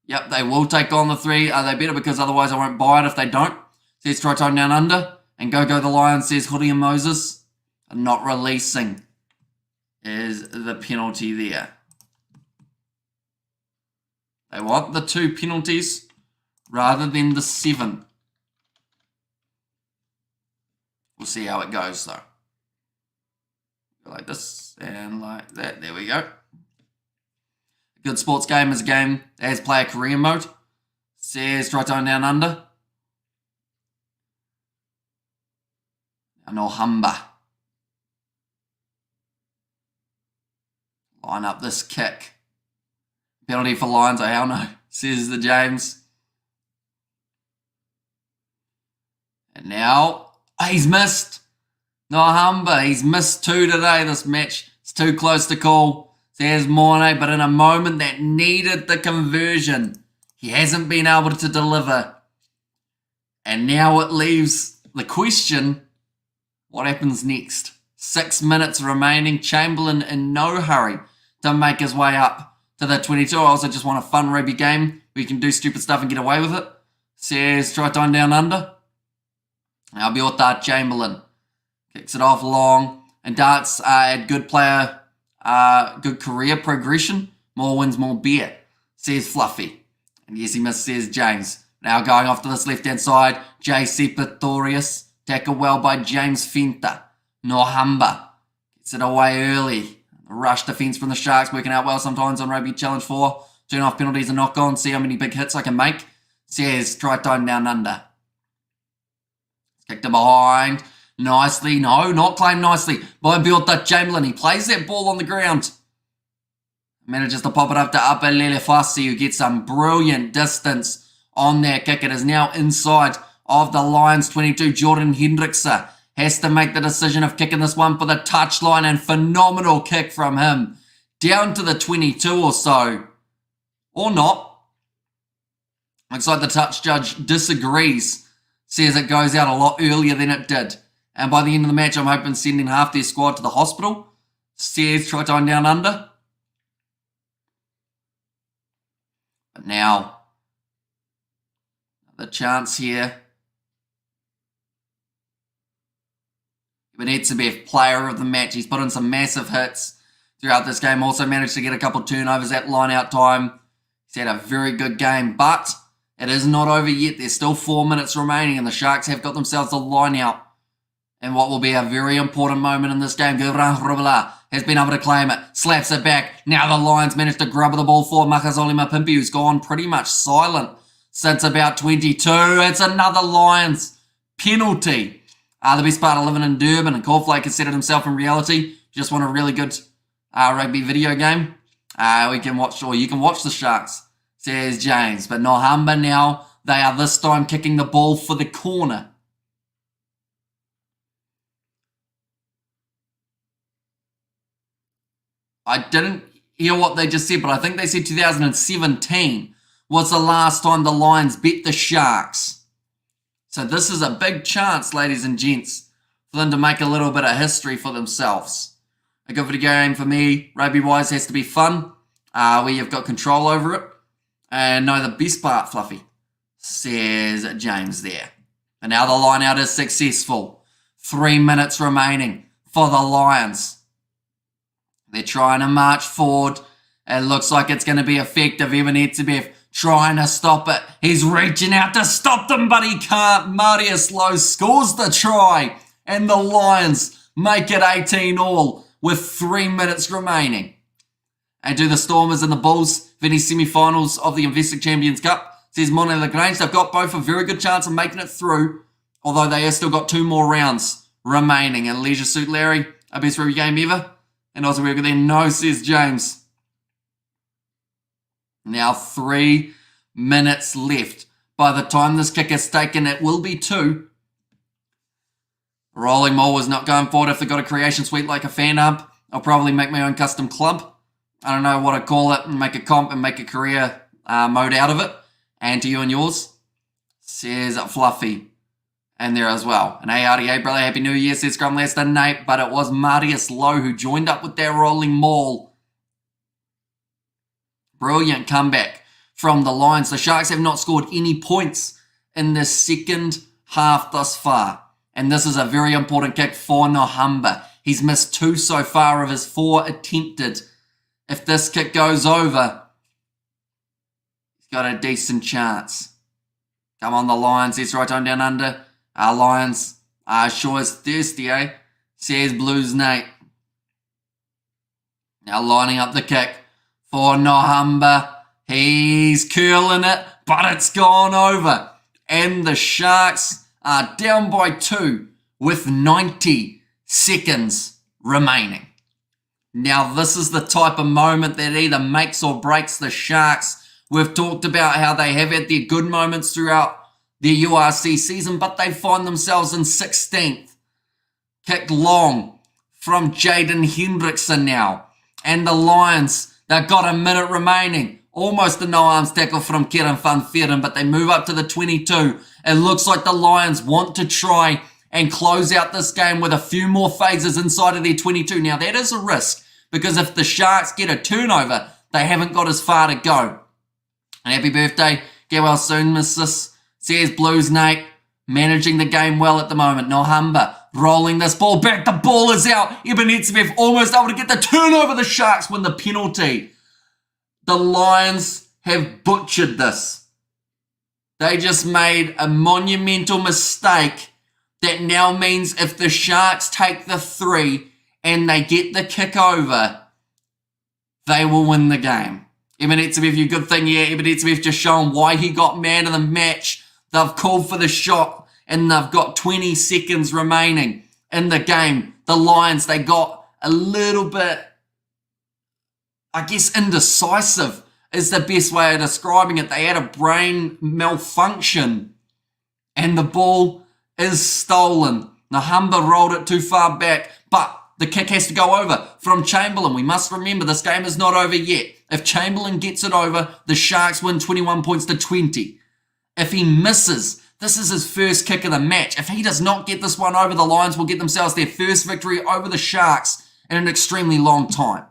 Yep, they will take on the 3. They better, because otherwise I won't buy it if they don't. Says try time down under. And go the Lions, says Hoodie and Moses. Not releasing is the penalty there. They want the 2 penalties rather than the 7. We'll see how it goes though. Like this and like that. There we go. A good sports game is a game that has player career mode. Says try time down under. Nohamba. Line up this kick. Penalty for Lions, hell no, says the James. And now he's missed. Nohamba, he's missed 2 today. This match is too close to call. Says Mornay, but in a moment that needed the conversion, he hasn't been able to deliver. And now it leaves the question, what happens next? 6 minutes remaining. Chamberlain in no hurry to make his way up to the 22. I also just want a fun rugby game where you can do stupid stuff and get away with it. Says try time down under. Now Biota Chamberlain kicks it off long and darts at good player, good career progression. More wins, more beer, says Fluffy. And yes, he missed, says James. Now going off to this left-hand side, JC Pretorius. Tackled well by James Fenta. Nohamba gets it away early. The rush defence from the Sharks working out well sometimes on Rugby Challenge 4. Turn off penalties and knock on. See how many big hits I can make. Says try time down under. Kicked to behind. Nicely. No, not claimed nicely by Biota Chamberlain. He plays that ball on the ground. Manages to pop it up to Upper Lelefasi, who gets some brilliant distance on that kick. It is now inside of the Lions 22. Jordan Hendrickse has to make the decision of kicking this one for the touchline, and phenomenal kick from him down to the 22 or so. Or not. Looks like the touch judge disagrees. Says it goes out a lot earlier than it did. And by the end of the match, I'm hoping sending half their squad to the hospital. Says try time down under. But now, the chance here. Benitzebev, player of the match. He's put in some massive hits throughout this game. Also managed to get a couple turnovers at line-out time. He's had a very good game, but It is not over yet. There's still 4 minutes remaining, and the Sharks have got themselves a line out. And what will be a very important moment in this game. Gurran has been able to claim it. Slaps it back. Now the Lions manage to grab the ball for Makazole Mapimpi, who's gone pretty much silent since about 22. It's another Lions penalty. The best part of living in Durban, and Cornflake has said it himself in reality. Just want a really good rugby video game. We can watch, or you can watch the Sharks, says James. But Nohamba now, they are this time kicking the ball for the corner. I didn't hear what they just said, but I think they said 2017 was the last time the Lions beat the Sharks. So this is a big chance, ladies and gents, for them to make a little bit of history for themselves. A good video game for me, rugby-wise, has to be fun, where you've got control over it. And know the best part, Fluffy, says James there. And now the line out is successful. 3 minutes remaining for the Lions. They're trying to march forward. It looks like it's going to be effective. EMIRATES trying to stop it. He's reaching out to stop them, but he can't. Marius Lowe scores the try. And the Lions make it 18-all with 3 minutes remaining. And do the Stormers and the Bulls for any semi-finals of the Investec Champions Cup? Says Monet Lagrange. They've got both a very good chance of making it through, although they have still got 2 more rounds remaining. And Leisure Suit Larry, our best rugby game ever. And also we're there. No, says James. Now 3 minutes left. By the time this kick is taken, it will be 2. Rolling Maul was not going forward. If they've got a creation suite like a fan hub, I'll probably make my own custom club. I don't know what I'd call it, and make a comp and make a career mode out of it. And to you and yours, says Fluffy. And there as well. And ARDA, brother, Happy New Year, says Scrum less than Nate, but it was Marius Lowe who joined up with their rolling maul. Brilliant comeback from the Lions. The Sharks have not scored any points in the second half thus far. And this is a very important kick for Nohamba. He's missed 2 so far of his 4 attempted. If this kick goes over, he's got a decent chance. Come on, the Lions. It's right on down under. Our Lions sure is thirsty, eh? Says Blues Nate. Now lining up the kick for Nohamba. He's curling it, but it's gone over. And the Sharks are down by 2 with 90 seconds remaining. Now this is the type of moment that either makes or breaks the Sharks. We've talked about how they have had their good moments throughout the URC season, but they find themselves in 16th. Kicked long from Jaden Hendrickson now. And the Lions, they've got a minute remaining. Almost a no-arms tackle from Kieran van Veeren, but they move up to the 22. It looks like the Lions want to try and close out this game with a few more phases inside of their 22. Now, that is a risk, because if the Sharks get a turnover, they haven't got as far to go. And happy birthday. Get well soon, missus. Says Blues Nate, managing the game well at the moment. Nohamba rolling this ball back. The ball is out. EMIRATES almost able to get the turnover. The Sharks win the penalty. The Lions have butchered this. They just made a monumental mistake that now means if the Sharks take the 3 and they get the kick over, they will win the game. EMIRATES, good thing, yeah, EMIRATES just shown why he got man of the match. They've called for the shot, and they've got 20 seconds remaining in the game. The Lions, they got a little bit, I guess, indecisive is the best way of describing it. They had a brain malfunction, and the ball is stolen. Nohamba rolled it too far back, but the kick has to go over from Chamberlain. We must remember this game is not over yet. If Chamberlain gets it over, the Sharks win 21 points to 20. If he misses, this is his first kick of the match. If he does not get this one over, the Lions will get themselves their first victory over the Sharks in an extremely long time.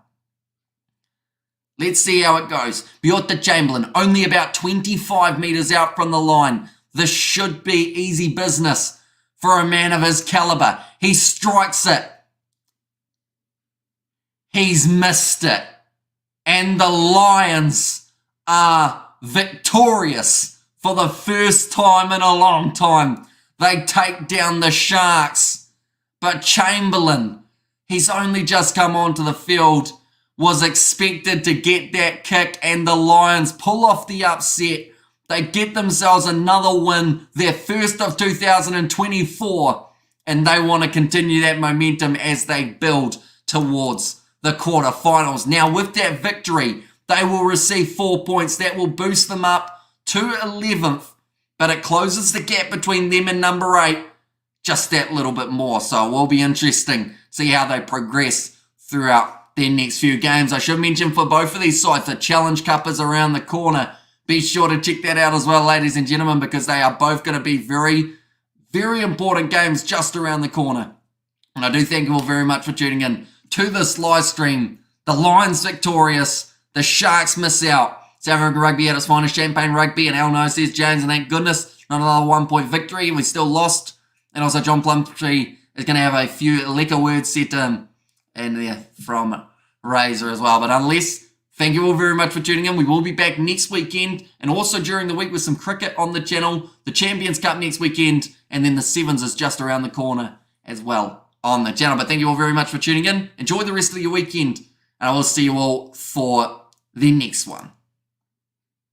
Let's see how it goes. Bjorta Chamberlain, only about 25 metres out from the line. This should be easy business for a man of his calibre. He strikes it. He's missed it. And the Lions are victorious for the first time in a long time, they take down the Sharks. But Chamberlain, he's only just come onto the field, was expected to get that kick, and the Lions pull off the upset. They get themselves another win, their first of 2024, and they want to continue that momentum as they build towards the quarterfinals. Now, with that victory, they will receive 4 points. That will boost them up to 11th, but it closes the gap between them and number 8 just that little bit more. So it will be interesting to see how they progress throughout their next few games. I should mention for both of these sides, the Challenge Cup is around the corner. Be sure to check that out as well, ladies and gentlemen, because they are both going to be very, very important games just around the corner. And I do thank you all very much for tuning in to this live stream. The Lions victorious, the Sharks miss out. South African Rugby at its finest, Champagne Rugby, and hell no, says James, and thank goodness, not another 1-point victory. We still lost. And also John Plumtree is going to have a few liquor words set in there from Razor as well. But unless, thank you all very much for tuning in. We will be back next weekend and also during the week with some cricket on the channel. The Champions Cup next weekend, and then the Sevens is just around the corner as well on the channel. But thank you all very much for tuning in. Enjoy the rest of your weekend, and I will see you all for the next one.